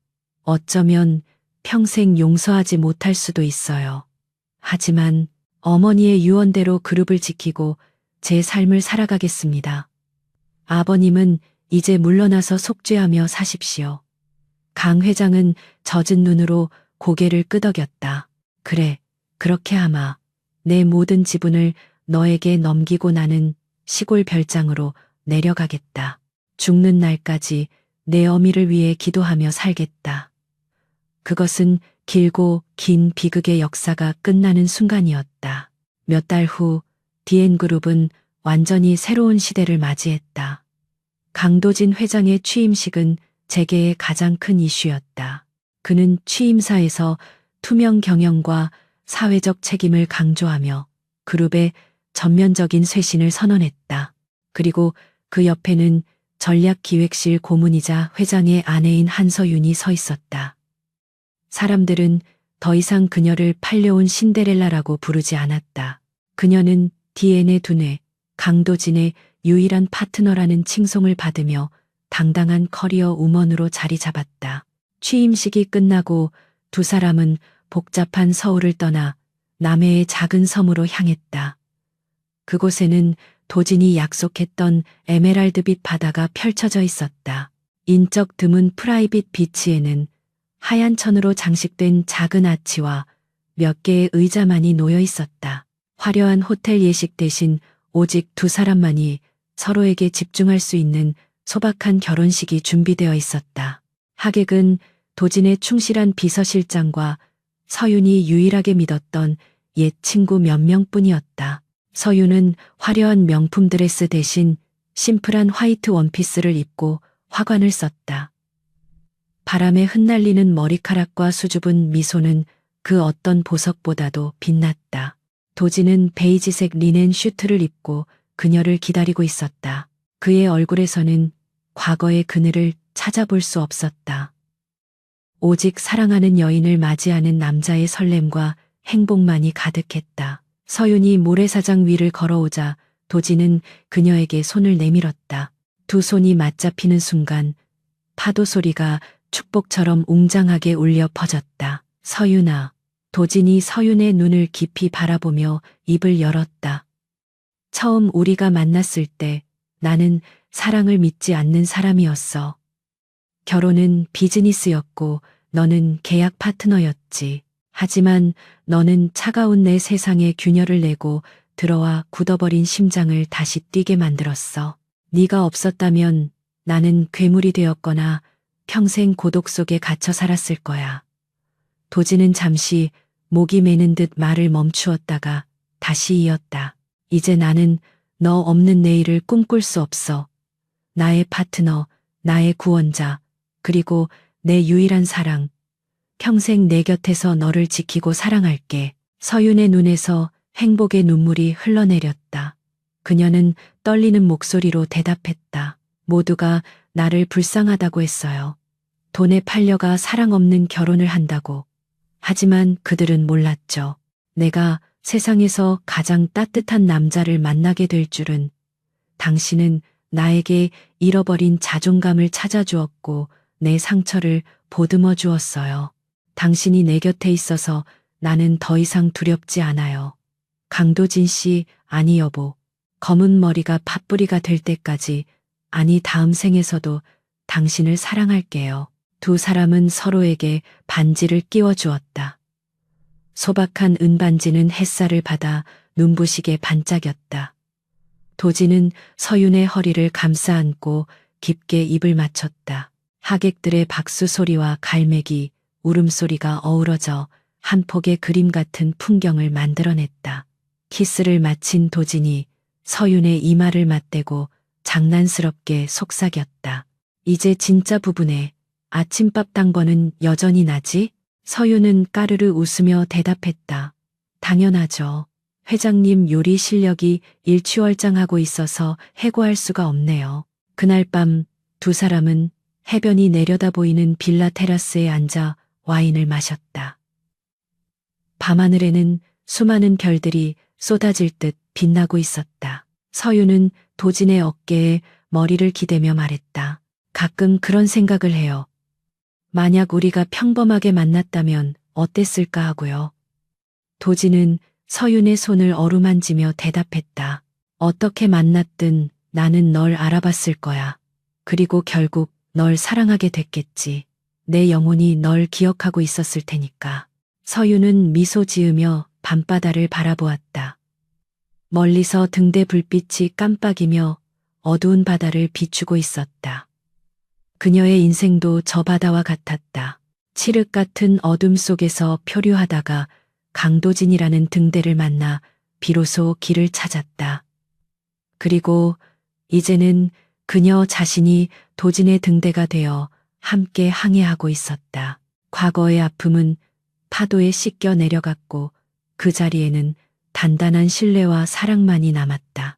어쩌면 평생 용서하지 못할 수도 있어요. 하지만 어머니의 유언대로 그룹을 지키고 제 삶을 살아가겠습니다. 아버님은 이제 물러나서 속죄하며 사십시오. 강 회장은 젖은 눈으로 고개를 끄덕였다. 그래, 그렇게 하마. 내 모든 지분을 너에게 넘기고 나는 시골 별장으로 내려가겠다. 죽는 날까지 내 어미를 위해 기도하며 살겠다. 그것은 길고 긴 비극의 역사가 끝나는 순간이었다. 몇 달 후 DN그룹은 완전히 새로운 시대를 맞이했다. 강도진 회장의 취임식은 재계의 가장 큰 이슈였다. 그는 취임사에서 투명 경영과 사회적 책임을 강조하며 그룹의 전면적인 쇄신을 선언했다. 그리고 그 옆에는 전략기획실 고문이자 회장의 아내인 한서윤이 서 있었다. 사람들은 더 이상 그녀를 팔려온 신데렐라라고 부르지 않았다. 그녀는 DN의 두뇌, 강도진의 유일한 파트너라는 칭송을 받으며 당당한 커리어 우먼으로 자리 잡았다. 취임식이 끝나고 두 사람은 복잡한 서울을 떠나 남해의 작은 섬으로 향했다. 그곳에는 도진이 약속했던 에메랄드빛 바다가 펼쳐져 있었다. 인적 드문 프라이빗 비치에는 하얀 천으로 장식된 작은 아치와 몇 개의 의자만이 놓여 있었다. 화려한 호텔 예식 대신 오직 두 사람만이 서로에게 집중할 수 있는 소박한 결혼식이 준비되어 있었다. 하객은 도진의 충실한 비서실장과 서윤이 유일하게 믿었던 옛 친구 몇 명뿐이었다. 서윤은 화려한 명품 드레스 대신 심플한 화이트 원피스를 입고 화관을 썼다. 바람에 흩날리는 머리카락과 수줍은 미소는 그 어떤 보석보다도 빛났다. 도진은 베이지색 리넨 슈트를 입고 그녀를 기다리고 있었다. 그의 얼굴에서는 과거의 그늘을 찾아볼 수 없었다. 오직 사랑하는 여인을 맞이하는 남자의 설렘과 행복만이 가득했다. 서윤이 모래사장 위를 걸어오자 도진은 그녀에게 손을 내밀었다. 두 손이 맞잡히는 순간 파도 소리가 축복처럼 웅장하게 울려 퍼졌다. 서윤아. 도진이 서윤의 눈을 깊이 바라보며 입을 열었다. 처음 우리가 만났을 때 나는 사랑을 믿지 않는 사람이었어. 결혼은 비즈니스였고 너는 계약 파트너였지. 하지만 너는 차가운 내 세상에 균열을 내고 들어와 굳어버린 심장을 다시 뛰게 만들었어. 네가 없었다면 나는 괴물이 되었거나 평생 고독 속에 갇혀 살았을 거야. 도진은 잠시 목이 메는 듯 말을 멈추었다가 다시 이었다. 이제 나는 너 없는 내일을 꿈꿀 수 없어. 나의 파트너, 나의 구원자, 그리고 내 유일한 사랑. 평생 내 곁에서 너를 지키고 사랑할게. 서윤의 눈에서 행복의 눈물이 흘러내렸다. 그녀는 떨리는 목소리로 대답했다. 모두가 나를 불쌍하다고 했어요. 돈에 팔려가 사랑 없는 결혼을 한다고. 하지만 그들은 몰랐죠. 내가 세상에서 가장 따뜻한 남자를 만나게 될 줄은. 당신은 나에게 잃어버린 자존감을 찾아주었고 내 상처를 보듬어 주었어요. 당신이 내 곁에 있어서 나는 더 이상 두렵지 않아요. 강도진 씨, 아니 여보. 검은 머리가 팥뿌리가 될 때까지, 아니 다음 생에서도 당신을 사랑할게요. 두 사람은 서로에게 반지를 끼워 주었다. 소박한 은반지는 햇살을 받아 눈부시게 반짝였다. 도진은 서윤의 허리를 감싸 안고 깊게 입을 맞췄다. 하객들의 박수 소리와 갈매기, 울음소리가 어우러져 한 폭의 그림 같은 풍경을 만들어냈다. 키스를 마친 도진이 서윤의 이마를 맞대고 장난스럽게 속삭였다. 이제 진짜 부부네. 아침밥 당번은 여전히 나지? 서윤은 까르르 웃으며 대답했다. 당연하죠. 회장님 요리 실력이 일취월장하고 있어서 해고할 수가 없네요. 그날 밤 두 사람은 해변이 내려다 보이는 빌라 테라스에 앉아 와인을 마셨다. 밤하늘에는 수많은 별들이 쏟아질 듯 빛나고 있었다. 서윤은 도진의 어깨에 머리를 기대며 말했다. 가끔 그런 생각을 해요. 만약 우리가 평범하게 만났다면 어땠을까 하고요. 도진은 서윤의 손을 어루만지며 대답했다. 어떻게 만났든 나는 널 알아봤을 거야. 그리고 결국 널 사랑하게 됐겠지. 내 영혼이 널 기억하고 있었을 테니까. 서윤은 미소 지으며 밤바다를 바라보았다. 멀리서 등대 불빛이 깜빡이며 어두운 바다를 비추고 있었다. 그녀의 인생도 저 바다와 같았다. 칠흑 같은 어둠 속에서 표류하다가 강도진이라는 등대를 만나 비로소 길을 찾았다. 그리고 이제는 그녀 자신이 도진의 등대가 되어 함께 항해하고 있었다. 과거의 아픔은 파도에 씻겨 내려갔고 그 자리에는 단단한 신뢰와 사랑만이 남았다.